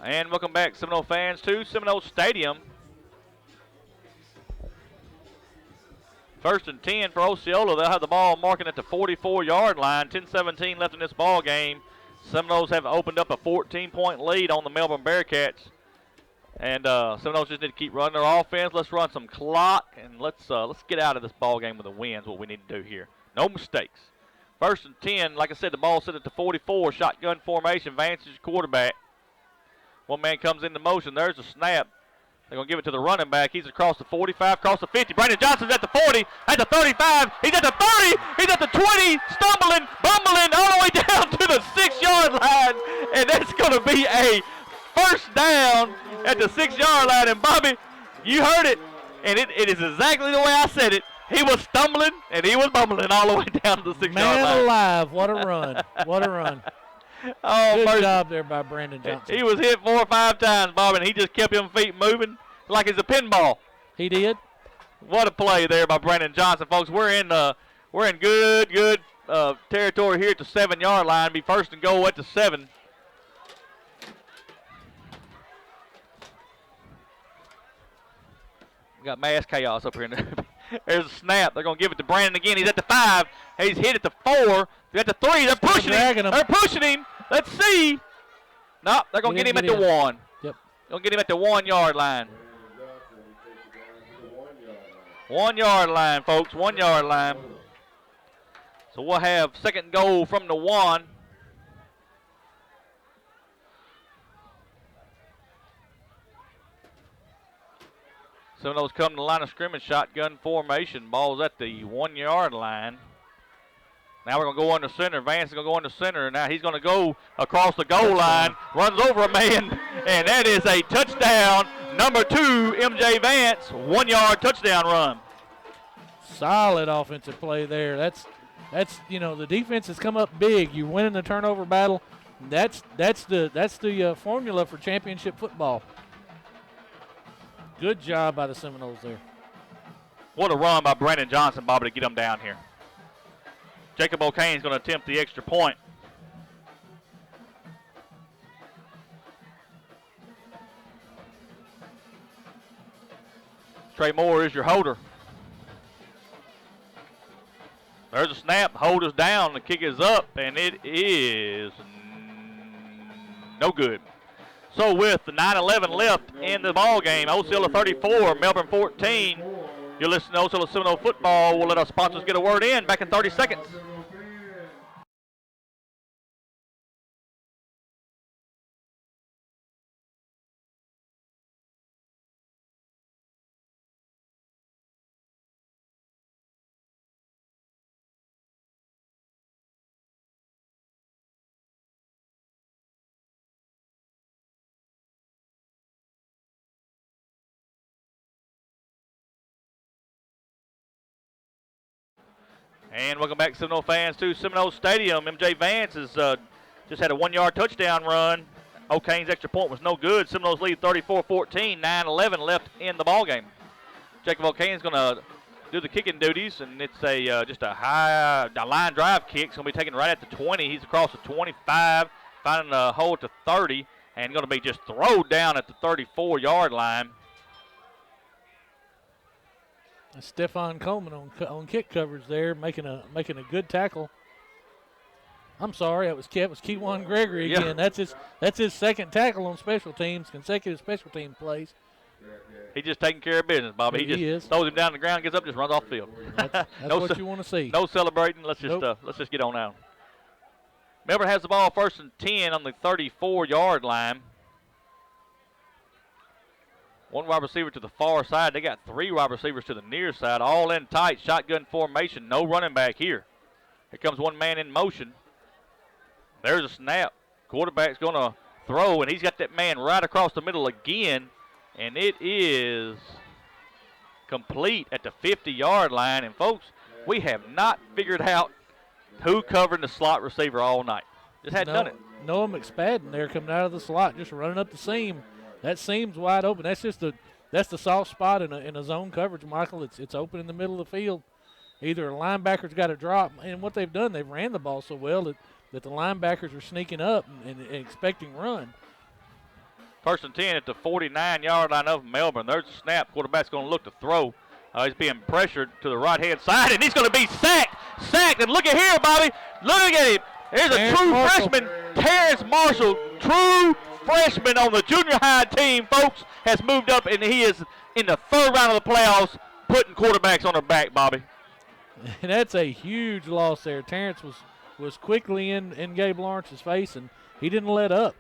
And welcome back, Seminole fans, to Seminole Stadium. 1st and 10 for Osceola. They'll have the ball marking at the 44-yard line. 10:17 left in this ball game. Seminoles have opened up a 14-point lead on the Melbourne Bearkatz. And Seminoles just need to keep running their offense. Let's run some clock, and let's get out of this ball game with a win is what we need to do here. No mistakes. 1st and 10, like I said, the ball sit at the 44. Shotgun formation. Vance is quarterback. One man comes into motion. There's a snap. They're going to give it to the running back. He's across the 45, across the 50. Brandon Johnson's at the 40, at the 35. He's at the 30. He's at the 20, stumbling, bumbling, all the way down to the 6-yard line. And that's going to be a first down at the 6-yard line. And, Bobby, you heard it, and it is exactly the way I said it. He was stumbling, and he was bumbling all the way down to the 6-yard line. Man alive, what a run. What a run. Oh, good job there by Brandon Johnson. He was hit 4 or 5 times, Bob, and he just kept him feet moving like it's a pinball. He did. What a play there by Brandon Johnson, folks. We're in good territory here at the 7-yard line. Be first and goal at the 7. We got mass chaos up here. There's a snap. They're going to give it to Brandon again. He's at the 5. He's hit at the 4. They're at the 3. They're pushing him. They're pushing him. Let's see. No, they're going to get him at the 1. Yep. Going to get him at the 1-yard line. 1-yard line, folks. 1-yard line. So we'll have second goal from the 1. Seminoles come to the line of scrimmage, shotgun formation. Ball's at the 1-yard line. Now we're going to go under center. Vance is going to go under center. And now he's going to go across the goal line, runs over a man, and that is a touchdown. Number 2, MJ Vance, 1-yard touchdown run. Solid offensive play there. That's the defense has come up big. You're winning the turnover battle. That's the formula for championship football. Good job by the Seminoles there. What a run by Brandon Johnson, Bobby, to get him down here. Jacob O'Kane's going to attempt the extra point. Trey Moore is your holder. There's a snap. Hold is down. The kick is up, and it is no good. So with the 9:11 left in the ball game, Osceola 34, Melbourne 14. You're listening to Osceola Seminole football. We'll let our sponsors get a word in. Back in 30 seconds. And welcome back, Seminole fans, to Seminole Stadium. MJ Vance has just had a 1-yard touchdown run. O'Kane's extra point was no good. Seminoles lead 34-14, 9:11 left in the ball game. Jacob O'Kane's going to do the kicking duties, and it's just a line drive kick. It's going to be taken right at the 20. He's across the 25, finding a hole to 30, and going to be just thrown down at the 34-yard line. Stephon Coleman on kick coverage there, making a good tackle. I'm sorry, it was Keywan Gregory again. Yeah. That's his second tackle on special teams, consecutive special team plays. He's just taking care of business, Bobby. He just throws him down the ground, gets up, just runs off the field. That's what you want to see. No celebrating. Let's just get on out. Melbourne has the ball first and 10 on the 34-yard line. One wide receiver to the far side. They got 3 wide receivers to the near side, all in tight, shotgun formation. No running back here. Here comes one man in motion. There's a snap. Quarterback's going to throw, and he's got that man right across the middle again, and it is complete at the 50-yard line. And, folks, we have not figured out who covered the slot receiver all night. Just hadn't done it. Noah McSpadden there coming out of the slot, just running up the seam. That seam's wide open. That's the soft spot in a zone coverage, Michael. It's open in the middle of the field. Either a linebacker's got to drop, and what they've done, they've ran the ball so well that the linebackers are sneaking up and expecting run. First and 10 at the 49-yard line of Melbourne. There's a snap. Quarterback's going to look to throw. He's being pressured to the right-hand side, and he's going to be sacked. And look at here, Bobby. Look at him. There's a true freshman, Terrence Marshall, true freshman on the junior high team, folks, has moved up, and he is in the 3rd round of the playoffs, putting quarterbacks on their back, Bobby. And that's a huge loss there. Terrence was quickly in Gabe Lawrence's face, and he didn't let up.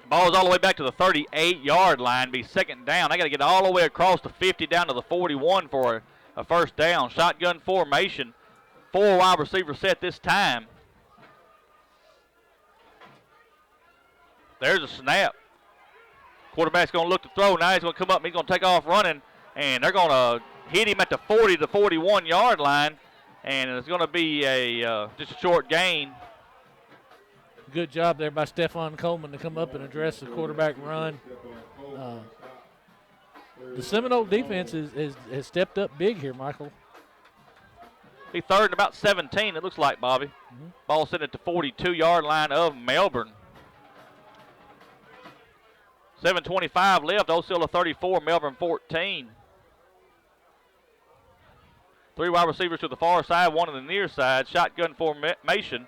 Ball's all the way back to the 38-yard line. Be second down. They got to get all the way across the 50 down to the 41 for a first down. Shotgun formation. 4 wide receiver set this time. There's a snap. Quarterback's going to look to throw. Now he's going to come up and he's going to take off running. And they're going to hit him at the 40 to 41-yard line. And it's going to be just a short gain. Good job there by Stephon Coleman to come up and address the quarterback run. The Seminole defense has stepped up big here, Michael. Be third and about 17, it looks like, Bobby. Mm-hmm. Ball sent at the 42-yard line of Melbourne. 7:25 left. Osceola 34, Melbourne 14. 3 wide receivers to the far side, 1 on the near side. Shotgun formation.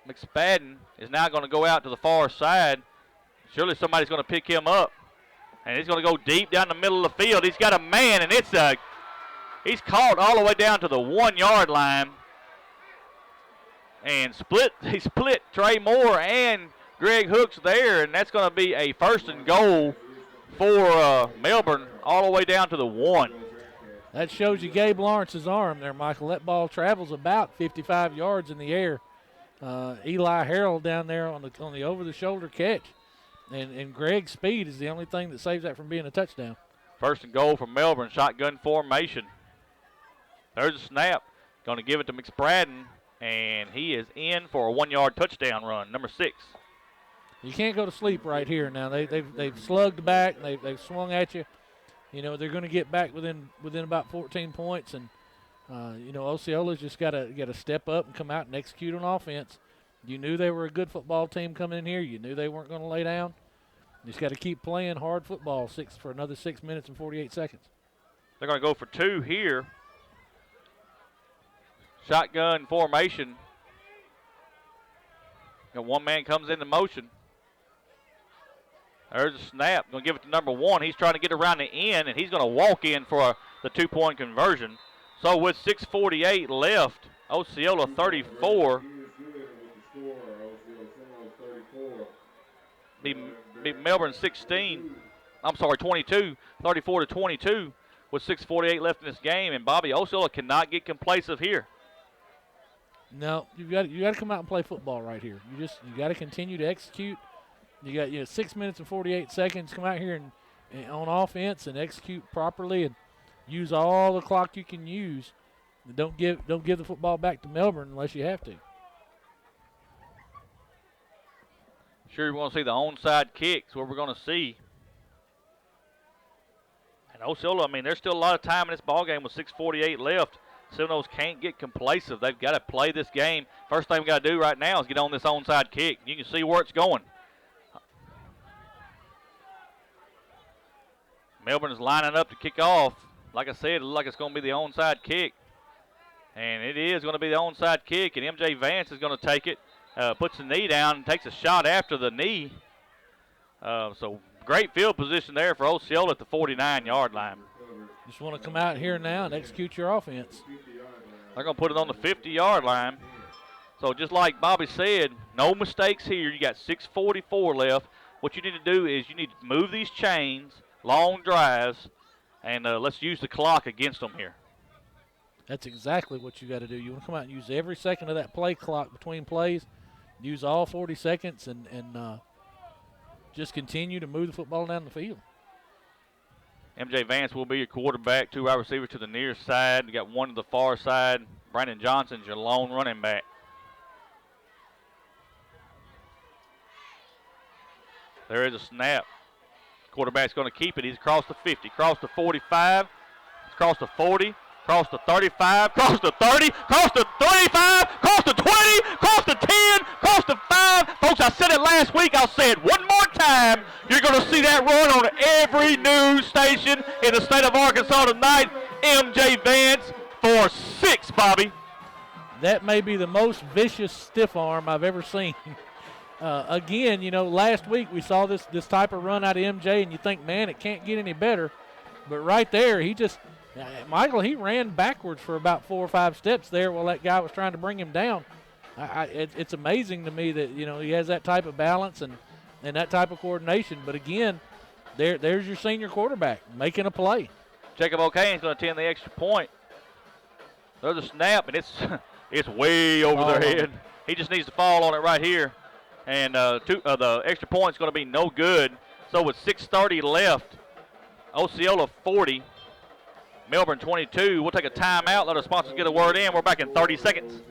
McSpadden is now going to go out to the far side. Surely somebody's going to pick him up. And he's going to go deep down the middle of the field. He's got a man, and he's caught all the way down to the 1-yard line. And he split Trey Moore and Greg Hooks there, and that's going to be a first and goal for Melbourne all the way down to the 1. That shows you Gabe Lawrence's arm there, Michael. That ball travels about 55 yards in the air. Eli Harrell down there on the over-the-shoulder catch. And Greg's speed is the only thing that saves that from being a touchdown. First and goal for Melbourne, shotgun formation. There's a snap. Going to give it to McSpadden, and he is in for a 1-yard touchdown run, number 6. You can't go to sleep right here now. They've slugged back. They've swung at you. You know, they're going to get back within about 14 points. And, Osceola's just got to step up and come out and execute on offense. You knew they were a good football team coming in here. You knew they weren't going to lay down. You just got to keep playing hard football for another 6 minutes and 48 seconds. They're going to go for 2 here. Shotgun formation. And one man comes into motion. There's a snap. Going to give it to number 1. He's trying to get around the end, and he's going to walk in for the 2-point conversion. So with 6:48 left, Osceola 34. Be Melbourne 16. I'm sorry, 22. 34 to 22 with 6:48 left in this game. And Bobby, Osceola cannot get complacent here. No, you got to come out and play football right here. You got to continue to execute. You got 6 minutes and 48 seconds. Come out here and on offense and execute properly and use all the clock you can use. Don't give the football back to Melbourne unless you have to. Sure, you want to see the onside kicks, what we're going to see. And Osceola, there's still a lot of time in this ball game with 6:48 left. Seminoles can't get complacent. They've got to play this game. First thing we got to do right now is get on this onside kick. You can see where it's going. Melbourne is lining up to kick off. Like I said, it looks like it's going to be the onside kick. And it is going to be the onside kick, and MJ Vance is going to take it. Puts the knee down and takes a shot after the knee. So great field position there for Osceola at the 49-yard line. Just want to come out here now and execute your offense. They're going to put it on the 50-yard line. So just like Bobby said, no mistakes here. You got 6:44 left. What you need to do is you need to move these chains, long drives, and let's use the clock against them here. That's exactly what you got to do. You want to come out and use every second of that play clock between plays. Use all 40 seconds and just continue to move the football down the field. MJ Vance will be your quarterback. 2 wide receivers to the near side. You got 1 to the far side. Brandon Johnson's your lone running back. There is a snap. Quarterback's going to keep it. He's across the 50, across the 45, across the 40, across the 35, across the 30, across the 35, across the 20, across the 10, across the 5. Folks, I said it last week. I'll say it one more time. You're going to see that run on every news station in the state of Arkansas tonight. MJ Vance for 6, Bobby. That may be the most vicious stiff arm I've ever seen. Again, last week we saw this type of run out of MJ, and you think, man, it can't get any better. But right there, Michael, he ran backwards for about 4 or 5 steps there while that guy was trying to bring him down. It's amazing to me that, he has that type of balance and that type of coordination. But again, there's your senior quarterback making a play. Jacob O'Kane's going to attend the extra point. There's a snap, and it's way over their head. He just needs to fall on it right here. And the extra point's going to be no good. So with 6:30 left, Osceola 40, Melbourne 22. We'll take a timeout, let our sponsors get a word in. We're back in 30 seconds.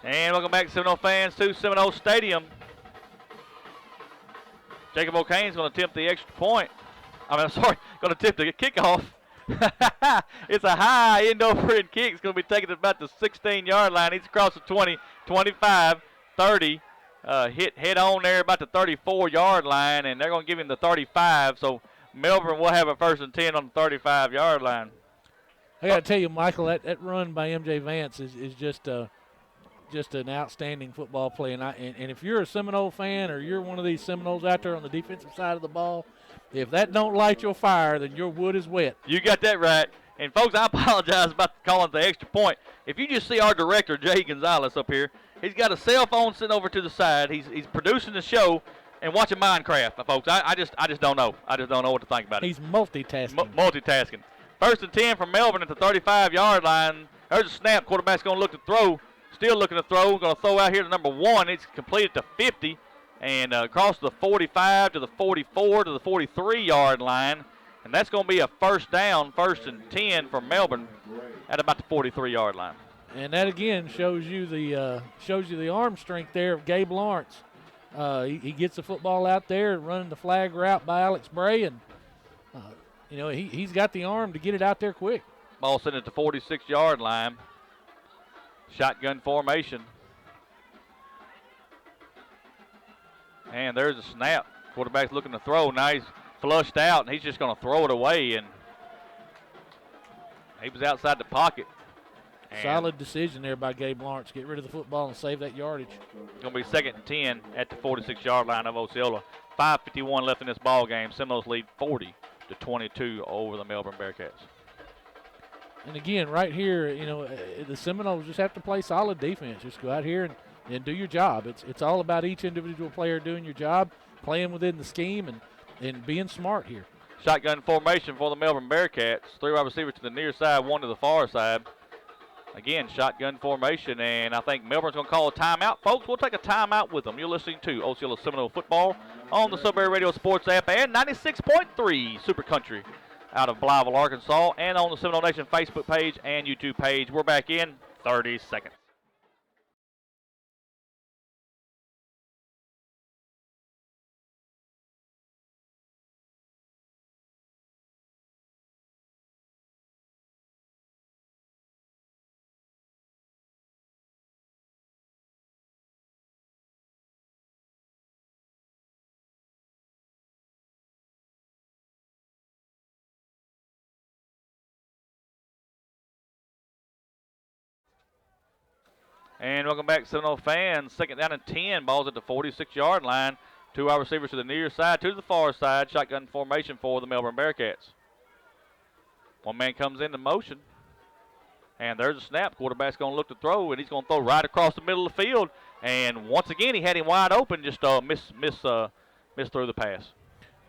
And welcome back, Seminole fans, to Seminole Stadium. Jacob O'Kane's going to attempt the extra point. Going to attempt the kickoff. It's a high end over end kick. It's going to be taken to about the 16-yard line. He's across the 20, 25, 30. Hit head on there about the 34-yard line, and they're going to give him the 35. So Melbourne will have a 1st and 10 on the 35-yard line. I got to tell you, Michael, that run by M.J. Vance is just an outstanding football play. And if you're a Seminole fan or you're one of these Seminoles out there on the defensive side of the ball, if that don't light your fire, then your wood is wet. You got that right. And, folks, I apologize about calling the extra point. If you just see our director, Jay Gonzalez, up here, he's got a cell phone sitting over to the side. He's producing the show and watching Minecraft, folks. I just don't know. I just don't know what to think about it. He's multitasking. Multitasking. 1st and 10 from Melbourne at the 35-yard line. There's a snap. Quarterback's going to look to throw. Still looking to throw. Going to throw out here to number 1. It's completed to 50 and across the 45 to the 44 to the 43-yard line. And that's going to be a 1st down, 1st and 10 for Melbourne at about the 43-yard line. And that again shows you the arm strength there of Gabe Lawrence. He gets the football out there running the flag route by Alex Bray, and he's got the arm to get it out there quick. Ball sent at the 46-yard line. Shotgun formation. And there's a snap. Quarterback's looking to throw. Now he's flushed out, and he's just going to throw it away. And he was outside the pocket. Solid decision there by Gabe Lawrence. Get rid of the football and save that yardage. It's going to be 2nd and 10 at the 46-yard line of Osceola. 5:51 left in this ball game. Seminoles lead 40-22 over the Melbourne Bearkatz. And again, right here, the Seminoles just have to play solid defense. Just go out here and do your job. It's all about each individual player doing your job, playing within the scheme, and being smart here. Shotgun formation for the Melbourne Bearkats. 3 wide receivers to the near side, 1 to the far side. Again, shotgun formation, and I think Melbourne's going to call a timeout. Folks, we'll take a timeout with them. You're listening to Osceola Seminole Football on the Sudbury Radio Sports app and 96.3 Super Country out of Blytheville, Arkansas, and on the Seminole Nation Facebook page and YouTube page. We're back in 30 seconds. And welcome back, Seminole fans. 2nd down and 10. Ball's at the 46-yard line. 2 wide receivers to the near side, 2 to the far side. Shotgun formation for the Melbourne Bearkats. 1 man comes into motion. And there's a snap. Quarterback's going to look to throw, and he's going to throw right across the middle of the field. And once again, he had him wide open, just missed through the pass.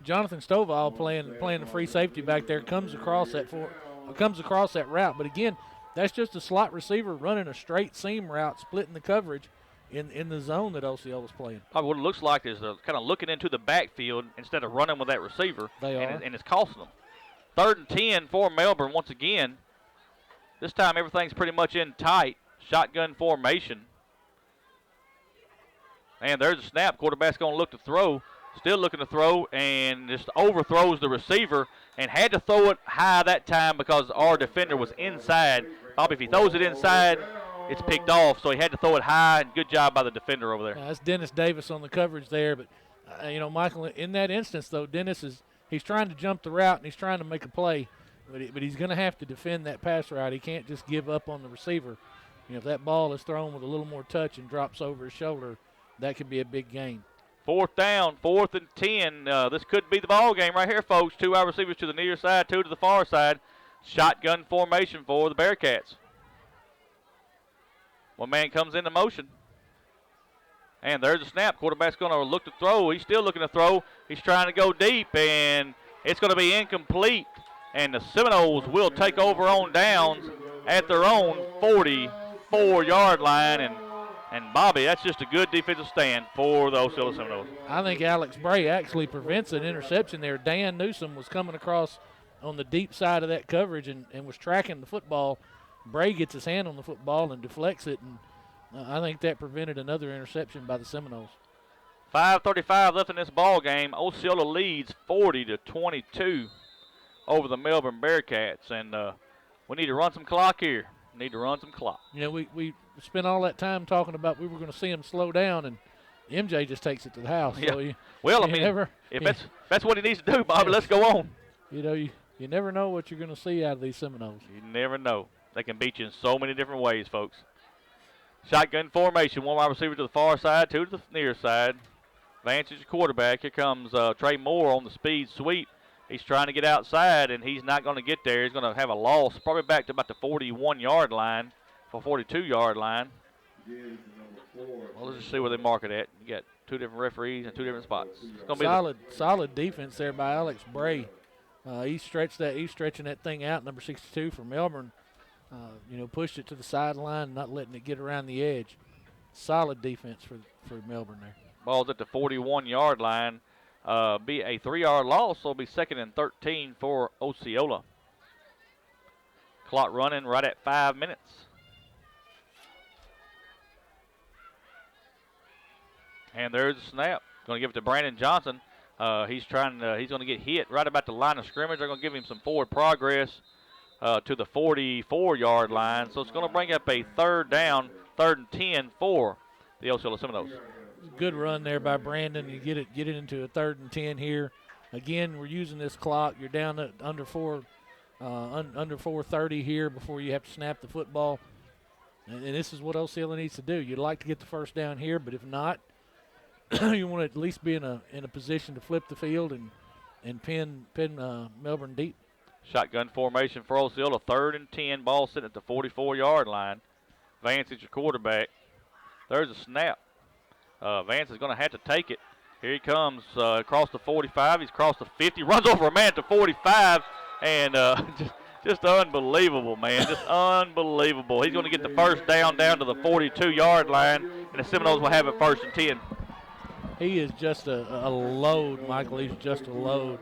Jonathan Stovall playing the free safety back there comes across that route. But again, that's just a slot receiver running a straight seam route, splitting the coverage in the zone that Osceola's playing. Probably what it looks like is they're kind of looking into the backfield instead of running with that receiver. They are. And it's costing them. 3rd and 10 for Melbourne once again. This time everything's pretty much in tight. Shotgun formation. And there's a snap. Quarterback's going to look to throw. Still looking to throw, and just overthrows the receiver and had to throw it high that time because our defender was inside. Bobby, if he throws it inside, it's picked off, so he had to throw it high, and good job by the defender over there. That's Dennis Davis on the coverage there, but, Michael, in that instance, though, he's trying to jump the route and he's trying to make a play, but he's going to have to defend that pass route. He can't just give up on the receiver. If that ball is thrown with a little more touch and drops over his shoulder, that could be a big gain. 4th down, 4th and 10. This could be the ball game right here, folks. 2 wide receivers to the near side, 2 to the far side. Shotgun formation for the Bearkats. One man comes into motion. And there's a snap. Quarterback's going to look to throw. He's still looking to throw. He's trying to go deep, and it's going to be incomplete. And the Seminoles will take over on downs at their own 44-yard line. And Bobby, that's just a good defensive stand for the Osceola Seminoles. I think Alex Bray actually prevents an interception there. Dan Newsom was coming across on the deep side of that coverage and was tracking the football. Bray gets his hand on the football and deflects it, and I think that prevented another interception by the Seminoles. 5:35 left in this ball game. Osceola leads 40-22 over the Melbourne Bearkats, and we need to run some clock here. Need to run some clock. We spent all that time talking about we were going to see him slow down, and MJ just takes it to the house. Yeah. So if that's what he needs to do, Bobby, let's go on. You never know what you're going to see out of these Seminoles. You never know. They can beat you in so many different ways, folks. Shotgun formation. 1 wide receiver to the far side, 2 to the near side. Vance is your quarterback. Here comes Trey Moore on the speed sweep. He's trying to get outside, and he's not going to get there. He's going to have a loss, probably back to about the 41-yard line, or 42-yard line. Well, let's just see where they mark it at. You got 2 different referees and 2 different spots. It's gonna be solid defense there by Alex Bray. He's stretching that thing out. Number 62 for Melbourne. Pushed it to the sideline, not letting it get around the edge. Solid defense for Melbourne there. Ball's at the 41-yard line. Be a 3-yard loss, so it'll be 2nd and 13 for Osceola. Clock running right at 5 minutes. And there's a snap. Going to give it to Brandon Johnson. He's going to get hit right about the line of scrimmage. They're going to give him some forward progress to the 44-yard line. So it's going to bring up a 3rd down, 3rd and 10 for the Osceola Seminoles. Good run there by Brandon. You get it into a 3rd and 10 here. Again, we're using this clock. You're down at under 4:30 here before you have to snap the football. And this is what Osceola needs to do. You'd like to get the 1st down here, but if not, you want to at least be in a position to flip the field and pin Melbourne deep. Shotgun formation for Osceola. 3rd and 10. Ball sitting at the 44-yard line. Vance is your quarterback. There's a snap. Vance is going to have to take it. Here he comes across the 45. He's crossed the 50. Runs over a man at the 45. And just unbelievable, man. Just unbelievable. He's going to get the 1st down to the 42-yard line. And the Seminoles will have it 1st and 10. He is just a load, Michael. He's just a load.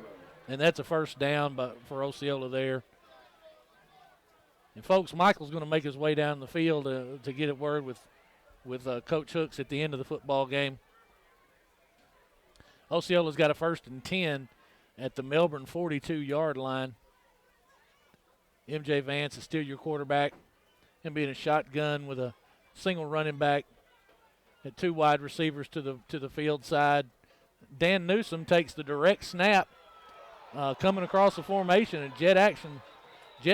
And that's a 1st down for Osceola there. And, folks, Michael's going to make his way down the field to get a word with Coach Hooks at the end of the football game. Osceola's got a 1st and 10 at the Melbourne 42-yard line. MJ Vance is still your quarterback. Him being a shotgun with a single running back and 2 wide receivers to the field side. Dan Newsom takes the direct snap coming across the formation and jet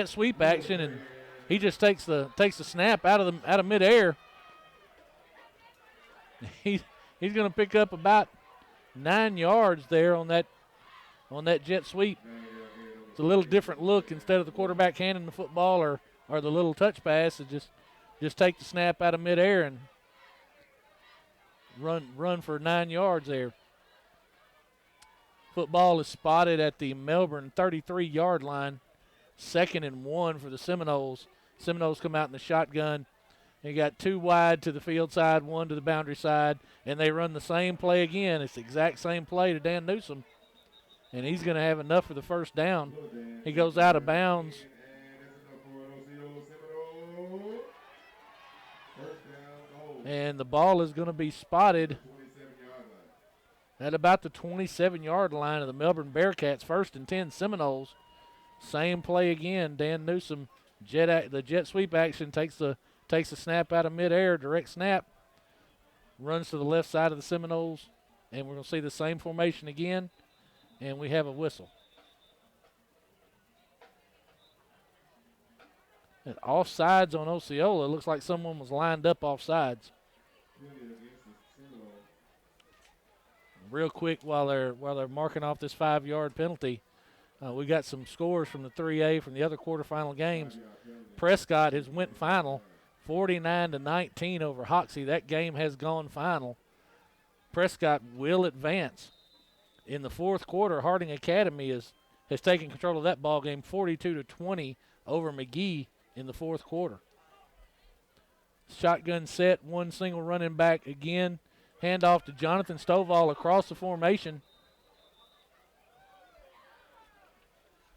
sweep action, and he just takes the snap out of midair. He's going to pick up about 9 yards there on that jet sweep. It's a little different look. Instead of the quarterback handing the football or the little touch pass, it just take the snap out of midair and run for 9 yards there. Football is spotted at the Melbourne 33-yard line. 2nd and 1 for the Seminoles. Seminoles come out in the shotgun. You got 2 wide to the field side, 1 to the boundary side, and they run the same play again. It's the exact same play to Dan Newsom, and he's going to have enough for the 1st down. He goes out of bounds. And the ball is going to be spotted at about the 27-yard line of the Melbourne Bearkats. 1st and 10 Seminoles. Same play again. Dan Newsom, the jet sweep action, takes a snap out of midair, direct snap, runs to the left side of the Seminoles, and we're going to see the same formation again, and we have a whistle. And offsides on Osceola. Looks like someone was lined up offsides. Real quick, while they're marking off this 5-yard penalty, we got some scores from the 3A from the other quarterfinal games. Prescott has went final, 49-19 over Hoxie. That game has gone final. Prescott will advance. In the fourth quarter, Harding Academy has taken control of that ball game, 42-20 over McGee in the fourth quarter. Shotgun set, one single running back again. Handoff to Jonathan Stovall across the formation.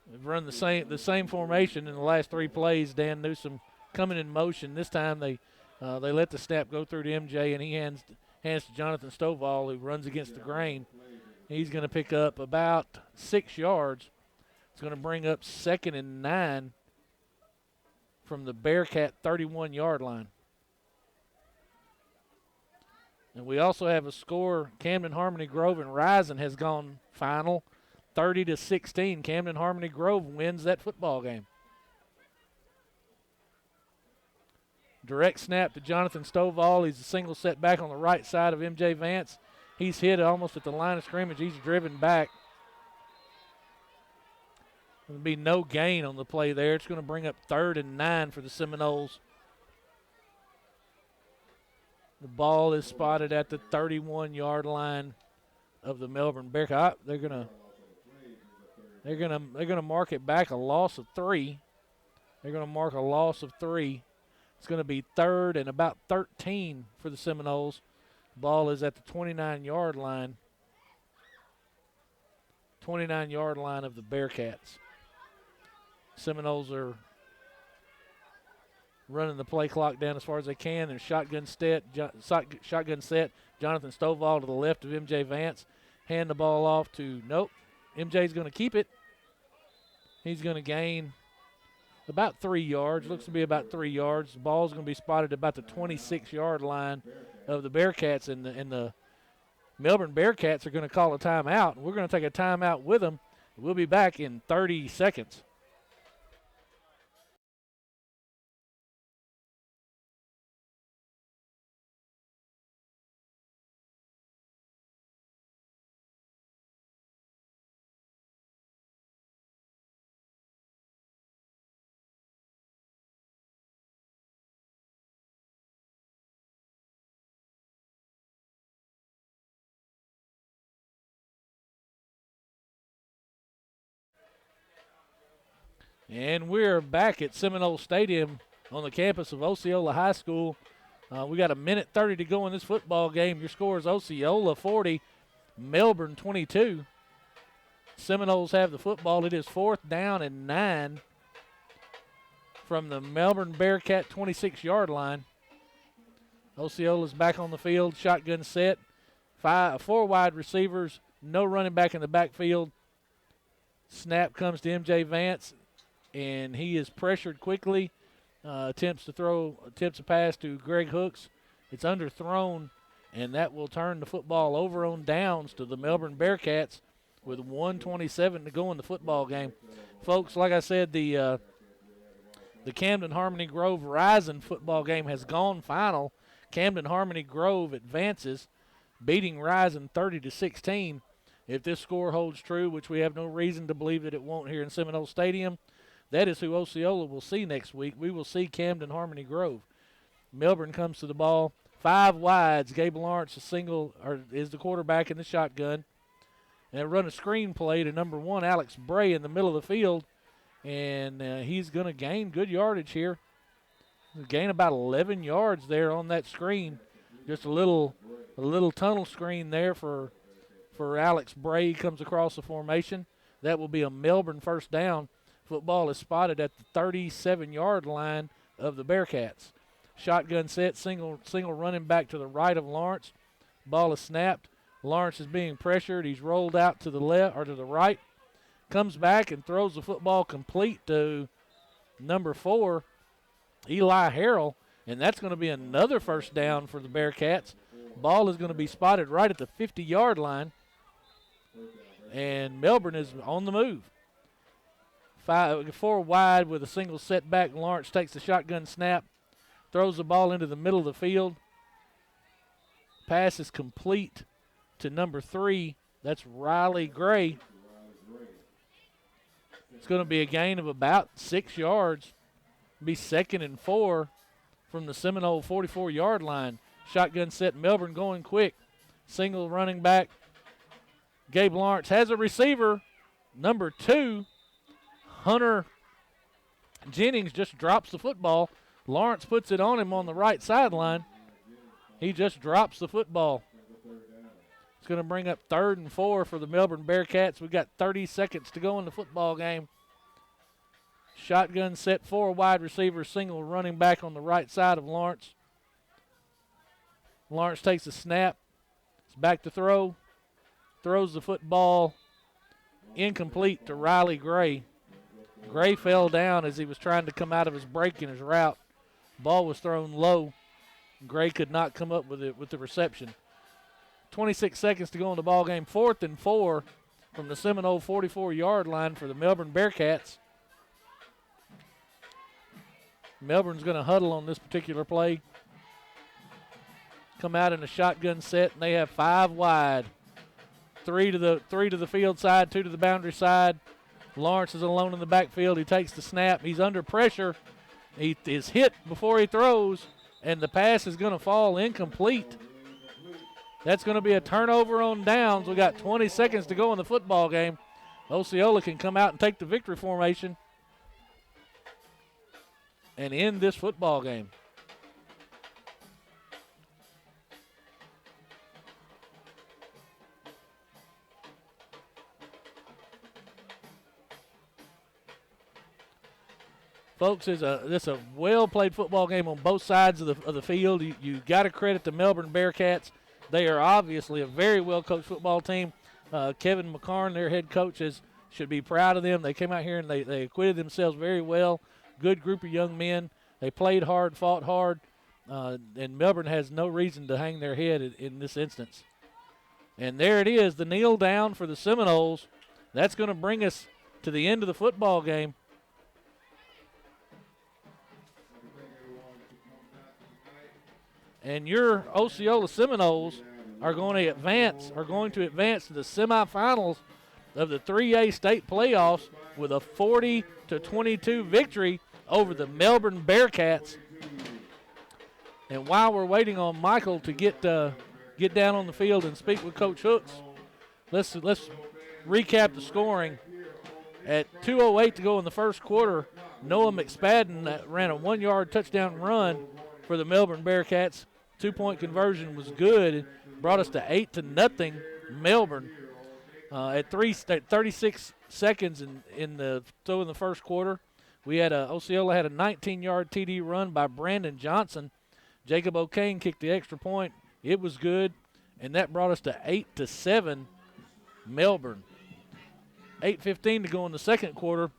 They've run the same formation in the last 3 plays. Dan Newsom coming in motion. This time they let the snap go through to MJ, and he hands to Jonathan Stovall, who runs against the grain. He's going to pick up about 6 yards. It's going to bring up 2nd and 9 from the Bearcat 31-yard line. And we also have a score. Camden Harmony Grove and Rising has gone final, 30-16. Camden Harmony Grove wins that football game. Direct snap to Jonathan Stovall. He's a single set back on the right side of MJ Vance. He's hit almost at the line of scrimmage. He's driven back. There'll be no gain on the play there. It's going to bring up 3rd and 9 for the Seminoles. The ball is spotted at the 31-yard line of the Melbourne Bearkats. They're gonna mark it back a loss of 3. They're gonna mark a loss of 3. It's gonna be 3rd and about 13 for the Seminoles. Ball is at the 29-yard line. 29-yard line of the Bearkats. Seminoles are running the play clock down as far as they can. There's shotgun set. Jonathan Stovall to the left of MJ Vance. Hand the ball off to, nope. MJ's going to keep it. He's going to gain about 3 yards. Looks to be about 3 yards. The ball's going to be spotted about the 26-yard line of the Bearkats, and the Melbourne Bearkats are going to call a timeout. We're going to take a timeout with them. We'll be back in 30 seconds. And we're back at Seminole Stadium on the campus of Osceola High School. We got 1:30 to go in this football game. Your score is Osceola 40, Melbourne 22. Seminoles have the football. It is 4th down and 9 from the Melbourne Bearcat 26-yard line. Osceola's back on the field, shotgun set. 4 wide receivers, no running back in the backfield. Snap comes to MJ Vance, and he is pressured quickly. Attempts a pass to Greg Hooks. It's underthrown, and that will turn the football over on downs to the Melbourne Bearkats with 1:27 to go in the football game. Folks, like I said, the Camden Harmony Grove Rising football game has gone final. Camden Harmony Grove advances, beating Rising 30-16. If this score holds true, which we have no reason to believe that it won't here in Seminole Stadium, that is who Osceola will see next week. We will see Camden Harmony Grove. Melbourne comes to the ball. 5 wides. Gabe Lawrence is the quarterback in the shotgun. And they run a screen play to number 1, Alex Bray, in the middle of the field. And he's going to gain good yardage here. He'll gain about 11 yards there on that screen. Just a little tunnel screen there for Alex Bray. He comes across the formation. That will be a Melbourne first down. Football is spotted at the 37-yard line of the Bearkats. Shotgun set, single running back to the right of Lawrence. Ball is snapped. Lawrence is being pressured. He's rolled out to the left or to the right. Comes back and throws the football complete to number 4, Eli Harrell. And that's going to be another first down for the Bearkats. Ball is going to be spotted right at the 50-yard line. And Melbourne is on the move. 4 wide with a single setback. Lawrence takes the shotgun snap. Throws the ball into the middle of the field. Pass is complete to number 3. That's Riley Gray. It's going to be a gain of about 6 yards. Be 2nd and 4 from the Seminole 44-yard line. Shotgun set, Melbourne going quick. Single running back. Gabe Lawrence has a receiver. Number 2, Hunter Jennings just drops the football. Lawrence puts it on him on the right sideline. He just drops the football. It's going to bring up 3rd and 4 for the Melbourne Bearkats. We've got 30 seconds to go in the football game. Shotgun set, 4 wide receivers, single running back on the right side of Lawrence. Lawrence takes a snap. It's back to throw. Throws the football incomplete to Riley Gray. Gray fell down as he was trying to come out of his break in his route. Ball was thrown low. Gray could not come up with it with the reception. 26 seconds to go in the ball game. 4th and 4 from the Seminole 44-yard line for the Melbourne Bearkats. Melbourne's going to huddle on this particular play. Come out in a shotgun set, and they have 5 wide. 3 to the field side, 2 to the boundary side. Lawrence is alone in the backfield. He takes the snap. He's under pressure. He is hit before he throws, and the pass is going to fall incomplete. That's going to be a turnover on downs. We got 20 seconds to go in the football game. Osceola can come out and take the victory formation and end this football game. Folks, this is a well-played football game on both sides of the field. You got to credit the Melbourne Bearkats. They are obviously a very well-coached football team. Kevin McCarn, their head coach, should be proud of them. They came out here and they acquitted themselves very well. Good group of young men. They played hard, fought hard, and Melbourne has no reason to hang their head in this instance. And there it is, the kneel down for the Seminoles. That's going to bring us to the end of the football game. And your Osceola Seminoles are going to advance to the semifinals of the 3A state playoffs with a 40-22 victory over the Melbourne Bearkats. And while we're waiting on Michael to get down on the field and speak with Coach Hooks, let's recap the scoring. At 2:08 to go in the first quarter, Noah McSpadden ran a 1-yard touchdown run for the Melbourne Bearkats. 2-point conversion was good. It brought us to 8-0 Melbourne. At 36 seconds in the first quarter, we had Osceola had a 19-yard TD run by Brandon Johnson. Jacob O'Kane kicked the extra point. It was good, and that brought us to 8-7 Melbourne. 8:15 to go in the second quarter.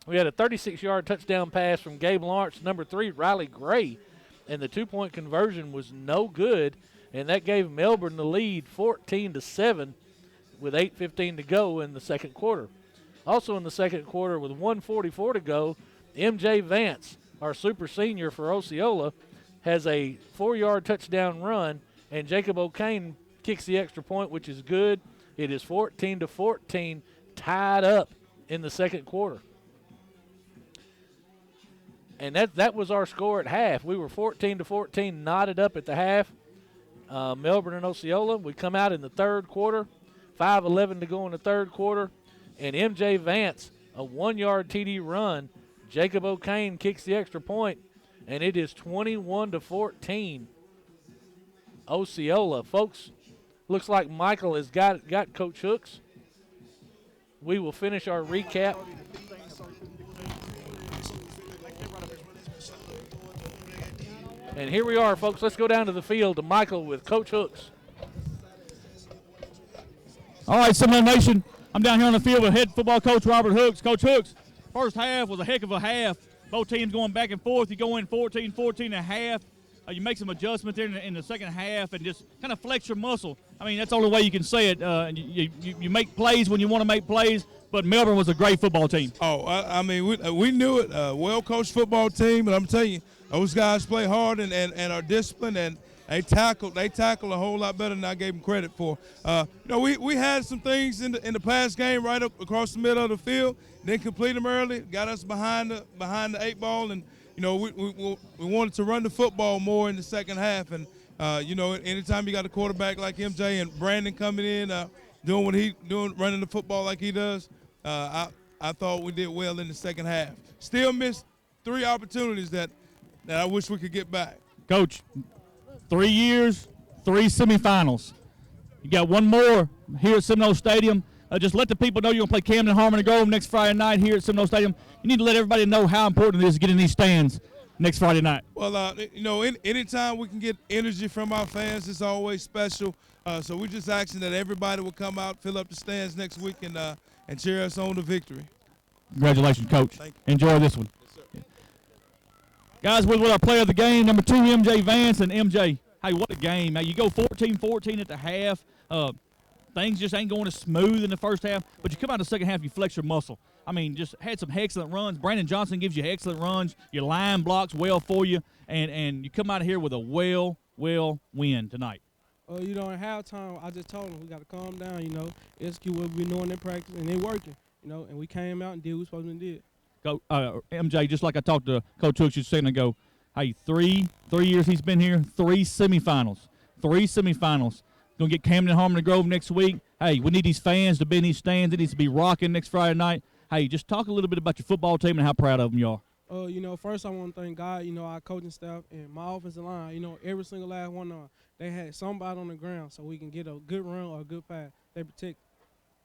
We had a 36-yard touchdown pass from Gabe Lawrence, number 3, Riley Gray, and the 2-point conversion was no good, and that gave Melbourne the lead 14-7 with 8:15 to go in the second quarter. Also in the second quarter with 1:44 to go, MJ Vance, our super senior for Osceola, has a 4-yard touchdown run, and Jacob O'Kane kicks the extra point, which is good. It is 14-14, tied up in the second quarter. And that was our score at half. We were 14-14, knotted up at the half. Melbourne and Osceola. We come out in the third quarter, 5:11 to go in the third quarter, and MJ Vance, a 1-yard TD run. Jacob O'Kane kicks the extra point, and it is 21-14. Osceola, folks. Looks like Michael has got Coach Hooks. We will finish our recap. And here we are, folks. Let's go down to the field to Michael with Coach Hooks. All right, Seminole Nation, I'm down here on the field with head football coach Robert Hooks. Coach Hooks, first half was a heck of a half. Both teams going back and forth. You go in 14-14 and a half. You make some adjustments there in the second half and just kind of flex your muscle. I mean, that's the only way you can say it. You make plays when you want to make plays, but Melbourne was a great football team. Oh, I mean, we knew it. Well-coached football team, but I'm telling you, those guys play hard and are disciplined, and they tackle a whole lot better than I gave them credit for. We had some things in the past game right up across the middle of the field. Didn't complete them early. Got us behind the 8 ball, and we wanted to run the football more in the second half. And anytime you got a quarterback like MJ and Brandon coming in, doing what he doing, running the football like he does, I thought we did well in the second half. Still missed 3 opportunities that I wish we could get back. Coach, 3 years, 3 semifinals. You got one more here at Seminole Stadium. Just let the people know you're going to play Camden Harmony Grove next Friday night here at Seminole Stadium. You need to let everybody know how important it is to get in these stands next Friday night. Well, anytime we can get energy from our fans, it's always special. So we're just asking that everybody will come out, fill up the stands next week, and cheer us on to victory. Congratulations, Coach. Thank you. Enjoy this one. Yes, sir. Guys, with our player of the game, number 2, MJ Vance. And MJ, hey, what a game. Now, you go 14-14 at the half. Things just ain't going as smooth in the first half, but you come out in the second half, you flex your muscle. I mean, just had some excellent runs. Brandon Johnson gives you excellent runs. Your line blocks well for you, and you come out of here with a well win tonight. In halftime, I just told them we got to calm down, execute what we've been doing in practice, and it working, and we came out and did what we supposed to do. Go, MJ, just like I talked to Coach Hooks just a second ago, hey, 3 years he's been here, 3 semifinals. Going to get Camden Harmony Grove next week. Hey, we need these fans to be in these stands. It needs to be rocking next Friday night. Hey, just talk a little bit about your football team and how proud of them you are. First I want to thank God, our coaching staff and my offensive line. Every single last one of them, they had somebody on the ground so we can get a good run or a good pass. They protect.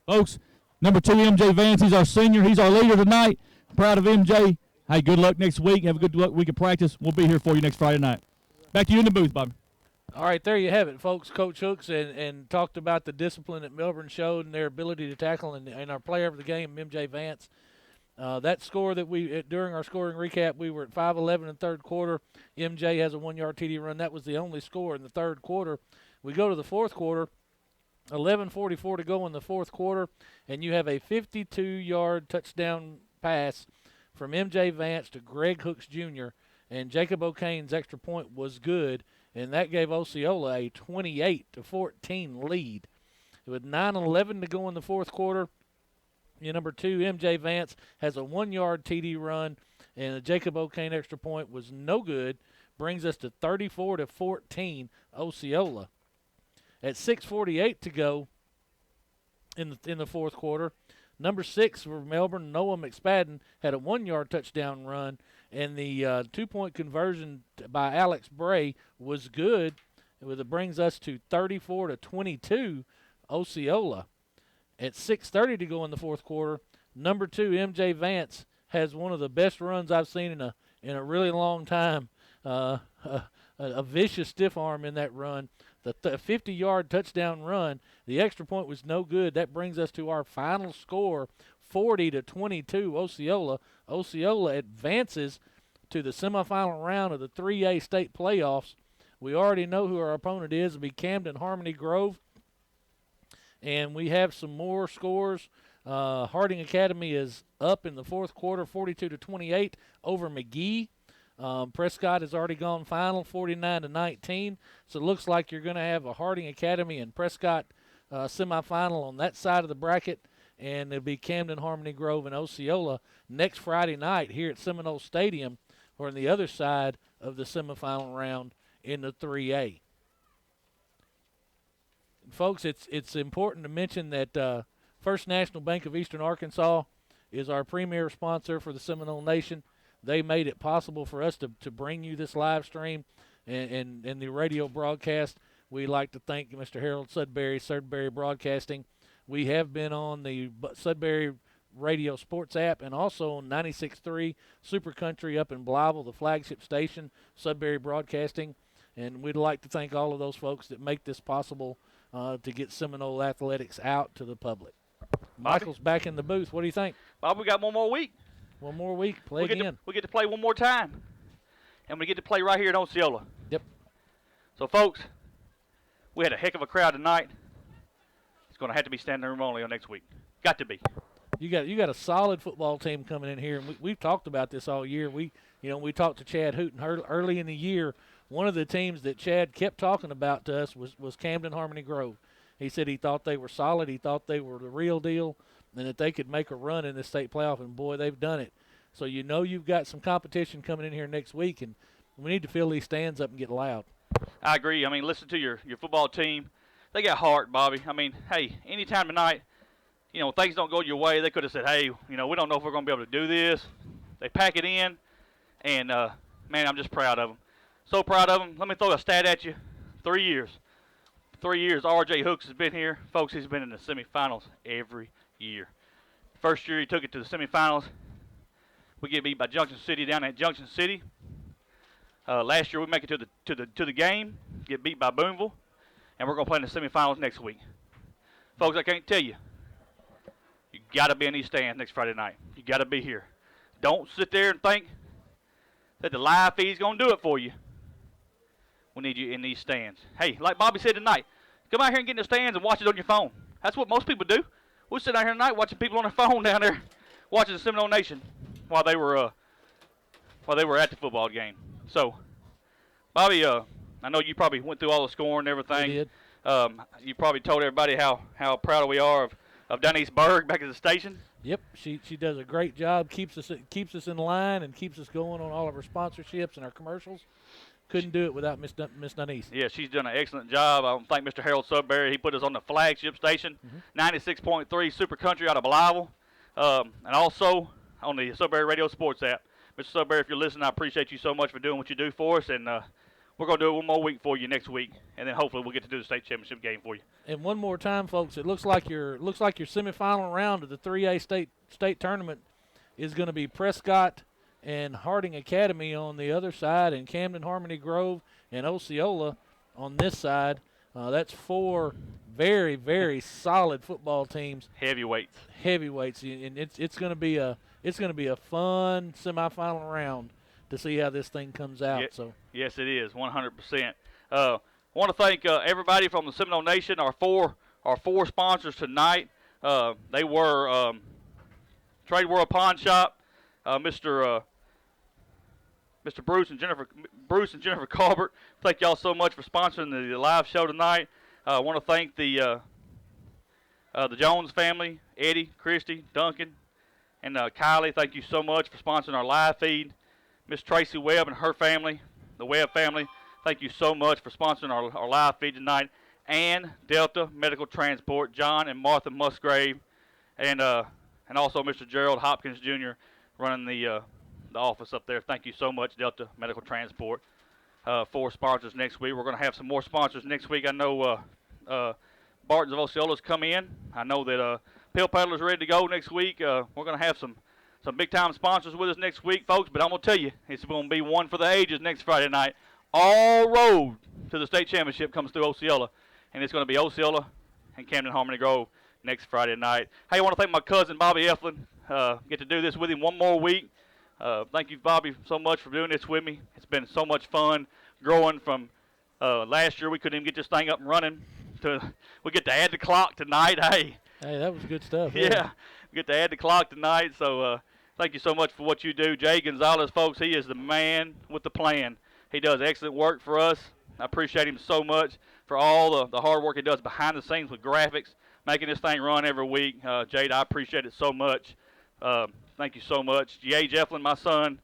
Folks, number 2, MJ Vance, he's our senior. He's our leader tonight. Proud of MJ. Hey, good luck next week. Have a good week of practice. We'll be here for you next Friday night. Back to you in the booth, Bobby. All right, there you have it, folks. Coach Hooks and talked about the discipline that Melbourne showed and their ability to tackle, and our player of the game, MJ Vance. That score that during our scoring recap, we were at 5-11 in third quarter. MJ has a 1-yard TD run. That was the only score in the third quarter. We go to the fourth quarter, 11:44 to go in the fourth quarter, and you have a 52-yard touchdown pass from MJ Vance to Greg Hooks Jr., and Jacob O'Kane's extra point was good, and that gave Osceola a 28-14 lead. With 9:11 to go in the fourth quarter, number 2, MJ Vance, has a 1-yard TD run, and a Jacob O'Kane extra point was no good, brings us to 34-14 Osceola. At 6:48 to go in the fourth quarter, number 6 for Melbourne, Noah McSpadden, had a 1-yard touchdown run, and the 2-point conversion by Alex Bray was good. It brings us to 34-22 Osceola. At 6:30 to go in the fourth quarter, number 2, MJ Vance, has one of the best runs I've seen in a really long time. A vicious stiff arm in that run. The 50-yard touchdown run. The extra point was no good. That brings us to our final score, 40-22 Osceola. Osceola advances to the semifinal round of the 3A state playoffs. We already know who our opponent is. It'll be Camden Harmony Grove. And we have some more scores. Harding Academy is up in the fourth quarter, 42-28 over McGee. Prescott has already gone final, 49-19. So it looks like you're going to have a Harding Academy and Prescott semifinal on that side of the bracket. And it'll be Camden Harmony Grove and Osceola next Friday night here at Seminoles Stadium, or on the other side of the semifinal round in the 3A. Folks, it's important to mention that First National Bank of Eastern Arkansas is our premier sponsor for the Seminole Nation. They made it possible for us to bring you this live stream and the radio broadcast. We'd like to thank Mr. Harold Sudbury, Sudbury Broadcasting. We have been on the Sudbury Radio Sports app and also on 96.3 Super Country up in Blytheville, the flagship station, Sudbury Broadcasting. And we'd like to thank all of those folks that make this possible to get Seminole athletics out to the public. Michael's back in the booth. What do you think? Bob, we got one more week. One more week. Play again. We get to play one more time. And we get to play right here in Osceola. Yep. So, folks, we had a heck of a crowd tonight. It's going to have to be standing room only on next week. Got to be. You got a solid football team coming in here, and we've talked about this all year. We talked to Chad Hooten early in the year. One of the teams that Chad kept talking about to us was Camden Harmony Grove. He said he thought they were solid. He thought they were the real deal, and that they could make a run in the state playoff. And boy, they've done it. So you've got some competition coming in here next week, and we need to fill these stands up and get loud. I agree. I mean, listen to your football team. They got heart, Bobby. I mean, hey, anytime tonight, things don't go your way, they could have said, hey, we don't know if we're going to be able to do this. They pack it in, and, man, I'm just proud of them. So proud of them. Let me throw a stat at you. 3 years. 3 years, R.J. Hooks has been here. Folks, he's been in the semifinals every year. First year he took it to the semifinals. We get beat by Junction City down at Junction City. Last year we make it to the game, get beat by Boonville, and we're going to play in the semifinals next week. Folks, I can't tell you. You got to be in these stands next Friday night. You got to be here. Don't sit there and think that the live feed's going to do it for you. We need you in these stands. Hey, like Bobby said tonight, come out here and get in the stands and watch it on your phone. That's what most people do. We sit out here tonight watching people on their phone down there watching the Seminole Nation while they were at the football game. So, Bobby, I know you probably went through all the scoring and everything. I did. You probably told everybody how proud we are of Denise Berg back at the station. Yep, she does a great job. Keeps us in line and keeps us going on all of our sponsorships and our commercials. Couldn't do it without Miss Dunese. Yeah, she's done an excellent job. I thank Mr. Harold Sudbury. He put us on the flagship station, 96.3 Super Country out of Belival, and also on the Sudbury Radio Sports app. Mr. Sudbury, if you're listening, I appreciate you so much for doing what you do for us, and we're going to do it one more week for you next week, and then hopefully we'll get to do the state championship game for you. And one more time, folks, it looks like your semifinal round of the 3A state tournament is going to be Prescott and Harding Academy on the other side, and Camden Harmony Grove and Osceola on this side. That's 4 very, very solid football teams. Heavyweights, and it's going to be a fun semifinal round to see how this thing comes out. Yes, it is 100%. I want to thank everybody from the Seminole Nation. Our four sponsors tonight. They were Trade World Pawn Shop, Mr. Bruce and Jennifer Colbert. Thank y'all so much for sponsoring the live show tonight. I want to thank the Jones family, Eddie, Christy, Duncan, and Kylie. Thank you so much for sponsoring our live feed. Miss Tracy Webb and her family, the Webb family. Thank you so much for sponsoring our live feed tonight. And Delta Medical Transport, John and Martha Musgrave, and also Mr. Gerald Hopkins Jr. running the office up there. Thank you so much, Delta Medical Transport, for sponsors next week. We're going to have some more sponsors next week. I know Barton's of Osceola's come in. I know that Pill Peddler's ready to go next week. We're going to have some big-time sponsors with us next week, folks, but I'm going to tell you, it's going to be one for the ages next Friday night. All road to the state championship comes through Osceola, and it's going to be Osceola and Camden Harmony Grove next Friday night. Hey, I want to thank my cousin, Bobby Eflin. Get to do this with him one more week. Thank you, Bobby, so much for doing this with me. It's been so much fun growing from last year. We couldn't even get this thing up and running. We get to add the clock tonight. Hey, that was good stuff. Yeah, we get to add the clock tonight. So thank you so much for what you do. Jay Gonzalez, folks, he is the man with the plan. He does excellent work for us. I appreciate him so much for all the hard work he does behind the scenes with graphics, making this thing run every week. Jade, I appreciate it so much. Thank you so much. G.H. Eflin, my son,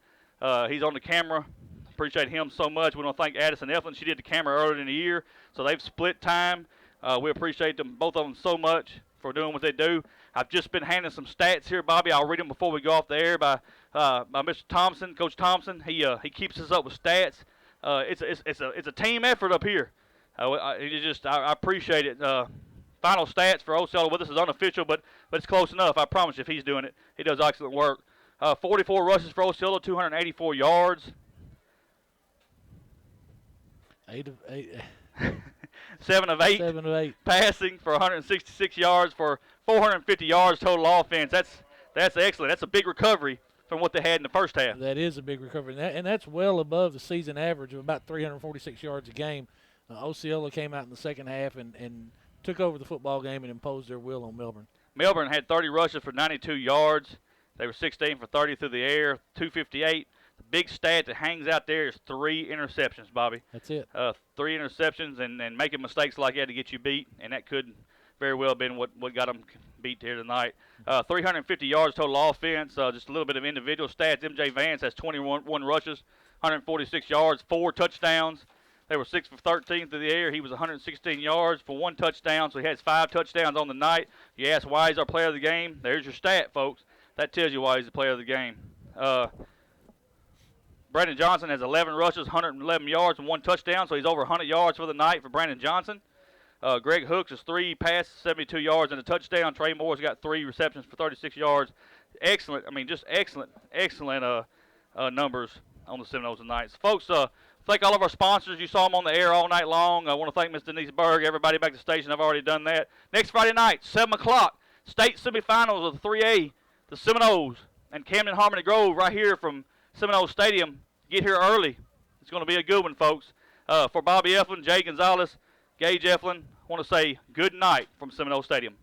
he's on the camera. Appreciate him so much. We want to thank Addison Eflin. She did the camera earlier in the year, so they've split time. We appreciate them, both of them, so much for doing what they do. I've just been handing some stats here, Bobby. I'll read them before we go off the air by Mr. Thompson, Coach Thompson. He keeps us up with stats. It's a team effort up here. I appreciate it. Final stats for Osceola with us is unofficial, but it's close enough. I promise you, if he's doing it, he does excellent work. 44 rushes for Osceola, 284 yards. 8 of 8. 7 of 8. 7 of 8. Passing for 166 yards for 450 yards total offense. That's excellent. That's a big recovery from what they had in the first half. That is a big recovery, and that's well above the season average of about 346 yards a game. Osceola came out in the second half and took over the football game and imposed their will on Melbourne. Melbourne had 30 rushes for 92 yards. They were 16 for 30 through the air, 258. The big stat that hangs out there is 3 interceptions, Bobby. That's it. 3 interceptions and making mistakes like that to get you beat, and that could very well have been what got them beat here tonight. 350 yards total offense, just a little bit of individual stats. MJ Vance has 21 rushes, 146 yards, 4 touchdowns. They were 6 for 13 through the air. He was 116 yards for 1 touchdown, so he has 5 touchdowns on the night. You ask why he's our player of the game? There's your stat, folks. That tells you why he's the player of the game. Brandon Johnson has 11 rushes, 111 yards, and 1 touchdown, so he's over 100 yards for the night for Brandon Johnson. Greg Hooks has 3 passes, 72 yards, and a touchdown. Trey Moore's got 3 receptions for 36 yards. Excellent. I mean, just excellent numbers on the Seminoles tonight. So, folks, thank all of our sponsors. You saw them on the air all night long. I want to thank Ms. Denise Berg, everybody back at the station. I've already done that. Next Friday night, 7 o'clock, state semifinals of the 3A, the Seminoles and Camden Harmony Grove right here from Seminoles Stadium. Get here early. It's going to be a good one, folks. For Bobby Eflin, Jay Gonzalez, Gage Eflin, I want to say good night from Seminole Stadium.